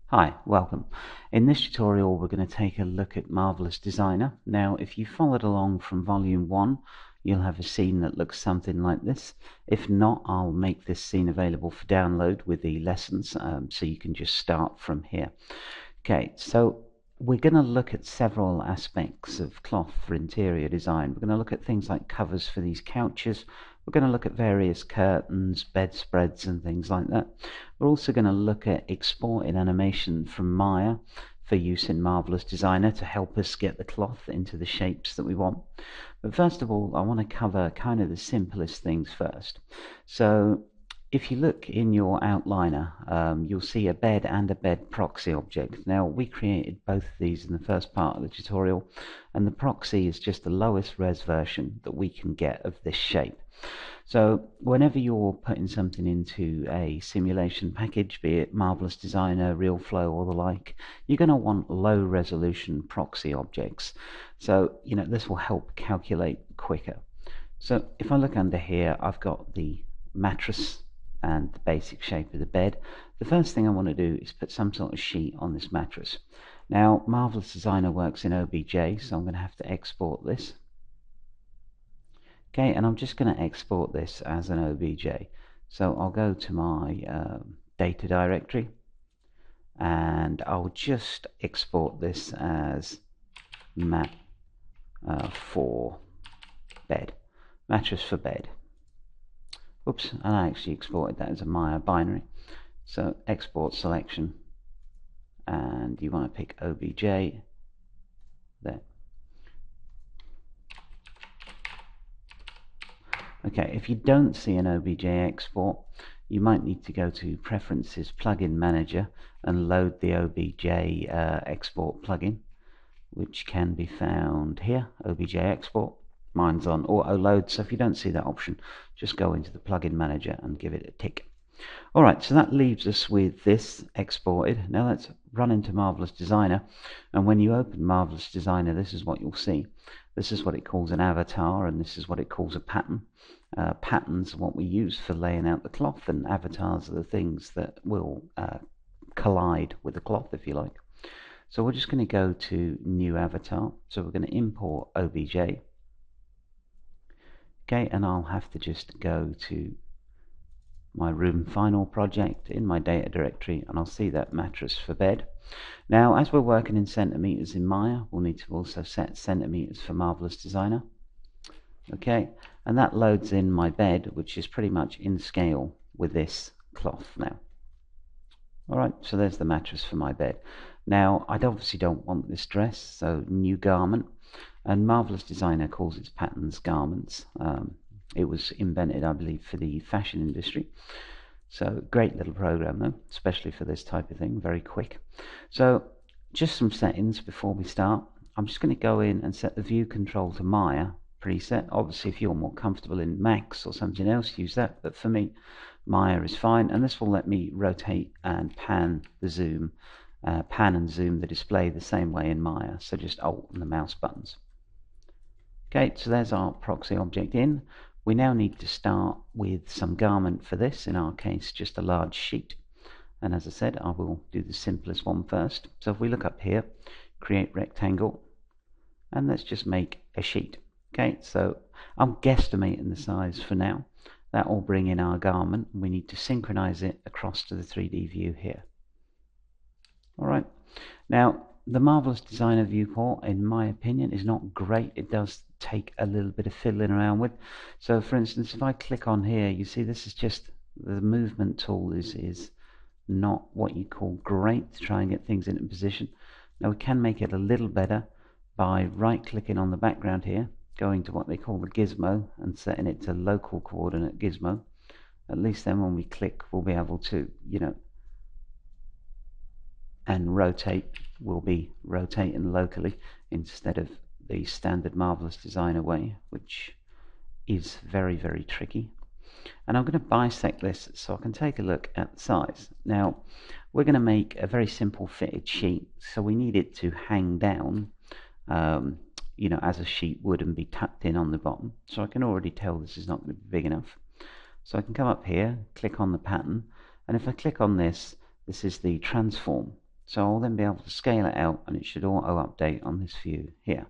Hi, welcome. In this tutorial we're going to take a look at Marvelous Designer. Now if you followed along from volume 1 you'll have a scene that looks something like this. If not, I'll make this scene available for download with the lessons, so you can just start from here. Okay, so we're going to look at several aspects of cloth for interior design. We're going to look at things like covers for these couches. We're going to look at various curtains, bedspreads and things like that. We're also going to look at exporting animation from Maya for use in Marvelous Designer to help us get the cloth into the shapes that we want. But first of all, I want to cover kind of the simplest things first. So if you look in your outliner, you'll see a bed and a bed proxy object. Now we created both of these in the first part of the tutorial, and the proxy is just the lowest res version that we can get of this shape. So whenever you're putting something into a simulation package, be it Marvelous Designer, RealFlow or the like, you're going to want low resolution proxy objects. So this will help calculate quicker. So if I look under here, I've got the mattress and the basic shape of the bed. The first thing I want to do is put some sort of sheet on this mattress. Now Marvelous Designer works in OBJ, so I'm going to have to export this. Okay, and I'm just going to export this as an OBJ. So I'll go to my data directory and I'll just export this as mat for bed, mattress for bed. Oops, and I actually exported that as a Maya binary. So export selection, and you want to pick OBJ there. Okay, if you don't see an OBJ export, you might need to go to Preferences Plugin Manager and load the OBJ export plugin, which can be found here, OBJ export. Mine's on auto load, so if you don't see that option, just go into the plugin manager and give it a tick. Alright, so that leaves us with this exported. Now let's run into Marvelous Designer, and when you open Marvelous Designer, this is what you'll see. This is what it calls an avatar, and this is what it calls a pattern. Patterns are what we use for laying out the cloth, and avatars are the things that will collide with the cloth, if you like. So we're just going to go to New Avatar. So we're going to import OBJ. Okay, and I'll have to just go to my room final project in my data directory, and I'll see that mattress for bed. Now as we're working in centimeters in Maya, we'll need to also set centimeters for Marvelous Designer. Okay, and that loads in my bed, which is pretty much in scale with this cloth now. Alright, so there's the mattress for my bed. Now I obviously don't want this dress, so new garment, and Marvelous Designer calls its patterns garments. It was invented, I believe, for the fashion industry. So great little program though, especially for this type of thing, very quick. So just some settings before we start. I'm just going to go in and set the view control to Maya preset. Obviously if you're more comfortable in Max or something else, use that, but for me Maya is fine, and this will let me rotate and pan the zoom, pan and zoom the display the same way in Maya, so just Alt and the mouse buttons. Okay, so there's our proxy object in. We now need to start with some garment for this, in our case just a large sheet, and as I said, I will do the simplest one first. So if we look up here, create rectangle, and let's just make a sheet. Okay, so I'm guesstimating the size for now. That will bring in our garment, and we need to synchronize it across to the 3D view here. Alright, now the Marvelous Designer viewport, in my opinion, is not great. It does take a little bit of fiddling around with. So for instance, if I click on here, you see this is just the movement tool is not what you call great to try and get things into position. Now we can make it a little better by right clicking on the background here, going to what they call the gizmo and setting it to local coordinate gizmo. At least then when we click we'll be able to, and rotate, will be rotating locally instead of the standard Marvelous Designer way, which is very, very tricky. And I'm going to bisect this so I can take a look at the size. Now we're going to make a very simple fitted sheet, so we need it to hang down as a sheet would and be tucked in on the bottom. So I can already tell this is not going to be big enough. So I can come up here, click on the pattern, and if I click on this, this is the transform. So I'll then be able to scale it out, and it should auto update on this view here.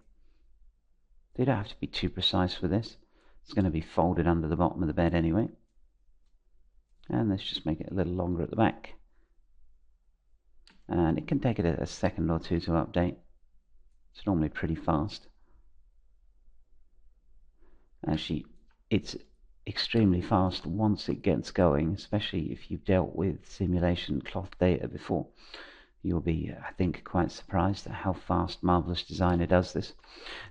You don't have to be too precise with this. It's going to be folded under the bottom of the bed anyway. And let's just make it a little longer at the back. And it can take it a second or two to update. It's normally pretty fast. Actually, it's extremely fast once it gets going, especially if you've dealt with simulation cloth data before. You'll be, I think, quite surprised at how fast Marvelous Designer does this.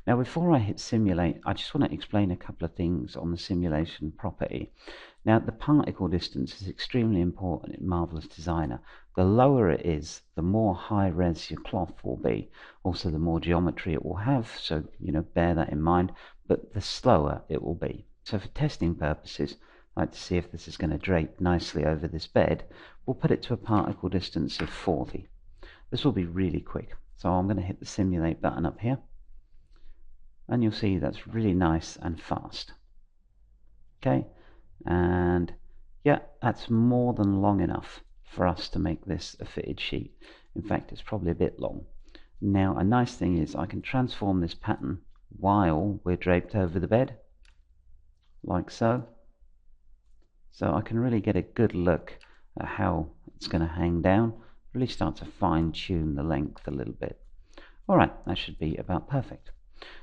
Now, before I hit simulate, I just want to explain a couple of things on the simulation property. Now, the particle distance is extremely important in Marvelous Designer. The lower it is, the more high-res your cloth will be. Also, the more geometry it will have, so, bear that in mind, but the slower it will be. So for testing purposes, I'd like to see if this is going to drape nicely over this bed. We'll put it to a particle distance of 40. This will be really quick. So I'm going to hit the simulate button up here. And you'll see that's really nice and fast. Okay, and yeah, that's more than long enough for us to make this a fitted sheet. In fact, it's probably a bit long. Now, a nice thing is I can transform this pattern while we're draped over the bed, like so. So I can really get a good look at how it's going to hang down, really start to fine-tune the length a little bit. Alright, that should be about perfect.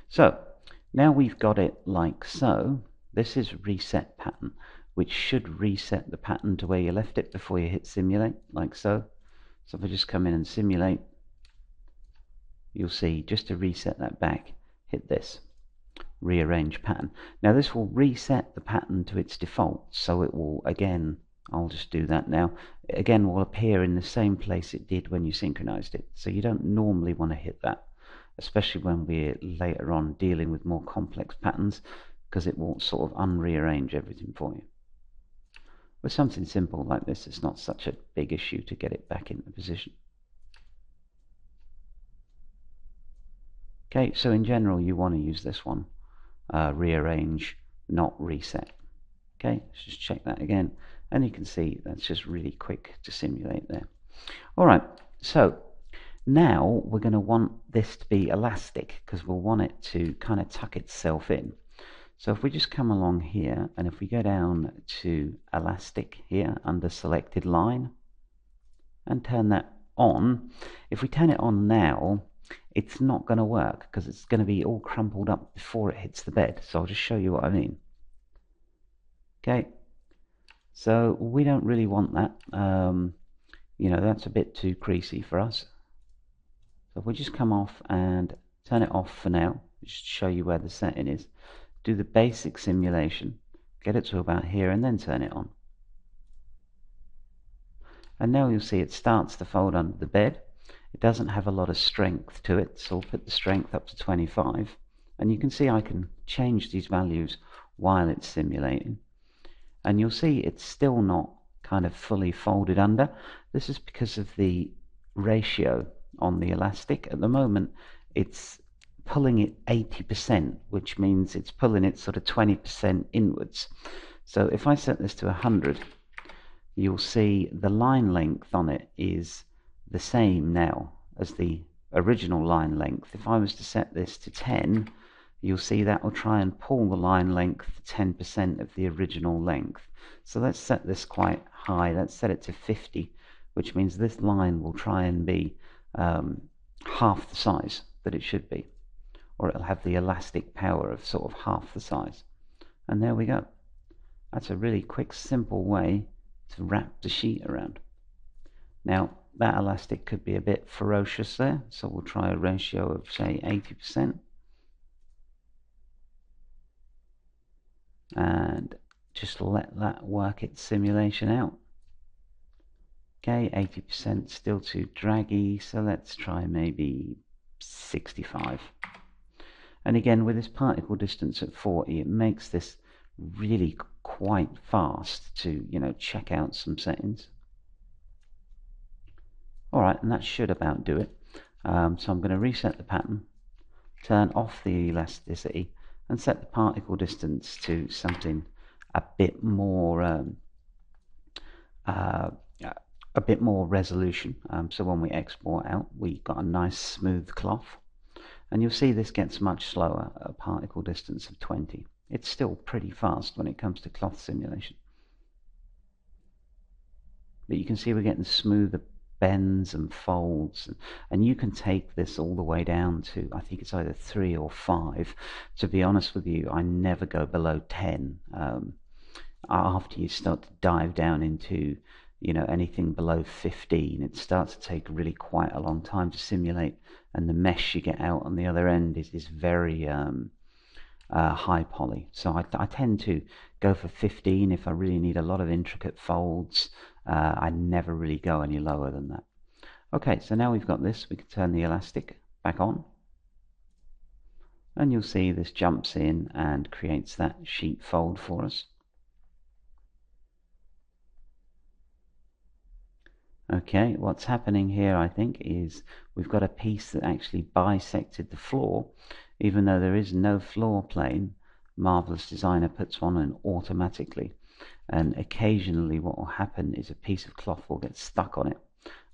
So, now we've got it like so. This is reset pattern, which should reset the pattern to where you left it before you hit simulate, like so. So if I just come in and simulate, you'll see, just to reset that back, hit this, rearrange pattern. Now this will reset the pattern to its default, so it will, again, I'll just do that now, it again will appear in the same place it did when you synchronized it. So you don't normally want to hit that, especially when we're later on dealing with more complex patterns, because it will sort of unrearrange everything for you. With something simple like this, it's not such a big issue to get it back into position. Okay, so in general you want to use this one, rearrange, not reset. Okay, let's just check that again, and you can see that's just really quick to simulate there. Alright, so now we're going to want this to be elastic, because we'll want it to kind of tuck itself in. So if we just come along here, and if we go down to elastic here under selected line, and turn that on, if we turn it on now, it's not going to work, because it's going to be all crumpled up before it hits the bed. So I'll just show you what I mean. Okay, so we don't really want that. That's a bit too creasy for us. So if we just come off and turn it off for now, just to show you where the setting is, do the basic simulation, get it to about here, and then turn it on. And now you'll see it starts to fold under the bed. It doesn't have a lot of strength to it, so I'll put the strength up to 25. And you can see I can change these values while it's simulating. And you'll see it's still not kind of fully folded under. This is because of the ratio on the elastic. At the moment, it's pulling it 80%, which means it's pulling it sort of 20% inwards. So if I set this to 100, you'll see the line length on it is the same now as the original line length. If I was to set this to 10, you'll see that will try and pull the line length 10% of the original length. So let's set this quite high. Let's set it to 50, which means this line will try and be half the size that it should be, or it'll have the elastic power of sort of half the size. And there we go. That's a really quick, simple way to wrap the sheet around. Now, that elastic could be a bit ferocious there, so we'll try a ratio of, say, 80%. And just let that work its simulation out. Okay, 80% still too draggy, so let's try maybe 65. And again, with this particle distance at 40, it makes this really quite fast to, check out some settings. Alright, and that should about do it. So I'm going to reset the pattern, turn off the elasticity, and set the particle distance to something a bit more a bit more resolution. So when we export out, we got a nice smooth cloth. And you'll see this gets much slower at a particle distance of 20. It's still pretty fast when it comes to cloth simulation. But you can see we're getting smoother bends and folds, and you can take this all the way down to, I think it's either 3 or 5. To be honest with you, I never go below 10. After you start to dive down into anything below 15, it starts to take really quite a long time to simulate, and the mesh you get out on the other end is very high poly. So I tend to go for 15 if I really need a lot of intricate folds. I never really go any lower than that. Okay, so now we've got this, we can turn the elastic back on, and you'll see this jumps in and creates that sheet fold for us. Okay, what's happening here, I think, is we've got a piece that actually bisected the floor. Even though there is no floor plane, Marvelous Designer puts one in automatically. And occasionally what will happen is a piece of cloth will get stuck on it,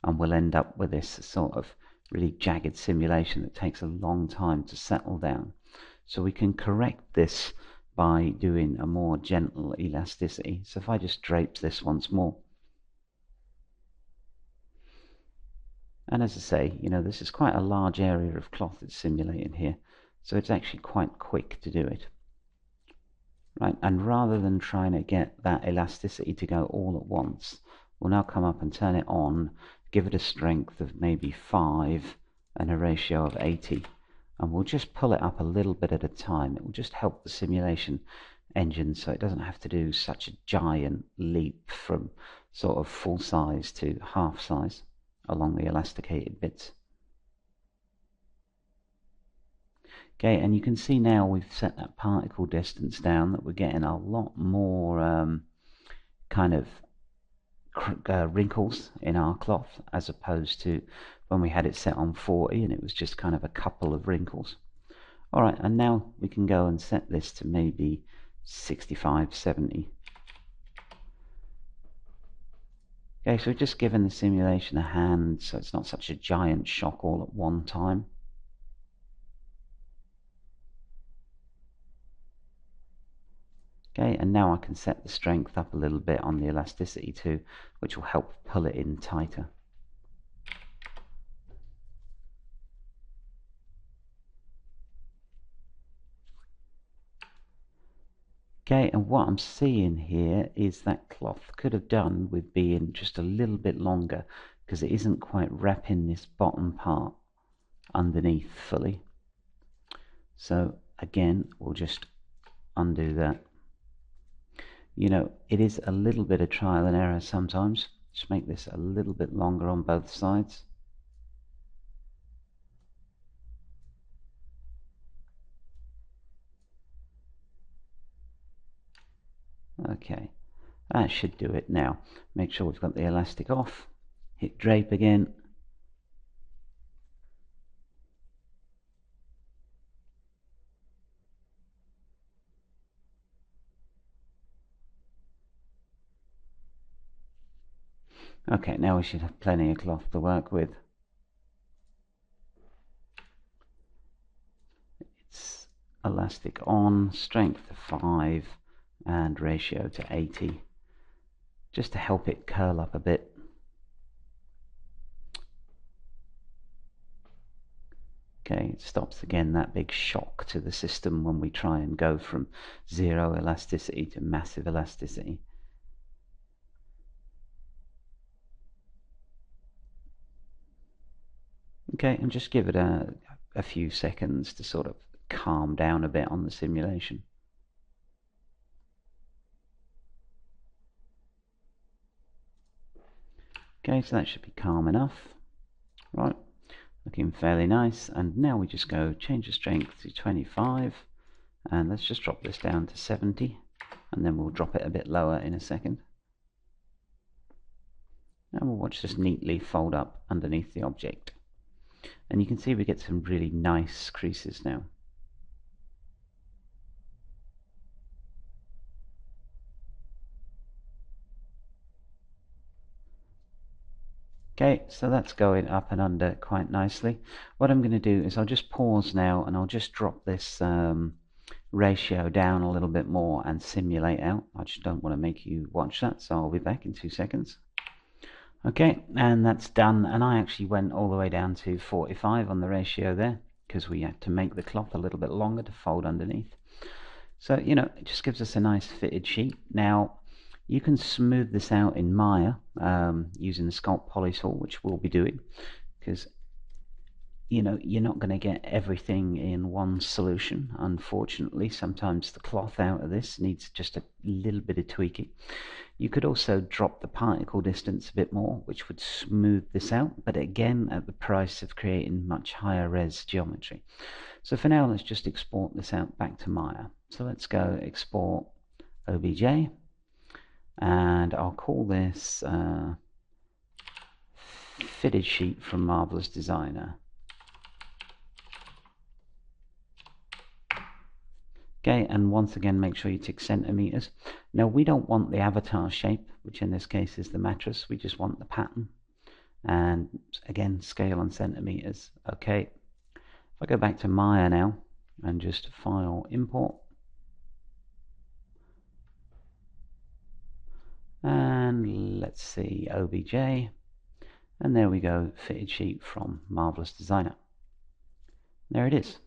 and we'll end up with this sort of really jagged simulation that takes a long time to settle down. So we can correct this by doing a more gentle elasticity. So if I just drape this once more, and as I say, this is quite a large area of cloth that's simulated here, so it's actually quite quick to do it. Right, and rather than trying to get that elasticity to go all at once, we'll now come up and turn it on, give it a strength of maybe 5 and a ratio of 80, and we'll just pull it up a little bit at a time. It will just help the simulation engine so it doesn't have to do such a giant leap from sort of full size to half size along the elasticated bits. Okay, and you can see now we've set that particle distance down, that we're getting a lot more kind of wrinkles in our cloth, as opposed to when we had it set on 40 and it was just kind of a couple of wrinkles. Alright, and now we can go and set this to maybe 65, 70. Okay, so we've just given the simulation a hand so it's not such a giant shock all at one time. Okay, and now I can set the strength up a little bit on the elasticity too, which will help pull it in tighter. Okay, and what I'm seeing here is that cloth could have done with being just a little bit longer, because it isn't quite wrapping this bottom part underneath fully. So again, we'll just undo that. It is a little bit of trial and error sometimes. Just make this a little bit longer on both sides. Okay, that should do it now. Make sure we've got the elastic off. Hit drape again. Okay, now we should have plenty of cloth to work with. It's elastic on, strength of 5 and ratio to 80, just to help it curl up a bit. Okay, it stops again that big shock to the system when we try and go from 0 elasticity to massive elasticity. Okay, and just give it a few seconds to sort of calm down a bit on the simulation. Okay, so that should be calm enough. Right, looking fairly nice. And now we just go change the strength to 25, and let's just drop this down to 70, and then we'll drop it a bit lower in a second. And we'll watch this neatly fold up underneath the object. And you can see we get some really nice creases now. Okay, so that's going up and under quite nicely. What I'm going to do is I'll just pause now and I'll just drop this ratio down a little bit more and simulate out. I just don't want to make you watch that, so I'll be back in 2 seconds. Okay, and that's done, and I actually went all the way down to 45 on the ratio there because we had to make the cloth a little bit longer to fold underneath. So, you know, it just gives us a nice fitted sheet. Now, you can smooth this out in Maya using the Sculpt Poly tool, which we'll be doing, because you know you're not going to get everything in one solution. Unfortunately, sometimes the cloth out of this needs just a little bit of tweaking. You could also drop the particle distance a bit more, which would smooth this out, but again at the price of creating much higher res geometry. So for now, let's just export this out back to Maya. So let's go export OBJ, and I'll call this fitted sheet from Marvelous Designer. Okay, and once again, make sure you tick centimeters. Now, we don't want the avatar shape, which in this case is the mattress. We just want the pattern. And again, scale on centimeters. Okay, if I go back to Maya now and just file import. And let's see, OBJ. And there we go, fitted sheet from Marvelous Designer. There it is.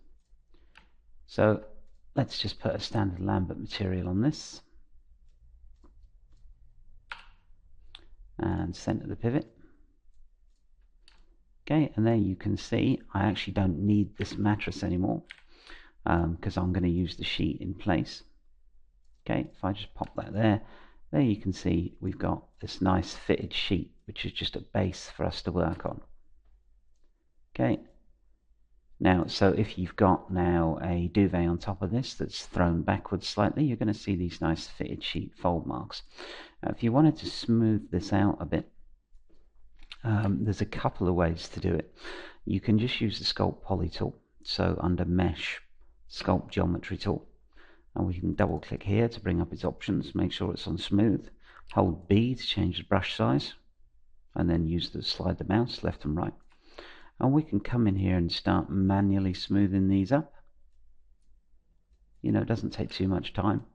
So let's just put a standard Lambert material on this and center the pivot. Okay, and there you can see I actually don't need this mattress anymore because I'm going to use the sheet in place. Okay, if I just pop that there you can see we've got this nice fitted sheet, which is just a base for us to work on. Okay. Now, so if you've got now a duvet on top of this that's thrown backwards slightly, you're going to see these nice fitted sheet fold marks. If you wanted to smooth this out a bit, there's a couple of ways to do it. You can just use the Sculpt Poly tool, so under Mesh, Sculpt Geometry tool, and we can double click here to bring up its options, make sure it's on smooth, hold B to change the brush size, and then use the slide the mouse left and right. And we can come in here and start manually smoothing these up. You know, it doesn't take too much time.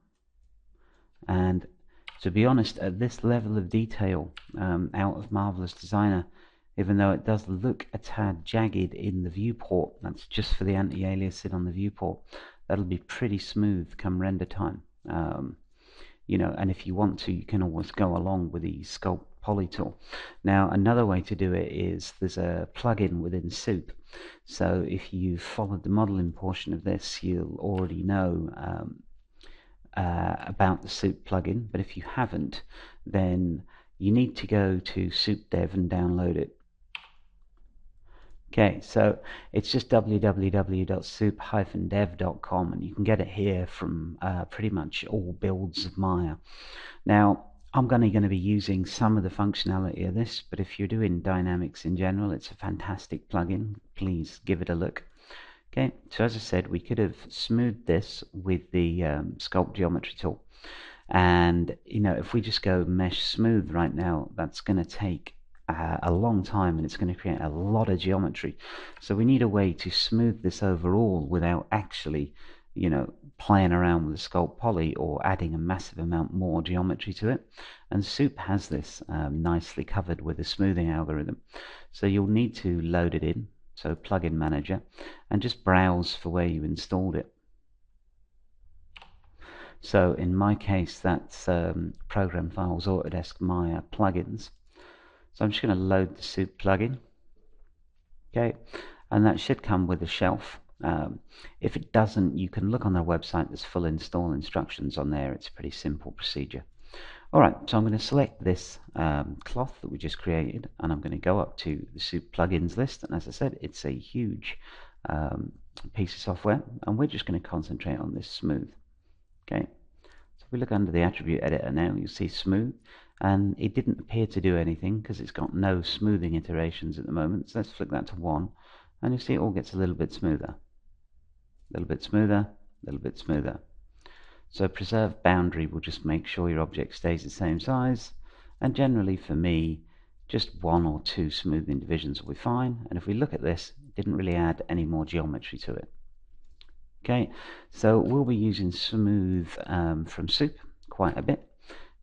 And to be honest, at this level of detail out of Marvelous Designer, even though it does look a tad jagged in the viewport, that's just for the anti-aliasing on the viewport, that'll be pretty smooth come render time. You know, and if you want to, you can always go along with the Sculpt Poly tool. Now, another way to do it is there's a plugin within Soup. So if you've followed the modeling portion of this, you'll already know about the Soup plugin. But if you haven't, then you need to go to Soup Dev and download it. Okay, so it's just www.soup-dev.com, and you can get it here from pretty much all builds of Maya. Now, I'm going to be using some of the functionality of this, but if you're doing dynamics in general, it's a fantastic plugin. Please give it a look. Okay, so as I said, we could have smoothed this with the Sculpt Geometry tool. And, you know, if we just go Mesh Smooth right now, that's going to take a long time, and it's going to create a lot of geometry. So we need a way to smooth this overall without actually, you know, playing around with the Sculpt Poly or adding a massive amount more geometry to it. And Soup has this nicely covered with a smoothing algorithm. So you'll need to load it in, so Plugin Manager, and just browse for where you installed it. So in my case, that's Program Files, Autodesk Maya plugins. So I'm just going to load the Soup plugin. Okay, and that should come with a shelf. If it doesn't, you can look on their website. There's full install instructions on there. It's a pretty simple procedure. Alright, so I'm going to select this cloth that we just created, and I'm going to go up to the Soup plugins list. And as I said, it's a huge piece of software, and we're just going to concentrate on this smooth. Okay, so if we look under the attribute editor now, you'll see smooth. And it didn't appear to do anything because it's got no smoothing iterations at the moment. So let's flick that to 1, and you see it all gets a little bit smoother. A little bit smoother, a little bit smoother. So preserve boundary will just make sure your object stays the same size. And generally for me, Just one or two smoothing divisions will be fine, and if we look at this, it didn't really add any more geometry to it. Okay, so we'll be using smooth from Soup quite a bit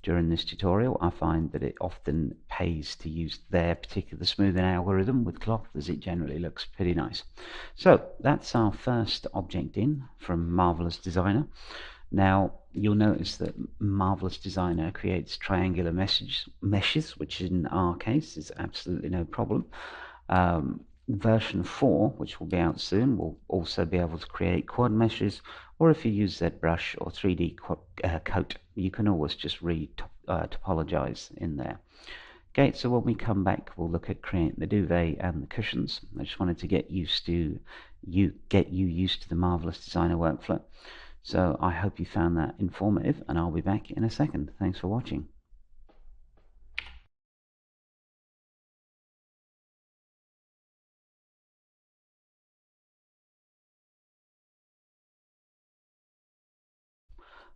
during this tutorial. I find that it often pays to use their particular smoothing algorithm with cloth, as it generally looks pretty nice. So that's our first object in from Marvelous Designer. Now you'll notice that Marvelous Designer creates triangular meshes, which in our case is absolutely no problem. Version 4, which will be out soon, will also be able to create quad meshes, or if you use ZBrush or 3D coat, you can always just topologize in there. Okay, so when we come back, we'll look at creating the duvet and the cushions. I just wanted to get you used to the Marvelous Designer workflow. So I hope you found that informative, and I'll be back in a second. Thanks for watching.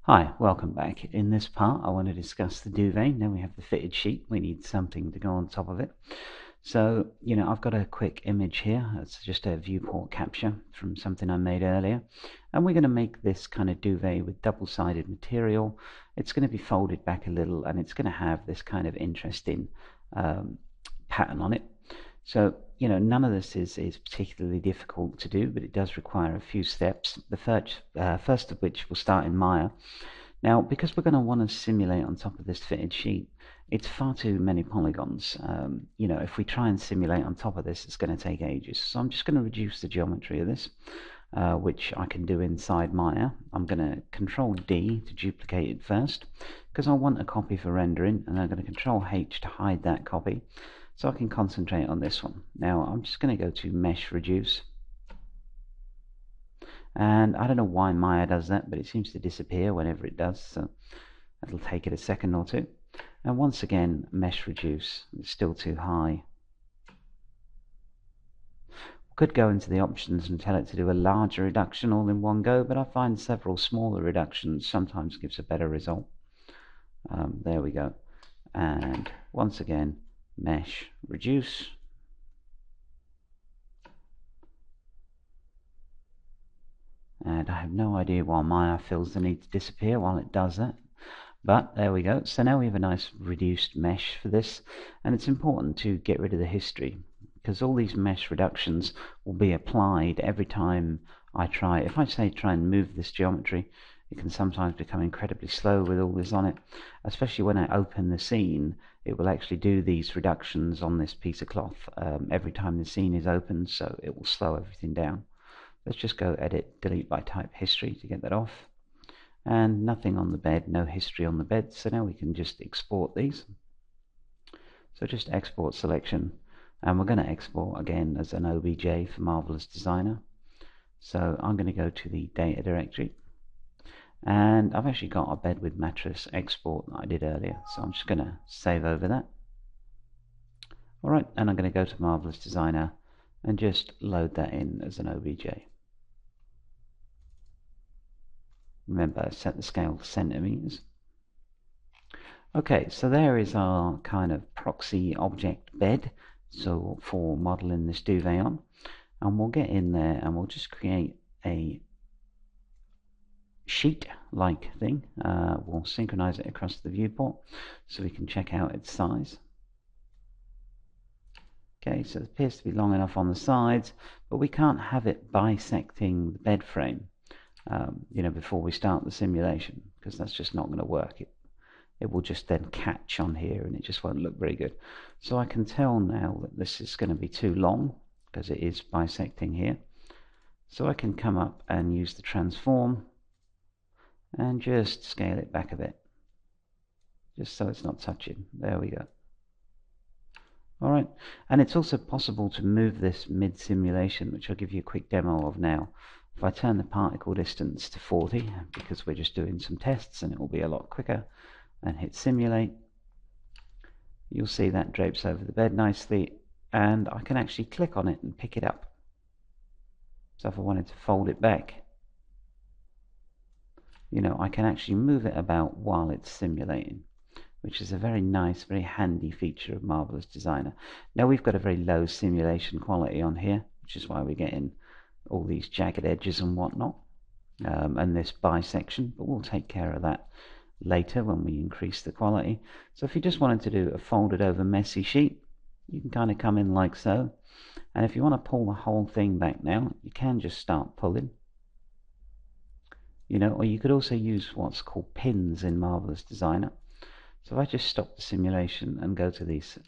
Hi, welcome back. In this part I want to discuss the duvet. Now we have the fitted sheet, we need something to go on top of it. So, I've got a quick image here. It's just a viewport capture from something I made earlier. And we're going to make this kind of duvet with double-sided material. It's going to be folded back a little, and it's going to have this kind of interesting pattern on it. So, none of this is particularly difficult to do, but it does require a few steps. The first of which will start in Maya. Now, because we're going to want to simulate on top of this fitted sheet, it's far too many polygons. If we try and simulate on top of this, it's going to take ages. So I'm just going to reduce the geometry of this, which I can do inside Maya. I'm going to Control D to duplicate it first, because I want a copy for rendering, and I'm going to Control H to hide that copy, so I can concentrate on this one. Now I'm just going to go to Mesh Reduce. And I don't know why Maya does that, but it seems to disappear whenever it does, so that'll take it a second or two. And once again, Mesh Reduce. It's still too high. We could go into the options and tell it to do a larger reduction all in one go, but I find several smaller reductions sometimes gives a better result. There we go. And once again, Mesh Reduce. And I have no idea why Maya feels the need to disappear while it does that. But there we go. So now we have a nice reduced mesh for this, and it's important to get rid of the history, because all these mesh reductions will be applied every time I try. If I say try and move this geometry, it can sometimes become incredibly slow with all this on it, especially when I open the scene. It will actually do these reductions on this piece of cloth every time the scene is opened, so it will slow everything down. Let's just go Edit, Delete by Type History to get that off. And nothing on the bed, no history on the bed, so now we can just export these. So just Export Selection, and we're going to export again as an OBJ for Marvelous Designer. So I'm going to go to the Data Directory, and I've actually got a bed with mattress export that I did earlier, so I'm just going to save over that. Alright, and I'm going to go to Marvelous Designer and just load that in as an OBJ. Remember, set the scale to centimeters. Okay, so there is our kind of proxy object bed, so for modeling this duvet on. And we'll get in there and we'll just create a sheet-like thing. We'll synchronize it across the viewport so we can check out its size. Okay, so it appears to be long enough on the sides, but we can't have it bisecting the bed frame. Before we start the simulation, because that's just not going to work. It will just then catch on here and it just won't look very good. So I can tell now that this is going to be too long because it is bisecting here. So I can come up and use the transform and just scale it back a bit, just so it's not touching. There we go. Alright, and it's also possible to move this mid-simulation, which I'll give you a quick demo of now. If I turn the particle distance to 40, because we're just doing some tests and it will be a lot quicker, and hit simulate, you'll see that drapes over the bed nicely, and I can actually click on it and pick it up. So if I wanted to fold it back, I can actually move it about while it's simulating. which is a very nice, very handy feature of Marvelous Designer. Now we've got a very low simulation quality on here, which is why we're getting all these jagged edges and whatnot, and this bisection, but we'll take care of that later when we increase the quality. So if you just wanted to do a folded over messy sheet, you can kind of come in like so, and if you want to pull the whole thing back now, you can just start pulling, or you could also use what's called pins in Marvelous Designer. So if I just stop the simulation and go to this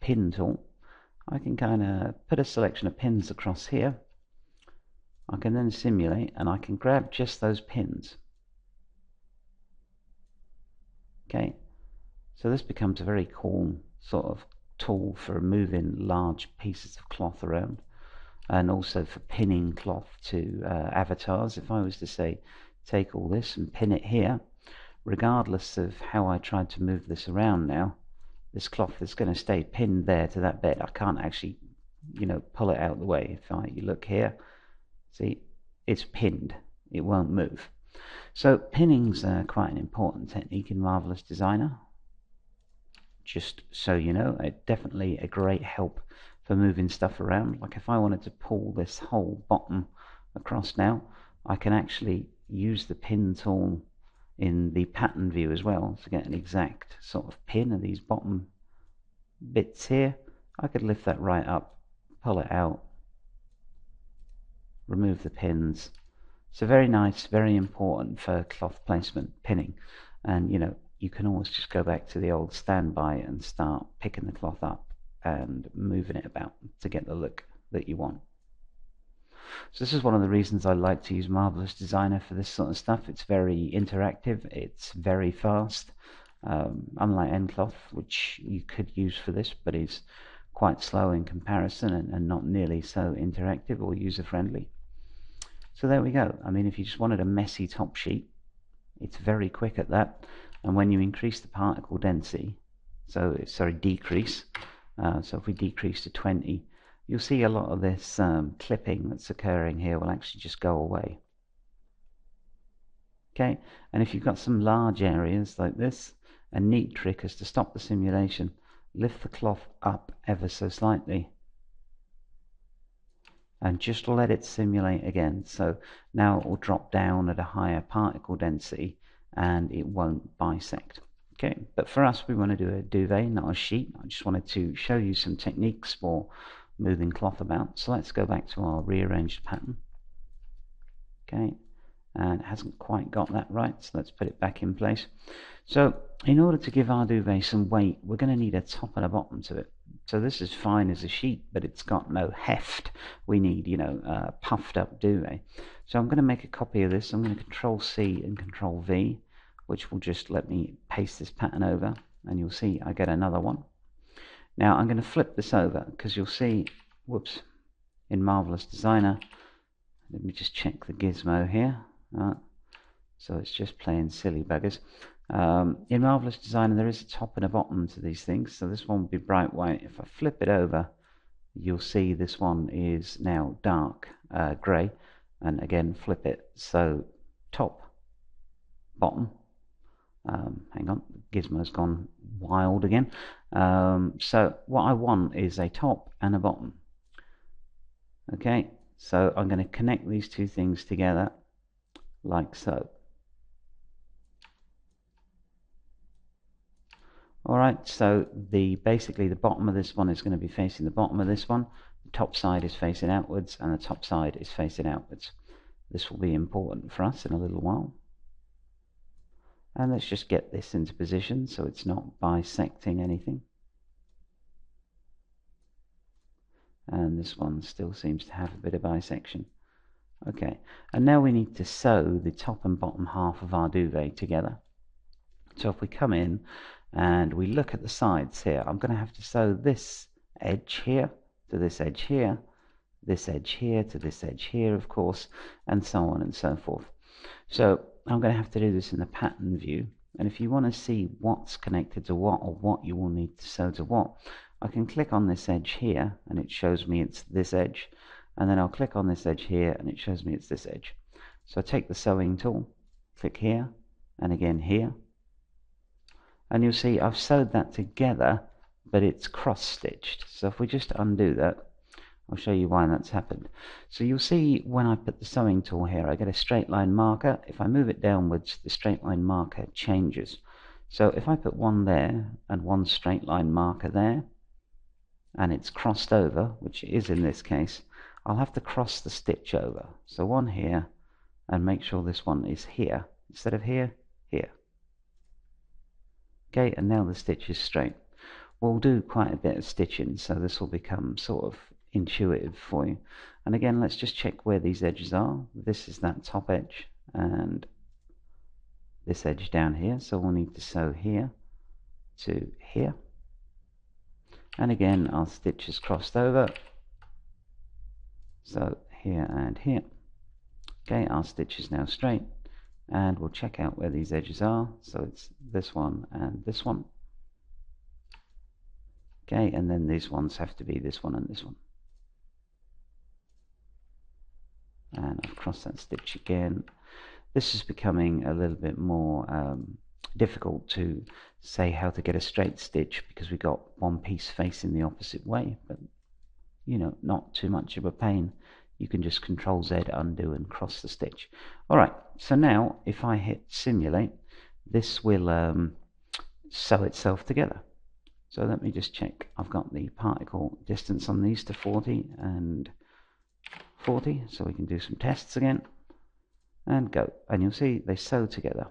pin tool, I can kind of put a selection of pins across here. I can then simulate and I can grab just those pins. Okay, so this becomes a very cool sort of tool for moving large pieces of cloth around, and also for pinning cloth to avatars. If I was to say take all this and pin it here, regardless of how I tried to move this around now, this cloth is going to stay pinned there to that bed. I can't actually pull it out of the way. If you look here, see, it's pinned, it won't move. So pinning's quite an important technique in Marvelous Designer, just so you know. It's definitely a great help for moving stuff around. Like if I wanted to pull this whole bottom across now, I can actually use the pin tool in the pattern view as well to get an exact sort of pin of these bottom bits here. I could lift that right up, pull it out, remove the pins. So very nice, very important for cloth placement, pinning. And you can always just go back to the old standby and start picking the cloth up and moving it about to get the look that you want. So this is one of the reasons I like to use Marvelous Designer for this sort of stuff. It's very interactive, it's very fast, unlike Encloth, which you could use for this, but is quite slow in comparison and not nearly so interactive or user-friendly. So there we go. I mean, if you just wanted a messy top sheet, it's very quick at that. And when you increase the particle density, decrease, so if we decrease to 20, you'll see a lot of this clipping that's occurring here will actually just go away. Okay, and if you've got some large areas like this, a neat trick is to stop the simulation, lift the cloth up ever so slightly, and just let it simulate again. So now it will drop down at a higher particle density and it won't bisect. Okay, but for us, we want to do a duvet, not a sheet. I just wanted to show you some techniques for moving cloth about. So let's go back to our rearranged pattern. Okay, and it hasn't quite got that right, so let's put it back in place. So in order to give our duvet some weight, we're going to need a top and a bottom to it. So this is fine as a sheet, but it's got no heft. We need, a puffed up duvet. So I'm going to make a copy of this. I'm going to Control C and Control V, which will just let me paste this pattern over, and you'll see I get another one. Now I'm going to flip this over because you'll see, whoops, in Marvelous Designer, let me just check the gizmo here. So it's just playing silly buggers. In Marvelous Designer there is a top and a bottom to these things, so this one will be bright white. If I flip it over, you'll see this one is now dark grey, and again flip it, so top, bottom. Hang on, Gizmo's gone wild again. So what I want is a top and a bottom. Okay, so I'm going to connect these two things together like so. Alright, so basically the bottom of this one is going to be facing the bottom of this one, the top side is facing outwards, and the top side is facing outwards. This will be important for us in a little while. And let's just get this into position so it's not bisecting anything. And this one still seems to have a bit of bisection. Okay, and now we need to sew the top and bottom half of our duvet together. So if we come in and we look at the sides here, I'm going to have to sew this edge here to this edge here, this edge here to this edge here, of course, and so on and so forth. So I'm going to have to do this in the pattern view, and if you want to see what's connected to what, or what you will need to sew to what, I can click on this edge here and it shows me it's this edge, and then I'll click on this edge here and it shows me it's this edge. So I take the sewing tool, click here and again here, And you'll see I've sewed that together, but it's cross-stitched. So if we just undo that, I'll show you why that's happened. So you'll see when I put the sewing tool here, I get a straight line marker. If I move it downwards, the straight line marker changes. So if I put one there and one straight line marker there, and it's crossed over, which it is in this case, I'll have to cross the stitch over. So one here, and make sure this one is here. Instead of here, here. Okay, and now the stitch is straight. We'll do quite a bit of stitching, so this will become sort of intuitive for you. And again, let's just check where these edges are. This is that top edge, and this edge down here, so we'll need to sew here to here. And again, our stitch is crossed over, so here and here. Okay, our stitch is now straight, and we'll check out where these edges are. So it's this one and this one. Okay, and then these ones have to be this one and this one. And I've crossed that stitch again. This is becoming a little bit more difficult to say how to get a straight stitch because we got one piece facing the opposite way, but you know, not too much of a pain. You can just Control Z, undo, and cross the stitch. Alright, so now if I hit simulate, this will sew itself together. So let me just check. I've got the particle distance on these to 40 and 40, so we can do some tests again. And go. And you'll see they sew together.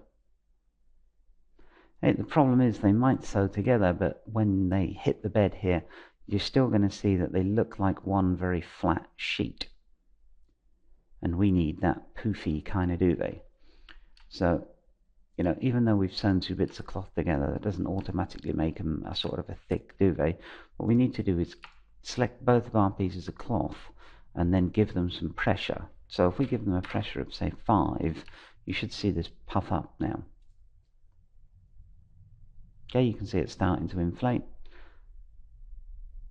Hey, the problem is they might sew together, but when they hit the bed here, you're still going to see that they look like one very flat sheet. And we need that poofy kind of duvet. So, you know, even though we've sewn two bits of cloth together, that doesn't automatically make them a sort of a thick duvet. What we need to do is select both of our pieces of cloth and then give them some pressure. So if we give them a pressure of, say, 5, you should see this puff up now. Okay, you can see it starting to inflate,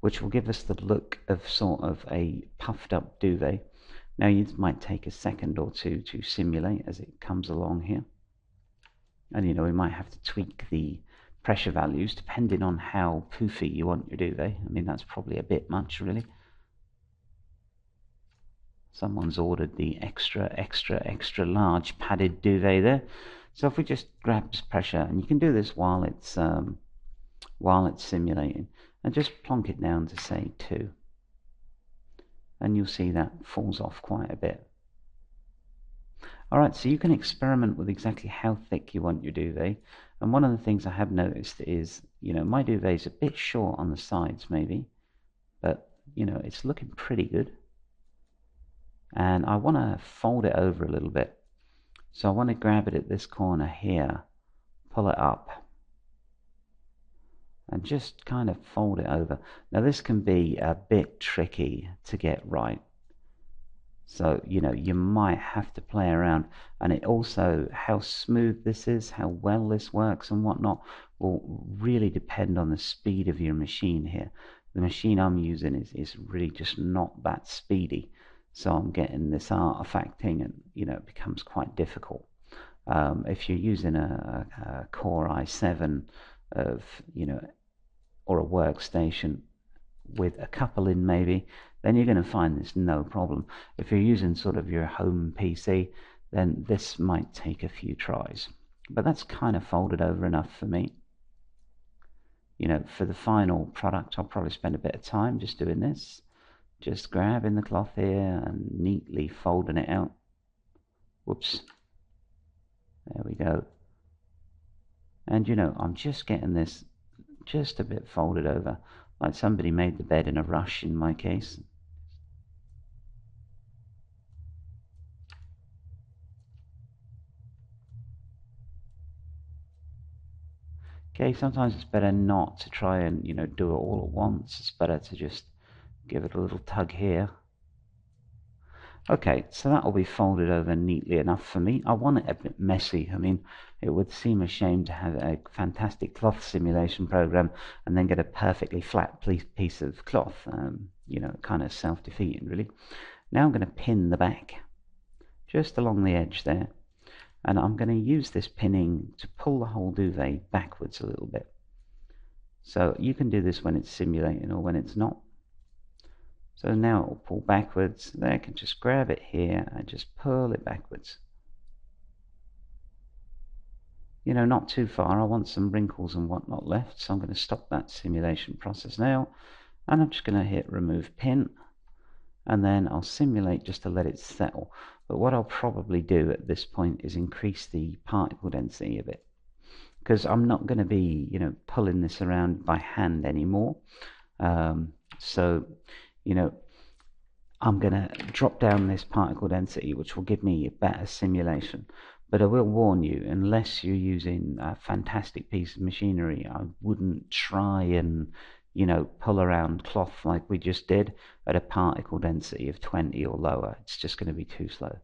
which will give us the look of sort of a puffed up duvet. Now you might take a second or two to simulate as it comes along here. And you know, we might have to tweak the pressure values depending on how poofy you want your duvet. I mean, that's probably a bit much, really. Someone's ordered the extra large padded duvet there. So if we just grab this pressure, and you can do this while it's simulating, and just plonk it down to say 2. And you'll see that falls off quite a bit. Alright, so you can experiment with exactly how thick you want your duvet. And one of the things I have noticed is, you know, my duvet's a bit short on the sides maybe, but, you know, it's looking pretty good. And I want to fold it over a little bit. So I want to grab it at this corner here, pull it up, and just kind of fold it over. Now this can be a bit tricky to get right. So, you know, you might have to play around, and it also, how smooth this is, how well this works and whatnot, will really depend on the speed of your machine here. The machine I'm using is really just not that speedy. So I'm getting this artifacting, and you know, it becomes quite difficult. If you're using a Core i7 of, you know, or a workstation with a couple in maybe, then you're going to find this no problem. If you're using sort of your home PC, then this might take a few tries. But that's kind of folded over enough for me. You know, for the final product, I'll probably spend a bit of time just doing this. Just grabbing the cloth here and neatly folding it out. Whoops. There we go. And you know, I'm just getting this just a bit folded over, like somebody made the bed in a rush in my case. Okay, sometimes it's better not to try and, you know, do it all at once. It's better to just give it a little tug here. Okay, so that will be folded over neatly enough for me. I want it a bit messy. I mean, it would seem a shame to have a fantastic cloth simulation program and then get a perfectly flat piece of cloth. You know, kind of self-defeating, really. Now I'm going to pin the back just along the edge there. and I'm going to use this pinning to pull the whole duvet backwards a little bit. So you can do this when it's simulating or when it's not. So now it will pull backwards. Then I can just grab it here and just pull it backwards. You know, not too far. I want some wrinkles and whatnot left, so I'm going to stop that simulation process now, and I'm just going to hit remove pin, and then I'll simulate just to let it settle. But what I'll probably do at this point is increase the particle density a bit, because I'm not going to be, you know, pulling this around by hand anymore. So, you know, I'm going to drop down this particle density, which will give me a better simulation. But I will warn you, unless you're using a fantastic piece of machinery, I wouldn't try and, you know, pull around cloth like we just did at a particle density of 20 or lower. It's just going to be too slow.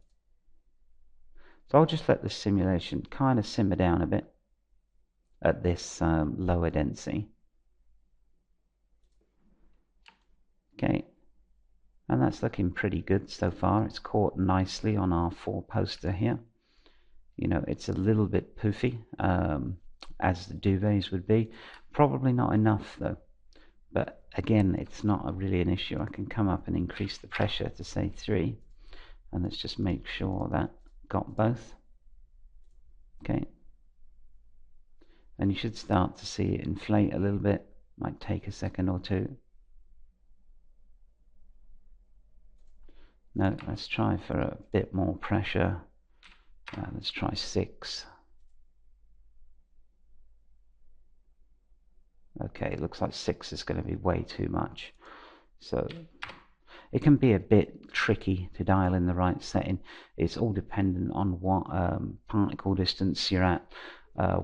So I'll just let the simulation kind of simmer down a bit at this lower density. Okay, and that's looking pretty good so far. It's caught nicely on our 4-poster here. You know, it's a little bit poofy, as the duvets would be. Probably not enough though. But again, it's not really an issue. I can come up and increase the pressure to say 3. And let's just make sure that got both. Okay. And you should start to see it inflate a little bit. Might take a second or two. No, let's try for a bit more pressure. Let's try 6. Okay, it looks like 6 is going to be way too much. So it can be a bit tricky to dial in the right setting. It's all dependent on what particle distance you're at,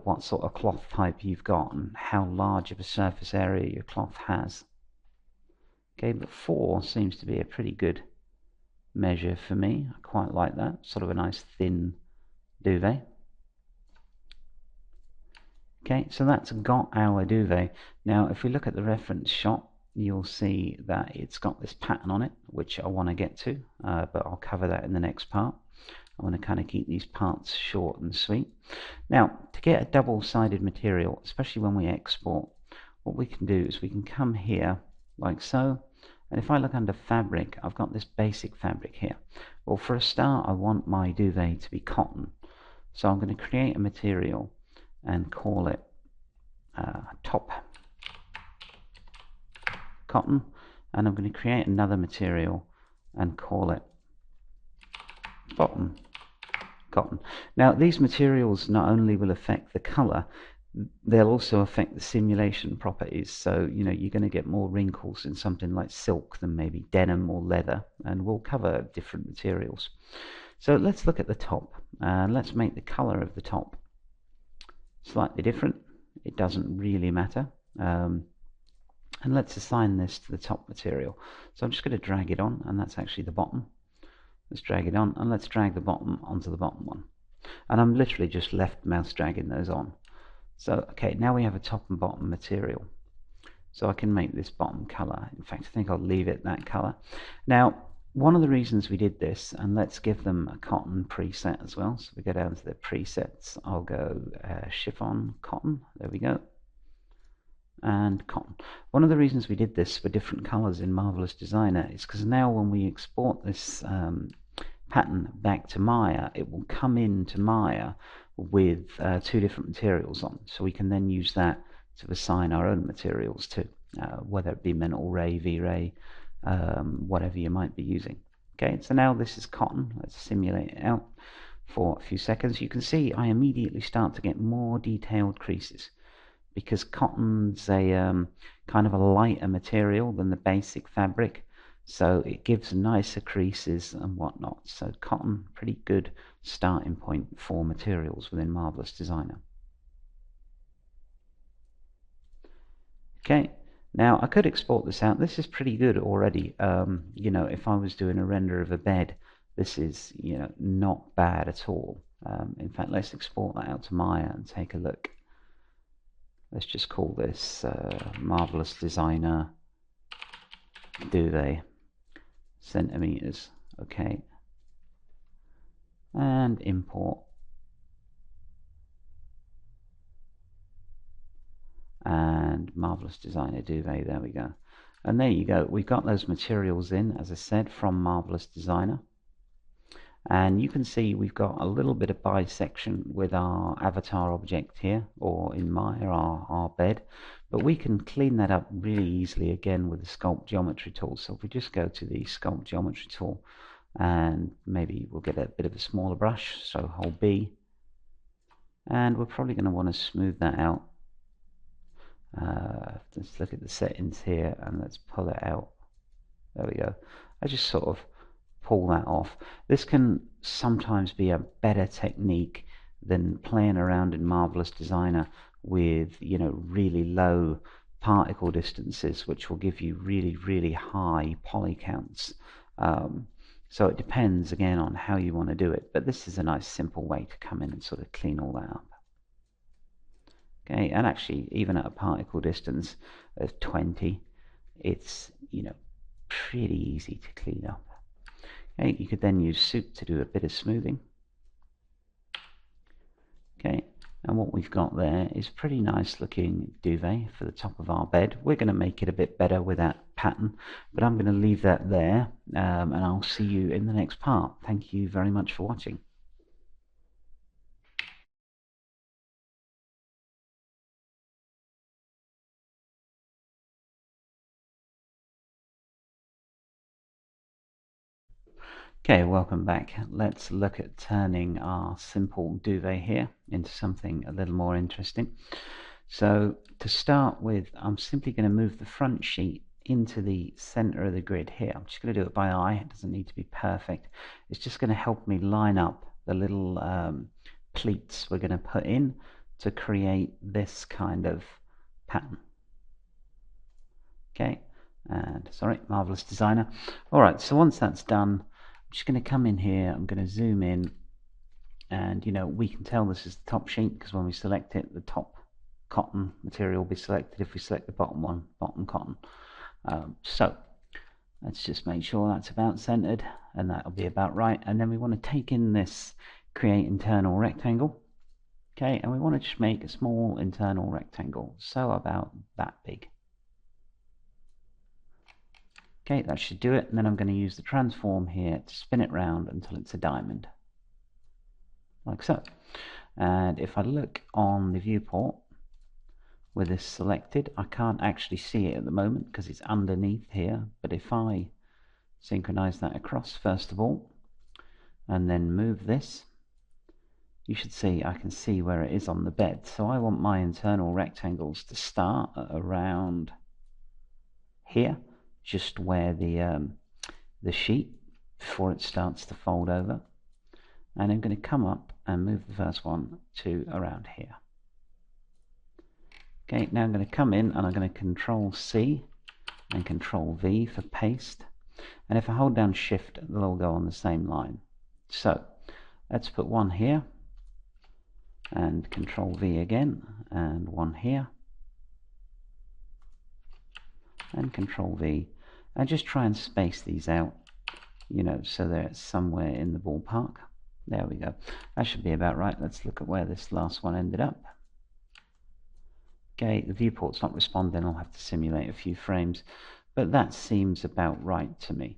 what sort of cloth type you've got, and how large of a surface area your cloth has. Okay, but 4 seems to be a pretty good measure for me. I quite like that. Sort of a nice thin duvet. Okay, so that's got our duvet. Now, if we look at the reference shot, you'll see that it's got this pattern on it, which I want to get to, but I'll cover that in the next part. I want to kind of keep these parts short and sweet. Now, to get a double-sided material, especially when we export, what we can do is we can come here like so, and if I look under fabric, I've got this basic fabric here. Well, for a start, I want my duvet to be cotton. So I'm going to create a material and call it top cotton, and I'm going to create another material and call it bottom cotton. Now, these materials not only will affect the color, they'll also affect the simulation properties. So, you know, you're going to get more wrinkles in something like silk than maybe denim or leather, and we'll cover different materials. So let's look at the top, and let's make the color of the top slightly different. It doesn't really matter. And let's assign this to the top material. So I'm just going to drag it on, and that's actually the bottom. Let's drag it on, and let's drag the bottom onto the bottom one. And I'm literally just left mouse dragging those on. So, okay, now we have a top and bottom material. So I can make this bottom color. In fact, I think I'll leave it that color. Now, one of the reasons we did this, and let's give them a cotton preset as well. So we go down to the presets. I'll go chiffon cotton. There we go. And cotton. One of the reasons we did this for different colors in Marvelous Designer is because now when we export this pattern back to Maya, it will come into Maya with 2 different materials on. So we can then use that to assign our own materials to, whether it be Mental Ray, V-Ray, whatever you might be using. Okay, so now this is cotton. Let's simulate it out for a few seconds. You can see I immediately start to get more detailed creases, because cotton's a kind of a lighter material than the basic fabric, so it gives nicer creases and whatnot. So cotton, pretty good starting point for materials within Marvelous Designer. Okay, now I could export this out. This is pretty good already. You know, if I was doing a render of a bed, this is, you know, not bad at all. In fact, let's export that out to Maya and take a look. Let's just call this Marvelous Designer duvet centimeters. Okay, and import. and Marvelous Designer Duvet. There we go. And there you go. We've got those materials in, as I said, from Marvelous Designer. And you can see we've got a little bit of bisection with our avatar object here, or in Maya, our bed. But we can clean that up really easily again with the Sculpt Geometry tool. So if we just go to the Sculpt Geometry tool, and maybe we'll get a bit of a smaller brush, so hold B, and we're probably going to want to smooth that out. Let's look at the settings here and let's pull it out. There we go. I just sort of pull that off. This can sometimes be a better technique than playing around in Marvelous Designer with, you know, really low particle distances, which will give you really high poly counts. So it depends again on how you want to do it, but this is a nice simple way to come in and sort of clean all that up. Okay, and actually even at a particle distance of 20, it's, you know, pretty easy to clean up. Okay, you could then use Soup to do a bit of smoothing. Okay, and what we've got there is pretty nice looking duvet for the top of our bed. We're going to make it a bit better with that pattern, but I'm going to leave that there, and I'll see you in the next part. Thank you very much for watching. Okay, welcome back. Let's look at turning our simple duvet here into something a little more interesting. So to start with, I'm simply going to move the front sheet into the center of the grid here. I'm just going to do it by eye. It doesn't need to be perfect. It's just going to help me line up the little pleats we're going to put in to create this kind of pattern. Okay, and sorry, Marvelous Designer. Alright, so once that's done, I'm just going to come in here, I'm going to zoom in, and you know, we can tell this is the top sheet because when we select it, the top cotton material will be selected. If we select the bottom one, bottom cotton. So let's just make sure that's about centered, and that'll be about right. And then we want to take in this create internal rectangle. Okay, and we want to just make a small internal rectangle, so about that big. Okay, that should do it, and then I'm going to use the transform here to spin it round until it's a diamond, like so. And if I look on the viewport with this selected, I can't actually see it at the moment because it's underneath here, but if I synchronize that across first of all, and then move this, you should see I can see where it is on the bed. So I want my internal rectangles to start at around here, just where the sheet, before it starts to fold over, and I'm going to come up and move the first one to around here. Okay, now I'm going to come in and I'm going to Control C and Control V for paste, and if I hold down Shift, they'll all go on the same line. So let's put one here, and Control V again, and one here, and Control V, and just try and space these out, you know, so they're somewhere in the ballpark. There we go. That should be about right. Let's look at where this last one ended up. Okay, the viewport's not responding. I'll have to simulate a few frames, but that seems about right to me.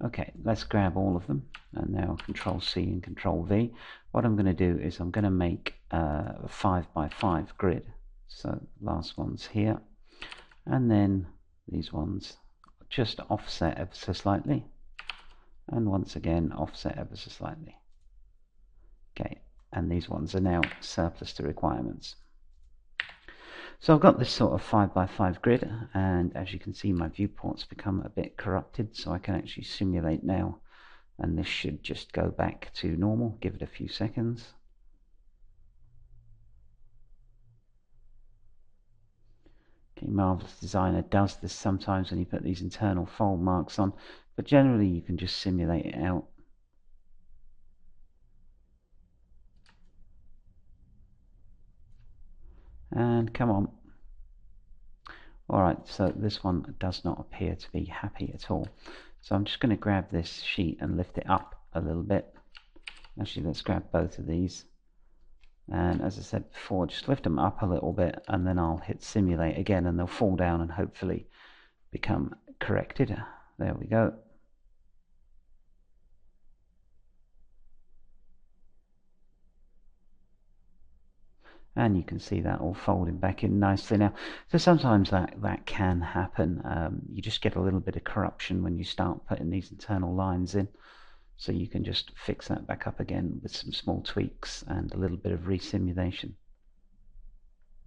Okay, let's grab all of them, and now Control C and Control V. What I'm going to do is I'm going to make a 5x5 grid. So last one's here, and then these ones just offset ever so slightly, and once again offset ever so slightly. Okay, and these ones are now surplus to requirements. So I've got this sort of 5x5 grid, and as you can see, my viewport's become a bit corrupted, so I can actually simulate now, and this should just go back to normal. Give it a few seconds. Okay, Marvelous Designer does this sometimes when you put these internal fold marks on, but generally you can just simulate it out. And come on. Alright, so this one does not appear to be happy at all. So I'm just going to grab this sheet and lift it up a little bit. Actually, let's grab both of these And as I said before, just lift them up a little bit, and then I'll hit simulate again, and they'll fall down and hopefully become corrected. There we go. And you can see that all folding back in nicely now. So sometimes that can happen. You just get a little bit of corruption when you start putting these internal lines in. So you can just fix that back up again with some small tweaks and a little bit of resimulation.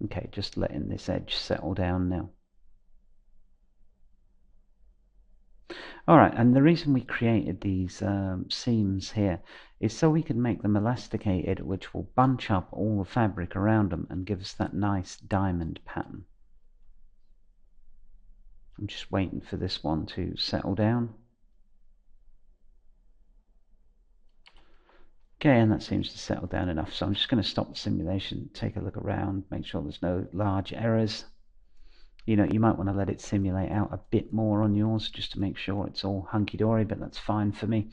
Okay, just letting this edge settle down now. Alright, and the reason we created these seams here is so we can make them elasticated, which will bunch up all the fabric around them and give us that nice diamond pattern. I'm just waiting for this one to settle down. Okay, and that seems to settle down enough, so I'm just going to stop the simulation, take a look around, make sure there's no large errors. You know, you might want to let it simulate out a bit more on yours just to make sure it's all hunky-dory, but that's fine for me.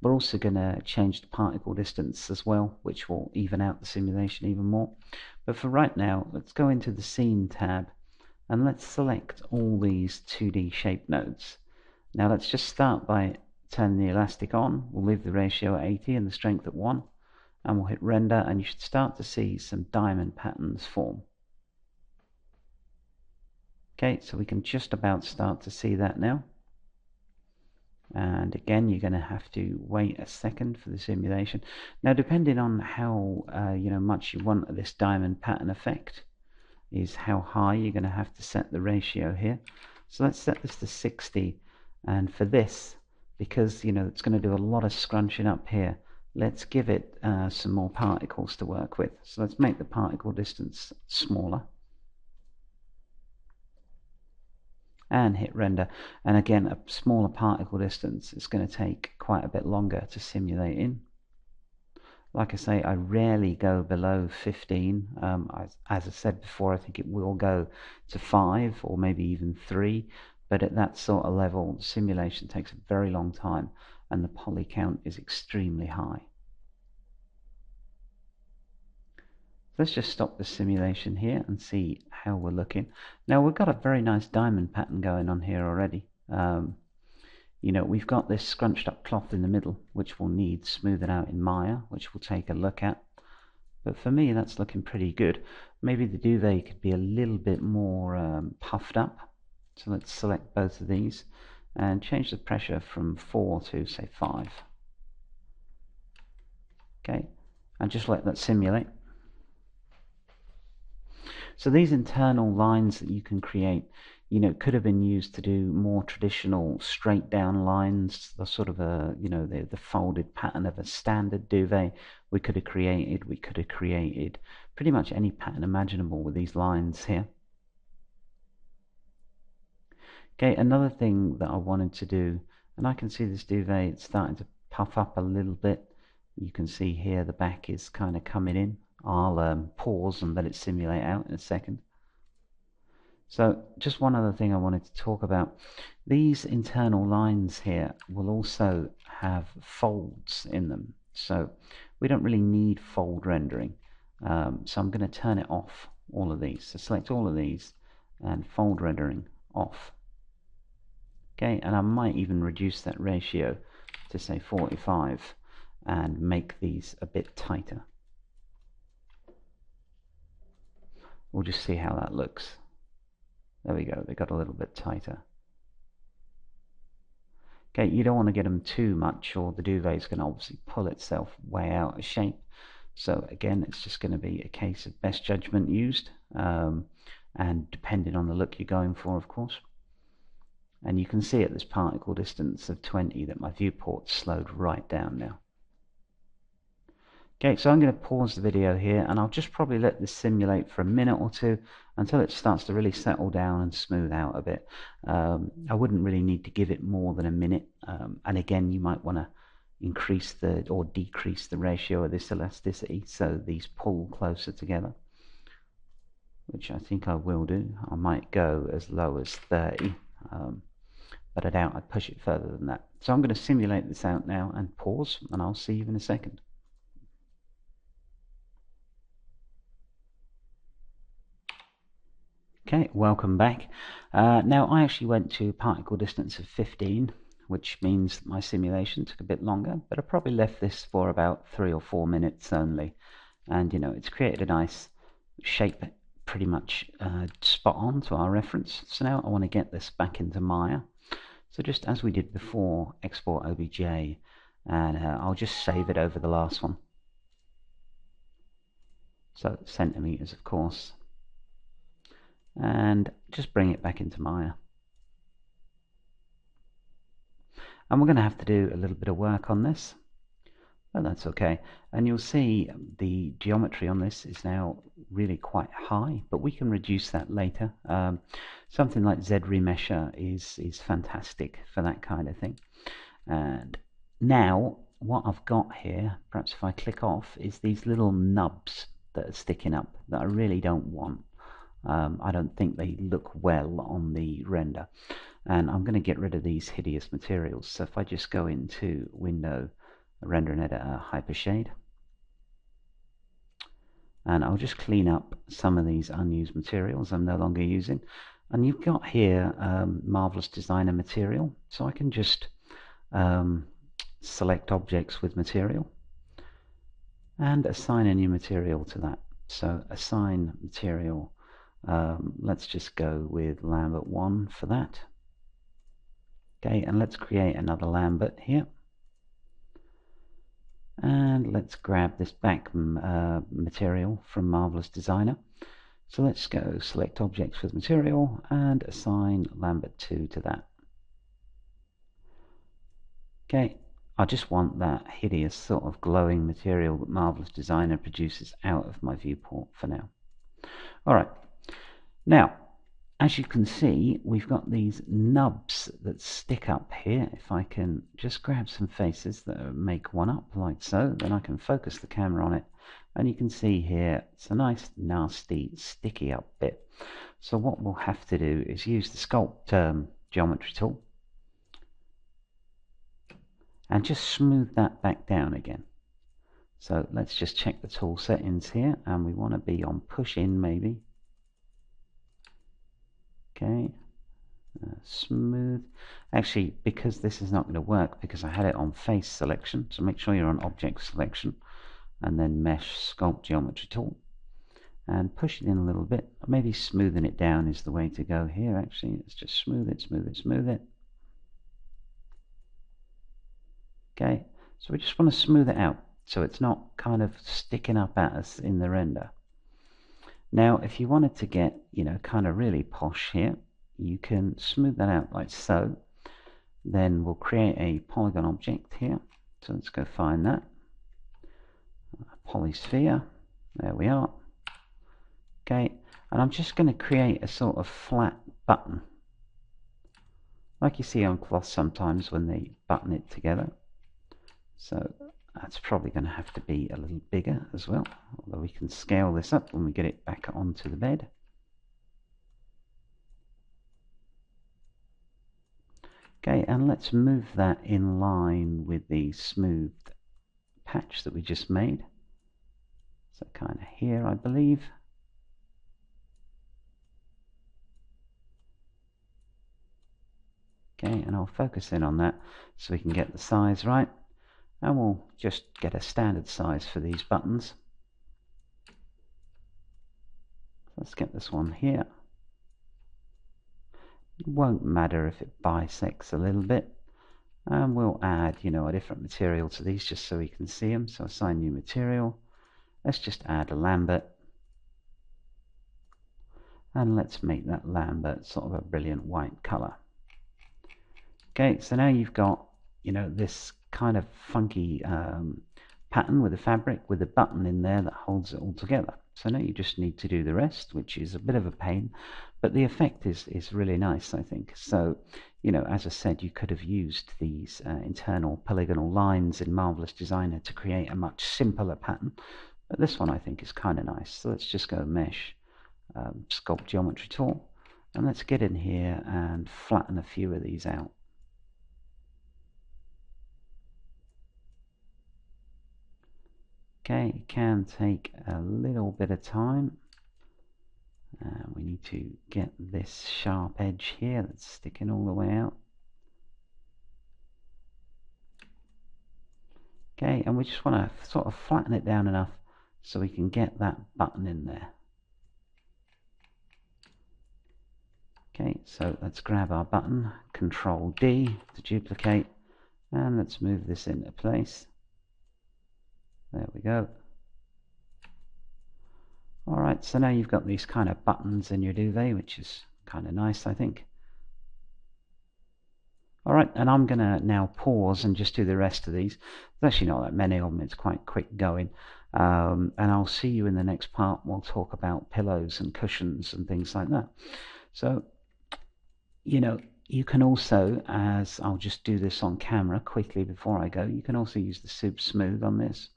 We're also going to change the particle distance as well, which will even out the simulation even more. But for right now, let's go into the Scene tab and let's select all these 2D shape nodes. Now let's just start by turning the elastic on. We'll leave the ratio at 80 and the strength at 1, and we'll hit render, and you should start to see some diamond patterns form. Okay, so we can just about start to see that now. And again, you're going to have to wait a second for the simulation. Now, depending on how much you want of this diamond pattern effect, is how high you're going to have to set the ratio here. So let's set this to 60, and for this, because it's going to do a lot of scrunching up here, let's give it some more particles to work with. So let's make the particle distance smaller and hit render. And again, a smaller particle distance is going to take quite a bit longer to simulate in. Like I say, I rarely go below 15. As I said before, I think it will go to 5 or maybe even 3, but at that sort of level, the simulation takes a very long time and the poly count is extremely high. Let's just stop the simulation here and see how we're looking. Now we've got a very nice diamond pattern going on here already. We've got this scrunched up cloth in the middle, which we'll need smoothing out in Maya, which we'll take a look at. But for me, that's looking pretty good. Maybe the duvet could be a little bit more puffed up. So let's select both of these and change the pressure from 4 to, say, 5. Okay, and just let that simulate. So these internal lines that you can create, could have been used to do more traditional straight down lines, the sort of the folded pattern of a standard duvet. We could have created pretty much any pattern imaginable with these lines here. Okay, another thing that I wanted to do, and I can see this duvet, it's starting to puff up a little bit. You can see here the back is kind of coming in. I'll pause and let it simulate out in a second. So just one other thing I wanted to talk about. These internal lines here will also have folds in them. So we don't really need fold rendering. So I'm going to turn it off, all of these. So select all of these and fold rendering off. Okay, and I might even reduce that ratio to say 45 and make these a bit tighter. We'll just see how that looks. There we go, they got a little bit tighter. Okay, you don't want to get them too much or the duvet is going to obviously pull itself way out of shape. So again, it's just going to be a case of best judgment used, and depending on the look you're going for, of course. And you can see at this particle distance of 20 that my viewport's slowed right down now. Okay, so I'm going to pause the video here and I'll just probably let this simulate for a minute or two until it starts to really settle down and smooth out a bit. I wouldn't really need to give it more than a minute, and again you might want to increase or decrease the ratio of this elasticity so these pull closer together, which I think I will do. I might go as low as 30, but I doubt I'd push it further than that. So I'm going to simulate this out now and pause, and I'll see you in a second. Okay, welcome back. Now I actually went to particle distance of 15, which means my simulation took a bit longer, but I probably left this for about 3 or 4 minutes only. And it's created a nice shape, pretty much spot on to our reference. So now I want to get this back into Maya. So just as we did before, export OBJ, and I'll just save it over the last one. So centimeters, of course, and just bring it back into Maya. And we're going to have to do a little bit of work on this, but that's okay. And you'll see the geometry on this is now really quite high, but we can reduce that later. Something like Z-Remesher is fantastic for that kind of thing. And now what I've got here, perhaps if I click off, is these little nubs that are sticking up that I really don't want. I don't think they look well on the render, and I'm going to get rid of these hideous materials. So if I just go into Window, Render and Editor, Hypershade, and I'll just clean up some of these unused materials I'm no longer using. And you've got here Marvelous Designer material, so I can just select objects with material and assign a new material to that. So assign material, let's just go with Lambert 1 for that. Okay, and let's create another Lambert here. And let's grab this back material from Marvelous Designer. So let's go select objects with material and assign Lambert 2 to that. Okay, I just want that hideous sort of glowing material that Marvelous Designer produces out of my viewport for now. Alright, now as you can see, we've got these nubs that stick up here. If I can just grab some faces that make one up like so, then I can focus the camera on it, and you can see here it's a nice nasty sticky up bit. So what we'll have to do is use the sculpt geometry tool and just smooth that back down again. So let's just check the tool settings here, and we want to be on push in maybe. Okay, smooth. Actually, because this is not going to work because I had it on face selection, so make sure you're on object selection and then mesh sculpt geometry tool and push it in a little bit. Maybe smoothing it down is the way to go here. Actually, let's just smooth it, smooth it, smooth it. Okay, so we just want to smooth it out so it's not kind of sticking up at us in the render. Now if you wanted to get kind of really posh here, you can smooth that out like so. Then we'll create a polygon object here, so let's go find that, polysphere, there we are. Okay, and I'm just going to create a sort of flat button like you see on cloth sometimes when they button it together. So that's probably going to have to be a little bigger as well, although we can scale this up when we get it back onto the bed. Okay, and let's move that in line with the smoothed patch that we just made. So kind of here, I believe. Okay, and I'll focus in on that so we can get the size right. And we'll just get a standard size for these buttons. Let's get this one here. It won't matter if it bisects a little bit. And we'll add, a different material to these just so we can see them. So assign new material. Let's just add a Lambert. And let's make that Lambert sort of a brilliant white color. Okay, so now you've got, this kind of funky pattern with the fabric with a button in there that holds it all together. So now you just need to do the rest, which is a bit of a pain, but the effect is really nice, I think. So, as I said, you could have used these internal polygonal lines in Marvelous Designer to create a much simpler pattern, but this one I think is kind of nice. So let's just go mesh, sculpt geometry tool, and let's get in here and flatten a few of these out. Okay, it can take a little bit of time, We need to get this sharp edge here that's sticking all the way out. Okay, and we just want to sort of flatten it down enough so we can get that button in there. Okay, so let's grab our button, Control D to duplicate, and let's move this into place. There we go. Alright, so now you've got these kind of buttons in your duvet, which is kind of nice, I think. Alright, and I'm going to now pause and just do the rest of these. There's actually not that many of them, it's quite quick going. And I'll see you in the next part. We'll talk about pillows and cushions and things like that. So, you know, you can also, as I'll just do this on camera quickly before I go, you can also use the Super Smooth on this,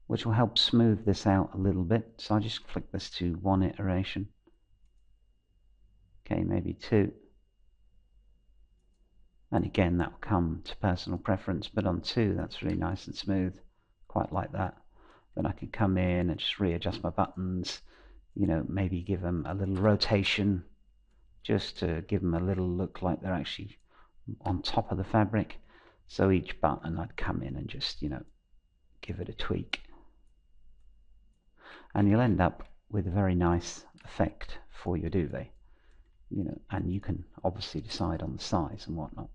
which will help smooth this out a little bit. So I'll just flick this to 1 iteration. Okay, maybe 2. And again, that will come to personal preference, but on 2, that's really nice and smooth. Quite like that. Then I can come in and just readjust my buttons, you know, maybe give them a little rotation, just to give them a little look like they're actually on top of the fabric. So each button I'd come in and just, you know, give it a tweak. And you'll end up with a very nice effect for your duvet. You know, and you can obviously decide on the size and whatnot.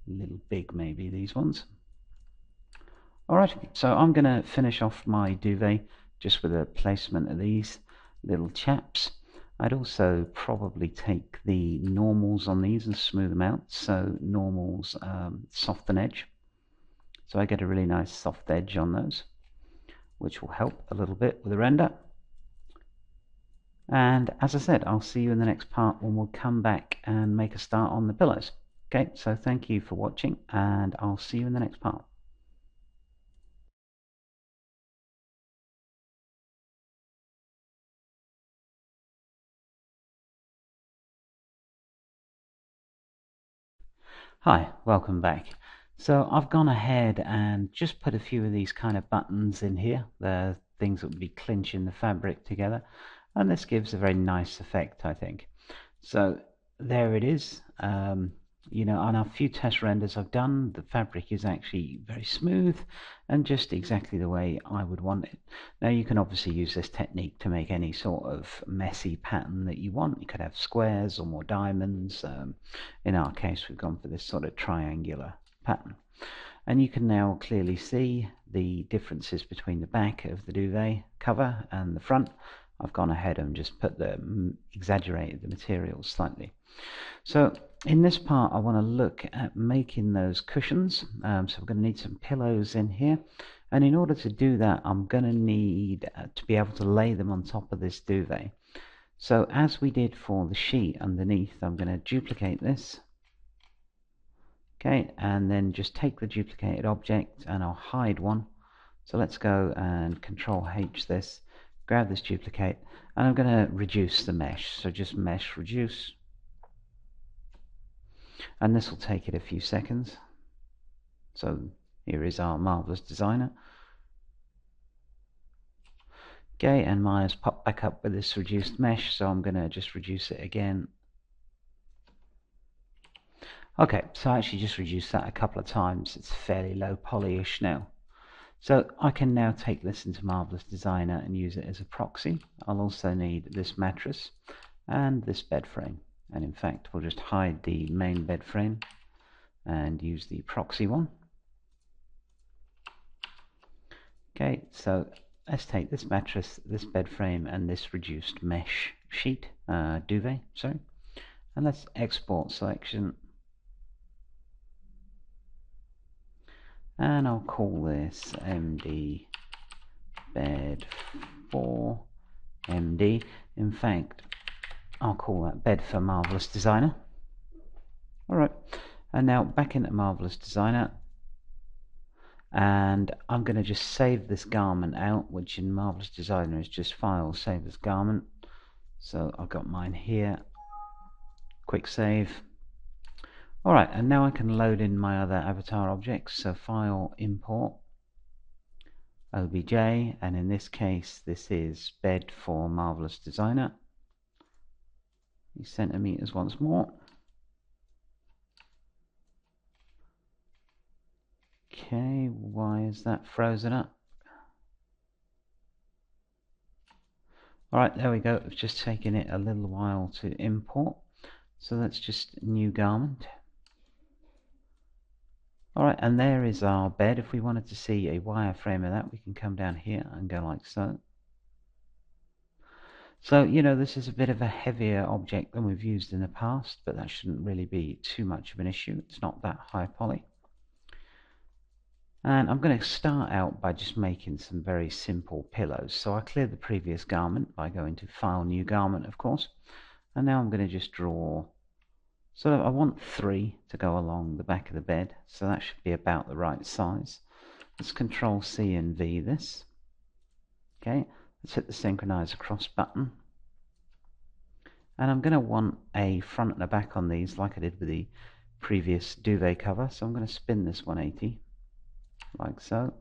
A little big maybe, these ones. Alright, so I'm going to finish off my duvet just with a placement of these little chaps. I'd also probably take the normals on these and smooth them out. So normals soften edge. So I get a really nice soft edge on those, which will help a little bit with the render. And as I said, I'll see you in the next part when we'll come back and make a start on the pillows. Okay, so thank you for watching, and I'll see you in the next part. Hi, welcome back. So I've gone ahead and just put a few of these kind of buttons in here. They're things that would be clinching the fabric together, and this gives a very nice effect, I think. So there it is. You know, on a few test renders I've done, the fabric is actually very smooth and just exactly the way I would want it. Now you can obviously use this technique to make any sort of messy pattern that you want. You could have squares or more diamonds. In our case, we've gone for this sort of triangular pattern. And you can now clearly see the differences between the back of the duvet cover and the front. I've gone ahead and just exaggerated the materials slightly. So in this part I want to look at making those cushions. So we're going to need some pillows in here, and in order to do that I'm going to need to be able to lay them on top of this duvet. So as we did for the sheet underneath, I'm going to duplicate this. Okay, and then just take the duplicated object and I'll hide one. So let's go and Control H this, grab this duplicate, and I'm going to reduce the mesh. So just mesh reduce, and this will take it a few seconds. So here is our marvelous designer. Okay, and Maya's popped back up with this reduced mesh, so I'm going to just reduce it again. Okay, so I actually just reduced that a couple of times. It's fairly low polyish now. So I can now take this into Marvelous Designer and use it as a proxy. I'll also need this mattress and this bed frame. And in fact, we'll just hide the main bed frame and use the proxy one. Okay, so let's take this mattress, this bed frame, and this reduced mesh sheet, duvet, sorry. And let's export selection. And I'll call this MD bed 4 MD. In fact, I'll call that bed for Marvelous Designer. Alright, and now back into Marvelous Designer, and I'm going to just save this garment out, which in Marvelous Designer is just File, Save as Garment. So I've got mine here, quick save. Alright, and now I can load in my other avatar objects. So File, Import, OBJ, and in this case this is bed for Marvelous Designer. centimeters once more. Okay, why is that frozen up? Alright, there we go. It's just taken it a little while to import. So that's just new garment. Alright, and there is our bed. If we wanted to see a wireframe of that, we can come down here and go like so. So, you know, this is a bit of a heavier object than we've used in the past, but that shouldn't really be too much of an issue. It's not that high poly. And I'm going to start out by just making some very simple pillows. So I cleared the previous garment by going to File, New Garment, of course. And now I'm going to just draw, sort of, I want 3 to go along the back of the bed. So that should be about the right size. Let's Control C and V this. Okay, let's hit the Synchronize Across button. And I'm going to want a front and a back on these like I did with the previous duvet cover. So I'm going to spin this 180. Like so.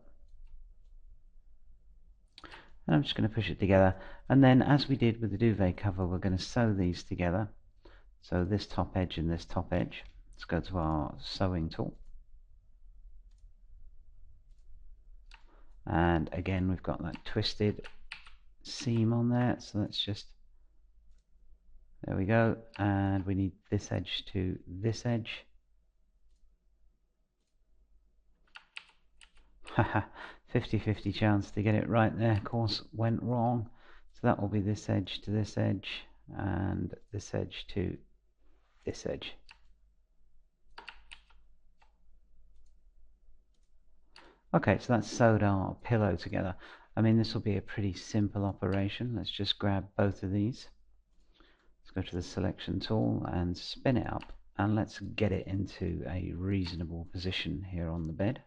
And I'm just going to push it together, and then as we did with the duvet cover, we're going to sew these together. So this top edge and this top edge. Let's go to our sewing tool, and again we've got that twisted seam on there, so let's just, there we go, and we need this edge to this edge. Haha, 50-50 chance to get it right there. Of course, went wrong. So that will be this edge to this edge, and this edge to this edge. Okay, so that's sewed our pillow together. I mean, this will be a pretty simple operation. Let's just grab both of these. Let's go to the selection tool and spin it up, and let's get it into a reasonable position here on the bed.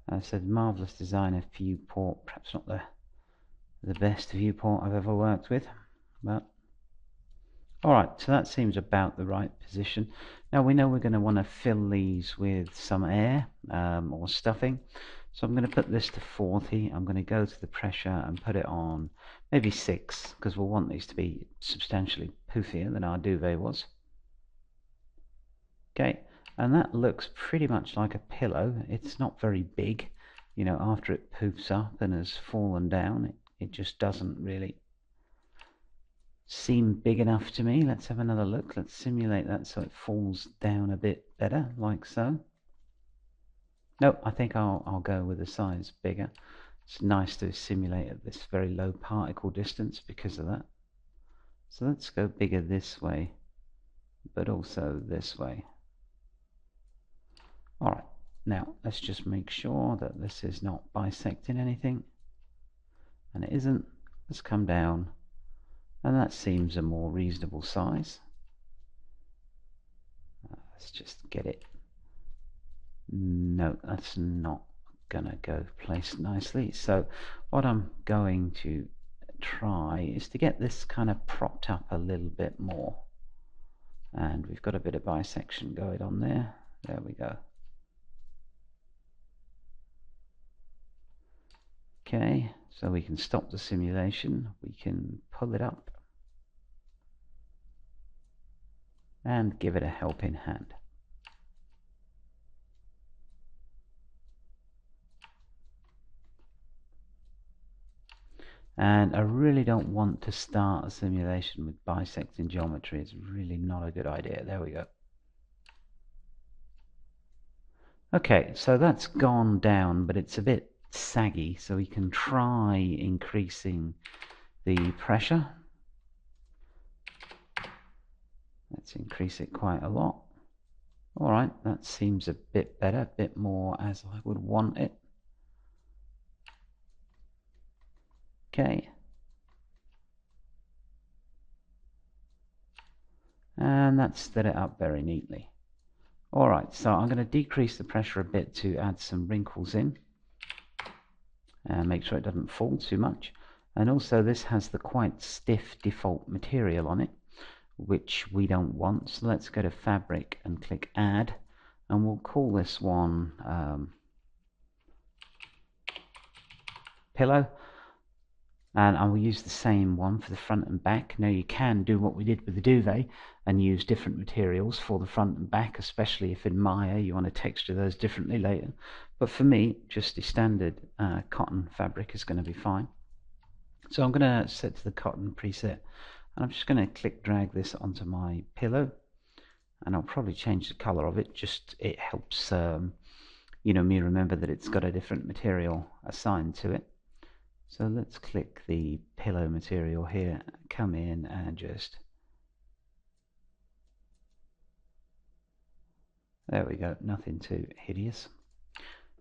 I said marvelous designer viewport, perhaps not the best viewport I've ever worked with, but alright, so that seems about the right position. Now we know we're going to want to fill these with some air or stuffing, so I'm going to put this to 40. I'm going to go to the pressure and put it on maybe 6, because we'll want these to be substantially poofier than our duvet was. Okay, and that looks pretty much like a pillow. It's not very big, you know, after it poofs up and has fallen down, it just doesn't really seem big enough to me. Let's have another look. Let's simulate that so it falls down a bit better, like so. No, I think I'll go with a size bigger. It's nice to simulate at this very low particle distance because of that. So let's go bigger this way, but also this way. Alright, now let's just make sure that this is not bisecting anything, and it isn't. Let's come down, and that seems a more reasonable size. Let's just get it. No, that's not gonna go placed nicely. So what I'm going to try is to get this kind of propped up a little bit more, and we've got a bit of bisection going on there. There we go. Okay, so we can stop the simulation, we can pull it up and give it a helping hand. And I really don't want to start a simulation with bisecting geometry. It's really not a good idea. There we go. Okay, so that's gone down, but it's a bit saggy, so we can try increasing the pressure. Let's increase it quite a lot. Alright, that seems a bit better, a bit more as I would want it. Okay. And that stood it up very neatly. Alright, so I'm going to decrease the pressure a bit to add some wrinkles in and make sure it doesn't fall too much. And also this has the quite stiff default material on it, which we don't want. So let's go to Fabric and click Add, and we'll call this one pillow, and I will use the same one for the front and back. Now you can do what we did with the duvet and use different materials for the front and back, especially if in Maya you want to texture those differently later. But for me, just the standard cotton fabric is going to be fine. So I'm going to set to the cotton preset, and I'm just going to click drag this onto my pillow, and I'll probably change the color of it. Just it helps me remember that it's got a different material assigned to it. So let's click the pillow material here, come in and just, there we go, nothing too hideous,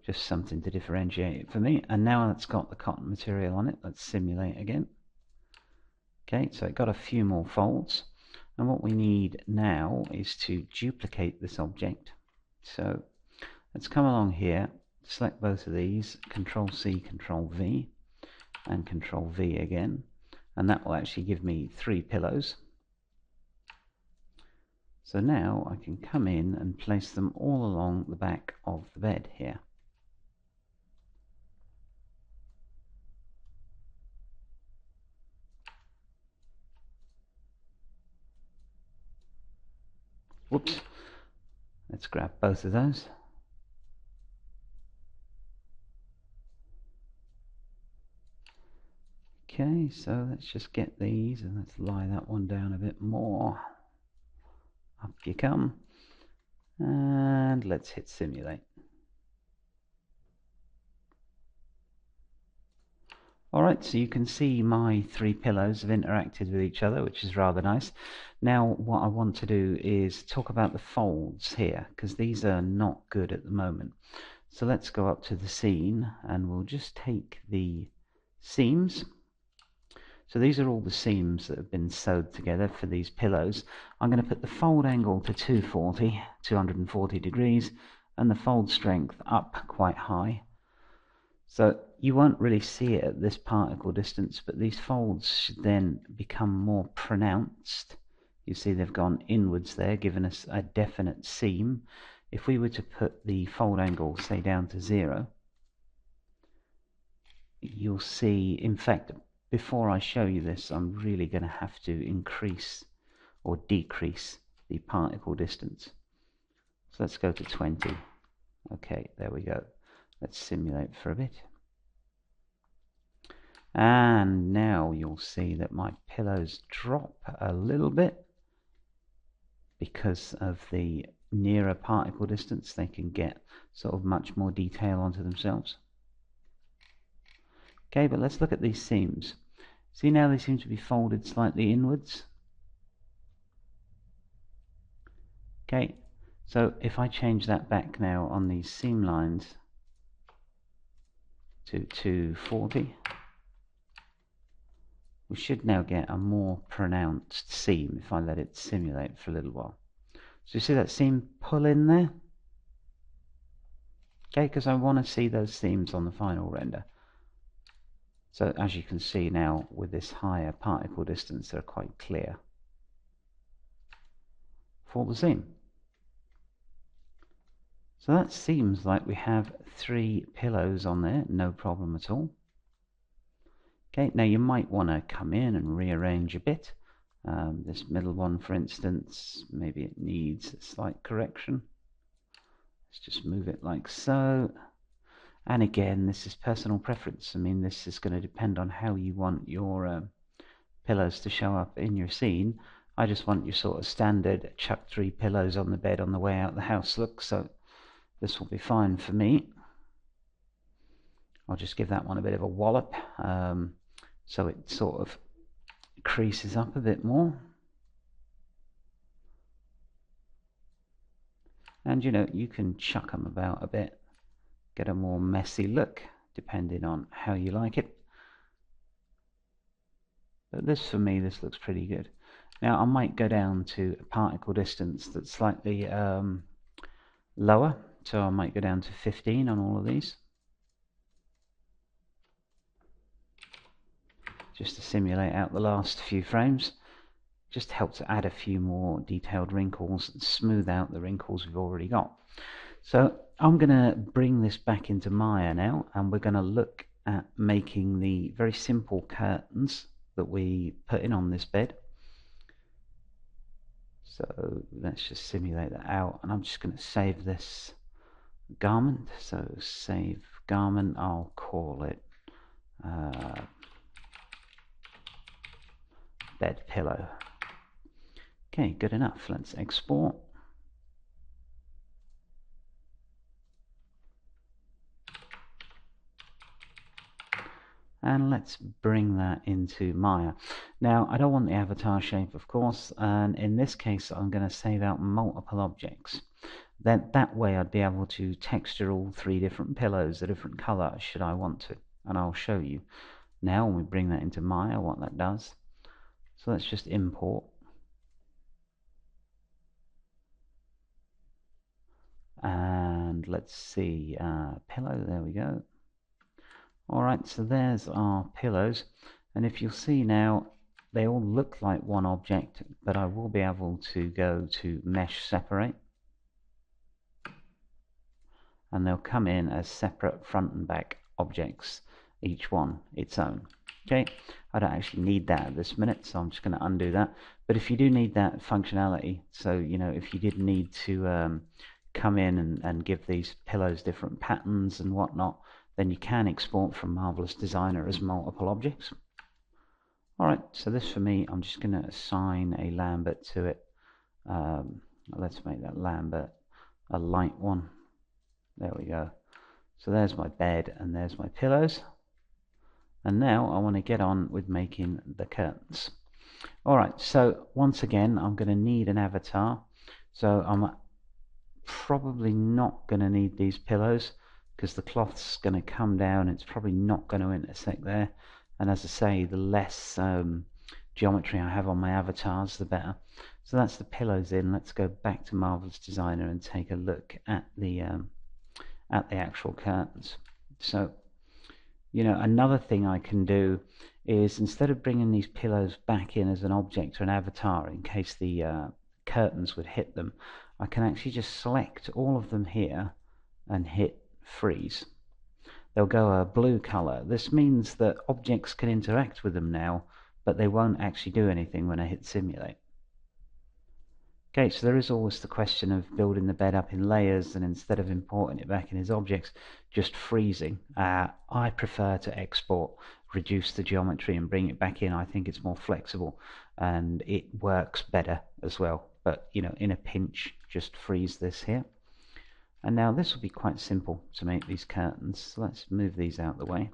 just something to differentiate it for me. And now it's got the cotton material on it, let's simulate again. Okay, so it got a few more folds, and what we need now is to duplicate this object. So let's come along here, select both of these, Control C, Control V, and Control V again, and that will actually give me 3 pillows. So now I can come in and place them all along the back of the bed here. Whoops, let's grab both of those. Okay, so let's just get these and let's lie that one down a bit more. Up you come, and let's hit simulate. Alright, so you can see my 3 pillows have interacted with each other, which is rather nice. Now what I want to do is talk about the folds here, because these are not good at the moment. So let's go up to the scene, and we'll just take the seams. So these are all the seams that have been sewed together for these pillows. I'm going to put the fold angle to 240 degrees, and the fold strength up quite high. So you won't really see it at this particle distance, but these folds should then become more pronounced. You see they've gone inwards there, giving us a definite seam. If we were to put the fold angle, say, down to 0, you'll see, in fact, before I show you this, I'm really going to have to increase or decrease the particle distance. So let's go to 20. Okay, there we go. Let's simulate for a bit. And now you'll see that my pillows drop a little bit because of the nearer particle distance. They can get sort of much more detail onto themselves. Okay, but let's look at these seams. See, now they seem to be folded slightly inwards. Okay, so if I change that back now on these seam lines to 240, we should now get a more pronounced seam if I let it simulate for a little while. So you see that seam pull in there? Okay, because I want to see those seams on the final render. So as you can see now, with this higher particle distance, they're quite clear for the seam. So that seems like we have 3 pillows on there, no problem at all. Okay, now you might want to come in and rearrange a bit. This middle one, for instance, maybe it needs a slight correction. Let's just move it like so. And again, this is personal preference. I mean, this is going to depend on how you want your pillows to show up in your scene. I just want your sort of standard chuck 3 pillows on the bed on the way out the house look, so this will be fine for me. I'll just give that one a bit of a wallop, so it sort of creases up a bit more. And you can chuck them about a bit, get a more messy look depending on how you like it. But this, for me, this looks pretty good. Now I might go down to a particle distance that's slightly lower, so I might go down to 15 on all of these, just to simulate out the last few frames. Just helps add a few more detailed wrinkles and smooth out the wrinkles we've already got. So I'm going to bring this back into Maya now, and we're going to look at making the very simple curtains that we put in on this bed. So let's just simulate that out, and I'm just going to save this garment. So save garment, I'll call it bed pillow. Okay, good enough. Let's export. And let's bring that into Maya. Now, I don't want the avatar shape, of course, and in this case I'm going to save out multiple objects. Then that way I'd be able to texture all three different pillows a different color should I want to, and I'll show you now when we bring that into Maya what that does. So let's just import, and let's see, pillow, there we go. Alright, so there's our pillows, and if you'll see now, they all look like one object, but I will be able to go to mesh separate, and they'll come in as separate front and back objects, each one its own. Okay, I don't actually need that at this minute, so I'm just going to undo that. But if you do need that functionality, so you know, if you did need to come in and give these pillows different patterns and whatnot, then you can export from Marvelous Designer as multiple objects. Alright, so this for me, I'm just going to assign a Lambert to it. Let's make that Lambert a light one. There we go. So there's my bed and there's my pillows. And now I want to get on with making the curtains. Alright, so once again, I'm going to need an avatar. So I'm probably not going to need these pillows, because the cloth's going to come down, it's probably not going to intersect there, and as I say, the less geometry I have on my avatars, the better. So that's the pillows in. Let's go back to Marvelous Designer and take a look at the actual curtains. So, you know, another thing I can do is, instead of bringing these pillows back in as an object or an avatar in case the curtains would hit them, I can actually just select all of them here and hit freeze. They'll go a blue color. This means that objects can interact with them now, but they won't actually do anything when I hit simulate. Okay, so there is always the question of building the bed up in layers, and instead of importing it back in as objects, just freezing. I prefer to export, reduce the geometry and bring it back in. I think it's more flexible and it works better as well. But you know, in a pinch, just freeze this here. And now this will be quite simple to make these curtains. So let's move these out of the way.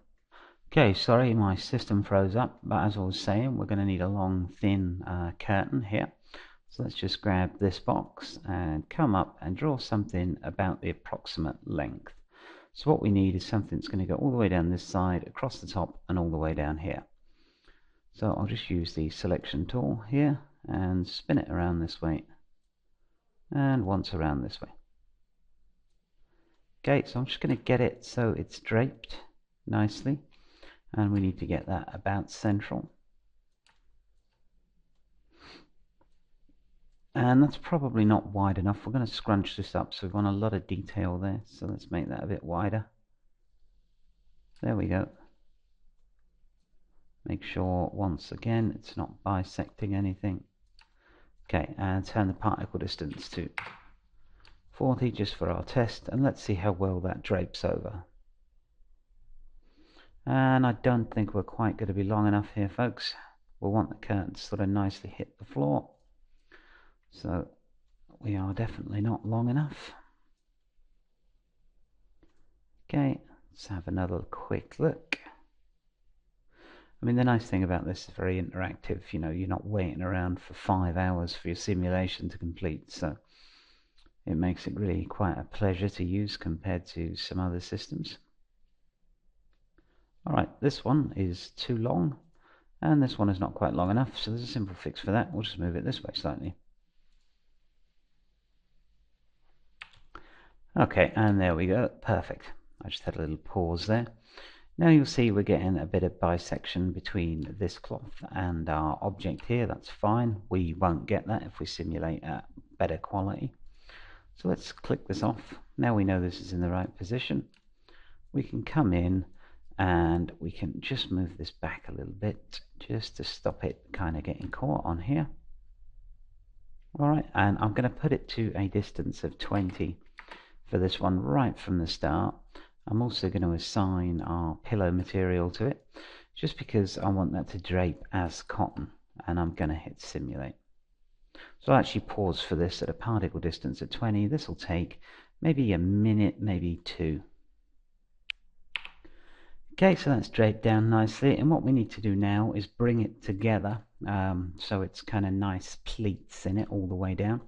Okay, sorry, my system froze up, but as I was saying, we're going to need a long, thin curtain here. So let's just grab this box and come up and draw something about the approximate length. So what we need is something that's going to go all the way down this side, across the top, and all the way down here. So I'll just use the selection tool here and spin it around this way, and once around this way. Okay, so I'm just going to get it so it's draped nicely, and we need to get that about central. And that's probably not wide enough. We're going to scrunch this up, so we want a lot of detail there. So let's make that a bit wider. There we go. Make sure, once again, it's not bisecting anything. Okay, and turn the particle distance to 40 just for our test, and let's see how well that drapes over. And I don't think we're quite going to be long enough here, folks. We'll want the curtain to sort of nicely hit the floor. So we are definitely not long enough. Okay, let's have another quick look. I mean, the nice thing about this is very interactive. You know, you're not waiting around for 5 hours for your simulation to complete, so it makes it really quite a pleasure to use compared to some other systems. Alright, this one is too long, and this one is not quite long enough, so there's a simple fix for that. We'll just move it this way slightly. Okay, and there we go, perfect. I just had a little pause there. Now you'll see we're getting a bit of bisection between this cloth and our object here. That's fine. We won't get that if we simulate at better quality. So let's click this off. Now we know this is in the right position. We can come in and we can just move this back a little bit just to stop it kind of getting caught on here. Alright, and I'm going to put it to a distance of 20 for this one right from the start. I'm also going to assign our pillow material to it, just because I want that to drape as cotton, and I'm going to hit simulate. So I'll actually pause for this at a particle distance of 20. This will take maybe a minute, maybe two. Okay, so that's draped down nicely, and what we need to do now is bring it together so it's kind of nice pleats in it all the way down.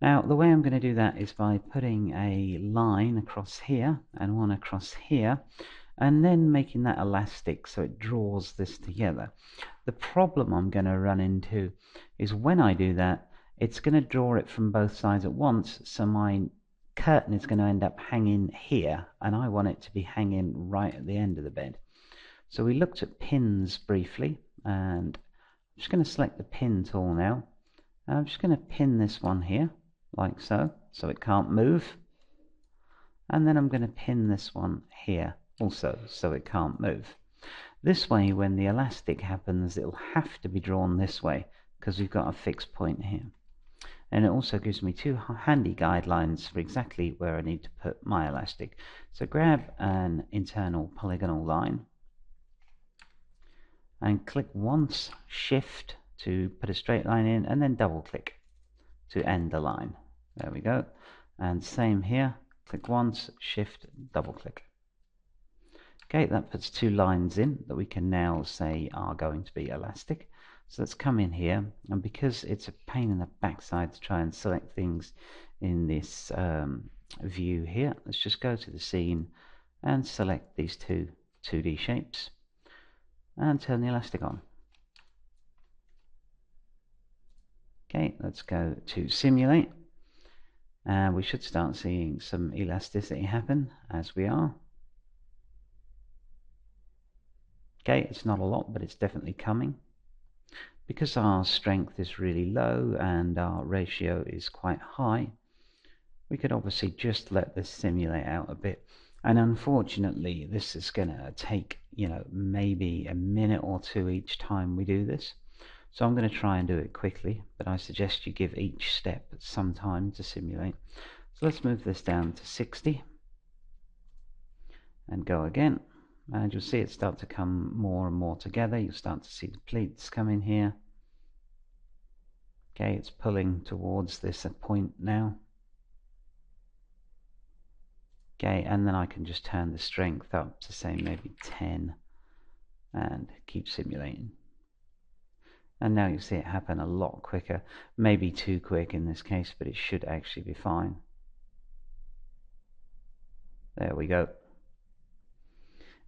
Now the way I'm going to do that is by putting a line across here and one across here, and then making that elastic so it draws this together. The problem I'm going to run into is when I do that, it's going to draw it from both sides at once, so my curtain is going to end up hanging here, and I want it to be hanging right at the end of the bed. So we looked at pins briefly, and I'm just going to select the pin tool now. I'm just going to pin this one here like so it can't move, and then I'm going to pin this one here also so it can't move. This way, when the elastic happens, it'll have to be drawn this way because we've got a fixed point here. And it also gives me two handy guidelines for exactly where I need to put my elastic. So grab an internal polygonal line and click once, shift to put a straight line in, and then double click to end the line. There we go. And same here, click once, shift, double click. Okay, that puts two lines in that we can now say are going to be elastic. So let's come in here, and because it's a pain in the backside to try and select things in this view here, let's just go to the scene and select these two 2D shapes and turn the elastic on. Okay, let's go to simulate, and we should start seeing some elasticity happen as we are. Okay, it's not a lot, but it's definitely coming. Because our strength is really low and our ratio is quite high, we could obviously just let this simulate out a bit. And unfortunately, this is going to take, maybe a minute or two each time we do this. So I'm going to try and do it quickly, but I suggest you give each step some time to simulate. So let's move this down to 60 and go again. And you'll see it start to come more and more together. You'll start to see the pleats come in here. Okay, it's pulling towards this point now. Okay, and then I can just turn the strength up to say maybe 10 and keep simulating. And now you see it happen a lot quicker. Maybe too quick in this case, but it should actually be fine. There we go.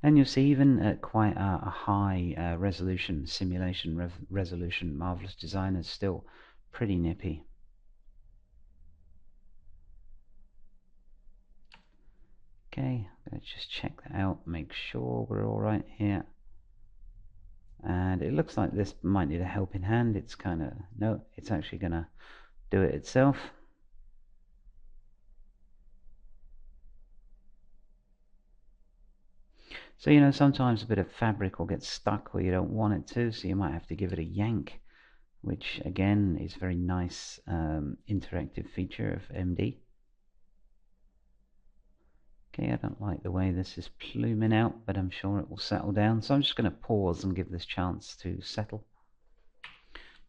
And you'll see even at quite a high resolution, simulation resolution, Marvelous Design is still pretty nippy. Okay, let's just check that out, make sure we're alright here. And it looks like this might need a helping hand. It's kind of, no, it's actually going to do it itself. So, sometimes a bit of fabric will get stuck where you don't want it to, so you might have to give it a yank, which again is a very nice interactive feature of MD. Okay, I don't like the way this is pluming out, but I'm sure it will settle down. So I'm just going to pause and give this chance to settle.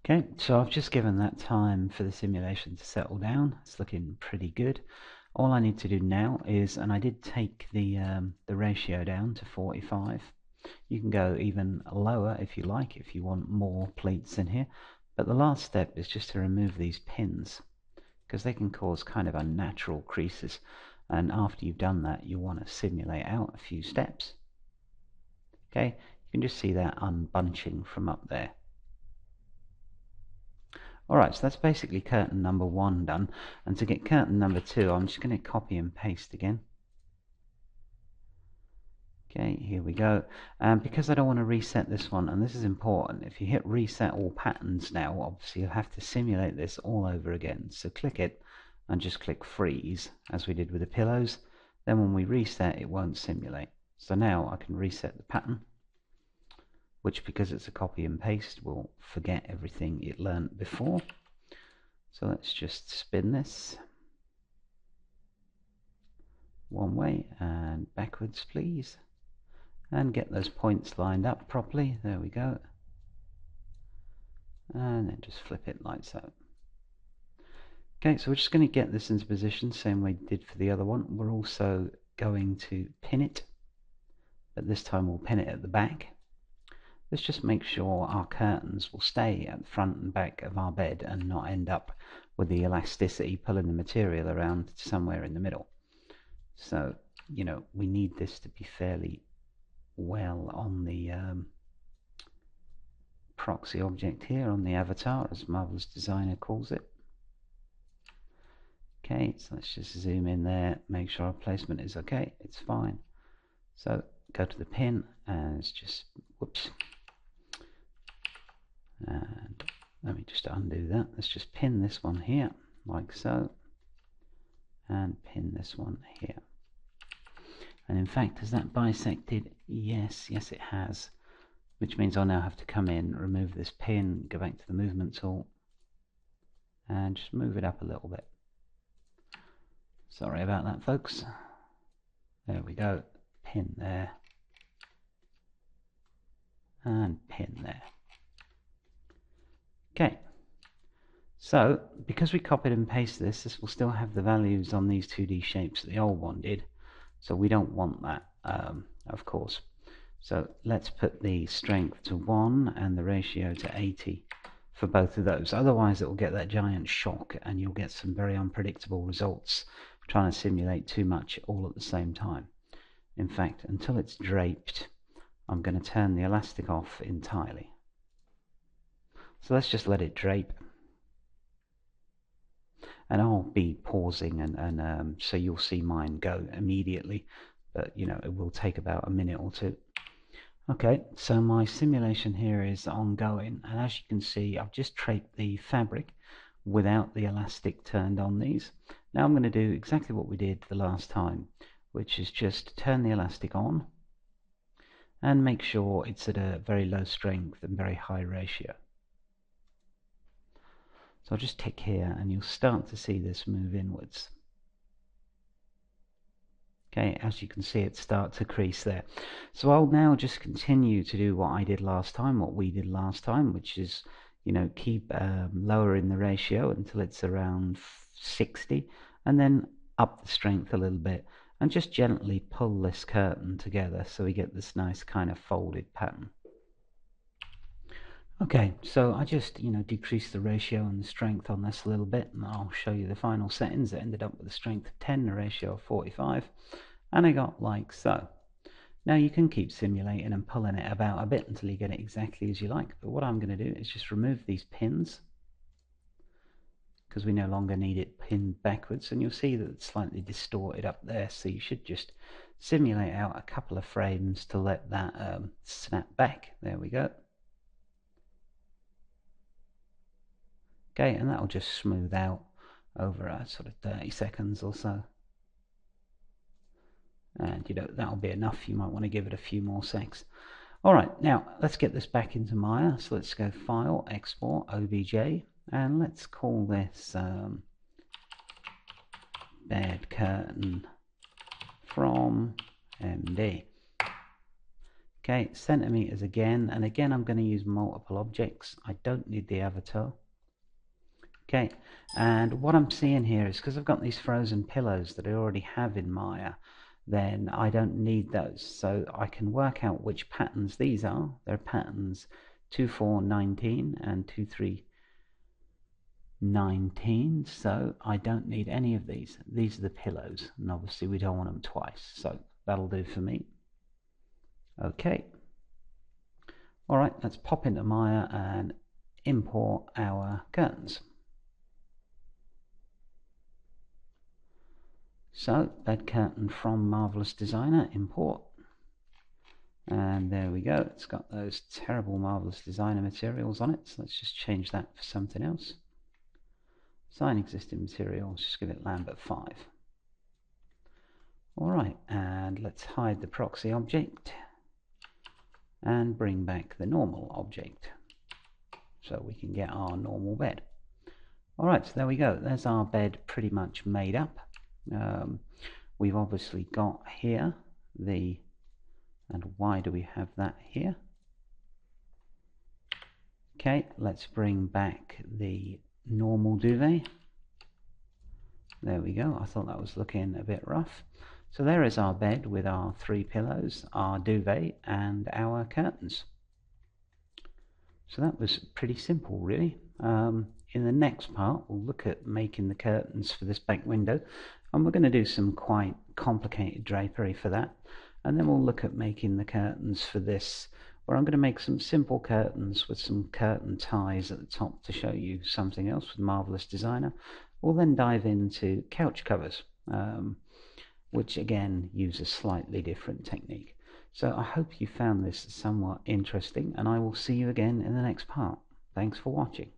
Okay, so I've just given that time for the simulation to settle down. It's looking pretty good. All I need to do now is, and I did take the ratio down to 45. You can go even lower if you like, if you want more pleats in here. But the last step is just to remove these pins, because they can cause kind of unnatural creases. And after you've done that, you want to simulate out a few steps. Okay, you can just see that unbunching from up there. Alright, so that's basically curtain number 1 done. And to get curtain number 2, I'm just going to copy and paste again. Okay, here we go. Because I don't want to reset this one, and this is important, if you hit reset all patterns now, obviously you'll have to simulate this all over again. So click it and just click freeze, as we did with the pillows. Then when we reset, it won't simulate. So now I can reset the pattern, which, because it's a copy and paste, will forget everything it learnt before. So let's just spin this one way and backwards, please, and get those points lined up properly. There we go. And then just flip it like so. Okay, so we're just going to get this into position, same way we did for the other one. We're also going to pin it, but this time we'll pin it at the back. Let's just make sure our curtains will stay at the front and back of our bed and not end up with the elasticity pulling the material around somewhere in the middle. So, you know, we need this to be fairly well on the proxy object here, on the avatar, as Marvelous Designer calls it. Okay, so let's just zoom in there, make sure our placement is okay. It's fine. So go to the pin and it's just, whoops. And let me just undo that. Let's just pin this one here, like so. And pin this one here. And in fact, has that bisected? Yes, yes it has. Which means I'll now have to come in, remove this pin, go back to the movement tool, and just move it up a little bit. Sorry about that, folks. There we go. Pin there. And pin there. Okay. So, because we copied and pasted this, this will still have the values on these 2D shapes that the old one did. So we don't want that, of course. So let's put the strength to 1 and the ratio to 80 for both of those. Otherwise it will get that giant shock and you'll get some very unpredictable results trying to simulate too much all at the same time. In fact, until it's draped, I'm going to turn the elastic off entirely. So let's just let it drape. And I'll be pausing and so you'll see mine go immediately, but you know, it will take about a minute or two. Okay, so my simulation here is ongoing, and as you can see, I've just draped the fabric without the elastic turned on these. Now I'm going to do exactly what we did the last time, which is just turn the elastic on and make sure it's at a very low strength and very high ratio. So I'll just tick here and you'll start to see this move inwards. Okay, as you can see it start to crease there. So I'll now just continue to do what I did last time, what we did last time, which is, you know, keep lowering the ratio until it's around 60 and then up the strength a little bit and just gently pull this curtain together so we get this nice kind of folded pattern. Okay, so I just, you know, decreased the ratio and the strength on this a little bit, and I'll show you the final settings. It ended up with a strength of 10, a ratio of 45, and I got like so. Now you can keep simulating and pulling it about a bit until you get it exactly as you like, but what I'm going to do is just remove these pins, because we no longer need it pinned backwards, and you'll see that it's slightly distorted up there, so you should just simulate out a couple of frames to let that snap back. There we go. Okay, and that'll just smooth out over a sort of 30 seconds or so. And you know, that'll be enough. You might want to give it a few more secs. Alright, now let's get this back into Maya. So let's go File, Export, OBJ, and let's call this bed curtain from MD. Okay, centimeters again, and again I'm going to use multiple objects. I don't need the avatar. Okay, and what I'm seeing here is because I've got these frozen pillows that I already have in Maya, then I don't need those. So I can work out which patterns these are. They're patterns 2419 and 2319. So I don't need any of these. These are the pillows, and obviously we don't want them twice. So that'll do for me. Okay. Alright, let's pop into Maya and import our curtains. So, bed curtain from Marvelous Designer, import. And there we go, it's got those terrible Marvelous Designer materials on it, so let's just change that for something else. Assign existing materials, just give it Lambert 5. Alright, and let's hide the proxy object and bring back the normal object so we can get our normal bed. Alright, so there we go. There's our bed pretty much made up. We've obviously got here the, and why do we have that here? Okay, let's bring back the normal duvet. There we go. I thought that was looking a bit rough. So there is our bed with our 3 pillows, our duvet, and our curtains. So that was pretty simple, really. In the next part, we'll look at making the curtains for this back window, and we're going to do some quite complicated drapery for that. And then we'll look at making the curtains for this, where I'm going to make some simple curtains with some curtain ties at the top to show you something else with Marvelous Designer. We'll then dive into couch covers, which again use a slightly different technique. So I hope you found this somewhat interesting, and I will see you again in the next part. Thanks for watching.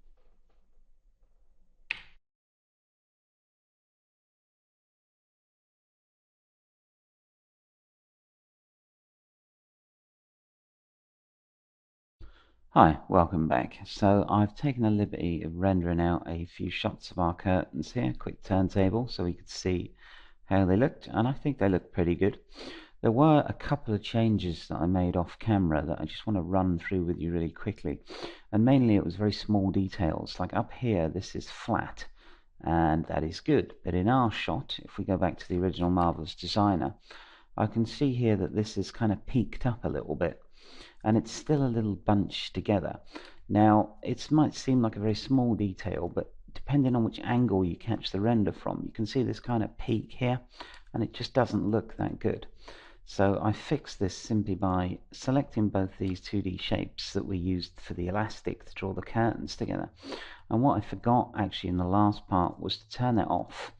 Hi, welcome back. So I've taken a liberty of rendering out a few shots of our curtains here, quick turntable, so we could see how they looked, and I think they look pretty good. There were a couple of changes that I made off camera that I just want to run through with you really quickly, and mainly it was very small details. Like up here, this is flat, and that is good, but in our shot, if we go back to the original Marvelous Designer, I can see here that this is kind of peaked up a little bit, and it's still a little bunched together. Now, it might seem like a very small detail, but depending on which angle you catch the render from, you can see this kind of peak here, and it just doesn't look that good. So I fixed this simply by selecting both these 2D shapes that we used for the elastic to draw the curtains together. And what I forgot actually in the last part was to turn it off,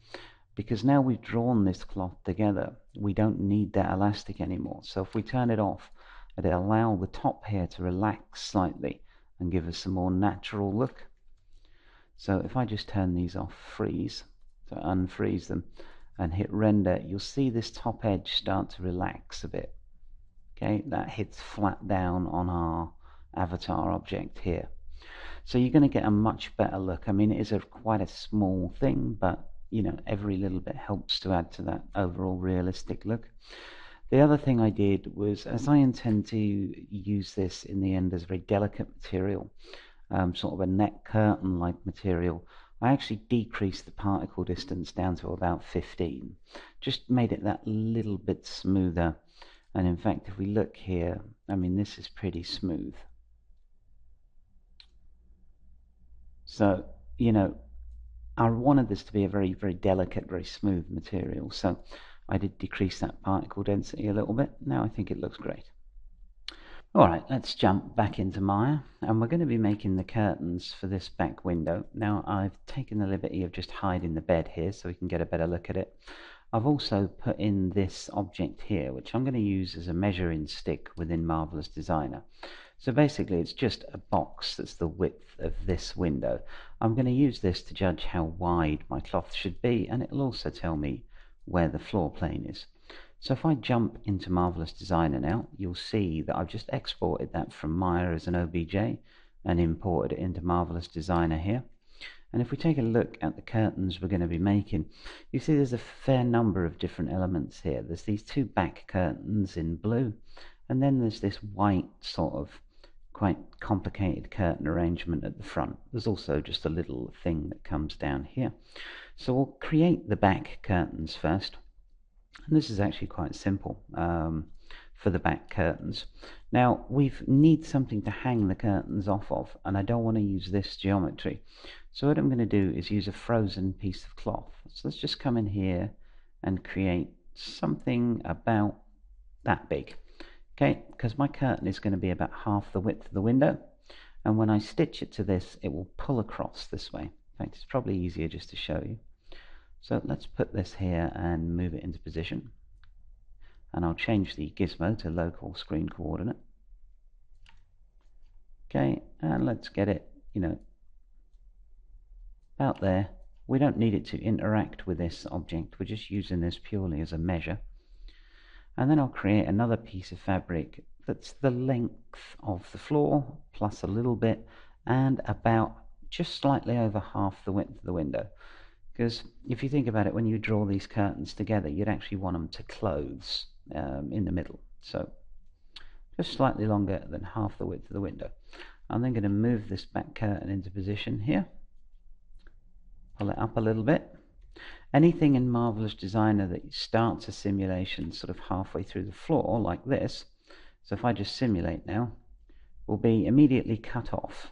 because now we've drawn this cloth together, we don't need that elastic anymore. So if we turn it off, it'll allow the top here to relax slightly and give us a more natural look. So if I just turn these off, freeze, to unfreeze them, and hit render, you'll see this top edge start to relax a bit. Okay, that hits flat down on our avatar object here. So you're going to get a much better look. I mean, it is quite a small thing, but you know, every little bit helps to add to that overall realistic look. The other thing I did was, as I intend to use this in the end as a very delicate material, sort of a net curtain-like material, I actually decreased the particle distance down to about 15. Just made it that little bit smoother. And in fact, if we look here, I mean, this is pretty smooth. So, you know, I wanted this to be a very, very delicate, very smooth material. So I did decrease that particle density a little bit. Now I think it looks great. Alright, let's jump back into Maya, and we're going to be making the curtains for this back window. Now I've taken the liberty of just hiding the bed here so we can get a better look at it. I've also put in this object here, which I'm going to use as a measuring stick within Marvelous Designer. So basically it's just a box that's the width of this window. I'm going to use this to judge how wide my cloth should be, and it'll also tell me where the floor plane is. So if I jump into Marvelous Designer now, you'll see that I've just exported that from Maya as an OBJ and imported it into Marvelous Designer here. And if we take a look at the curtains we're going to be making, you see there's a fair number of different elements here. There's these 2 back curtains in blue, and then there's this white sort of quite complicated curtain arrangement at the front. There's also just a little thing that comes down here. So we'll create the back curtains first. And this is actually quite simple for the back curtains. Now we need something to hang the curtains off of, and I don't want to use this geometry. So what I'm going to do is use a frozen piece of cloth. So let's just come in here and create something about that big. Okay, because my curtain is going to be about half the width of the window, and when I stitch it to this, it will pull across this way. In fact, it's probably easier just to show you. So let's put this here and move it into position. And I'll change the gizmo to local screen coordinate. Okay, and let's get it, you know, about there. We don't need it to interact with this object. We're just using this purely as a measure. and then I'll create another piece of fabric that's the length of the floor plus a little bit, and about just slightly over half the width of the window. Because if you think about it, when you draw these curtains together, you'd actually want them to close in the middle. So just slightly longer than half the width of the window. I'm then going to move this back curtain into position here, pull it up a little bit. Anything in Marvelous Designer that starts a simulation sort of halfway through the floor, like this, so if I just simulate now, will be immediately cut off.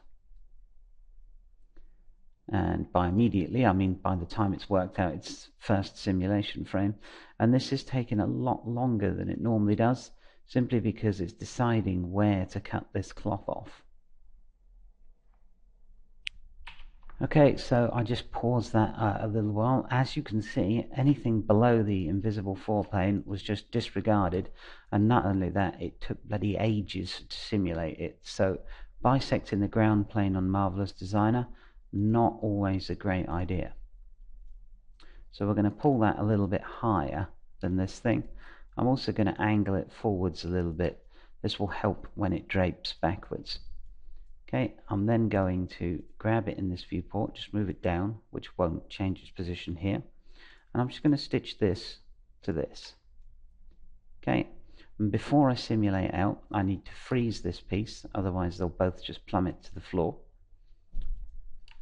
And by immediately, I mean by the time it's worked out its first simulation frame. And this is taking a lot longer than it normally does, simply because it's deciding where to cut this cloth off. Okay, so I just paused that a little while. As you can see, anything below the invisible floor plane was just disregarded, and not only that, it took bloody ages to simulate it. So bisecting the ground plane on Marvelous Designer, not always a great idea. So we're going to pull that a little bit higher than this thing. I'm also going to angle it forwards a little bit. This will help when it drapes backwards. Okay, I'm then going to grab it in this viewport, just move it down, which won't change its position here. And I'm just going to stitch this to this. Okay, and before I simulate out, I need to freeze this piece, otherwise they'll both just plummet to the floor.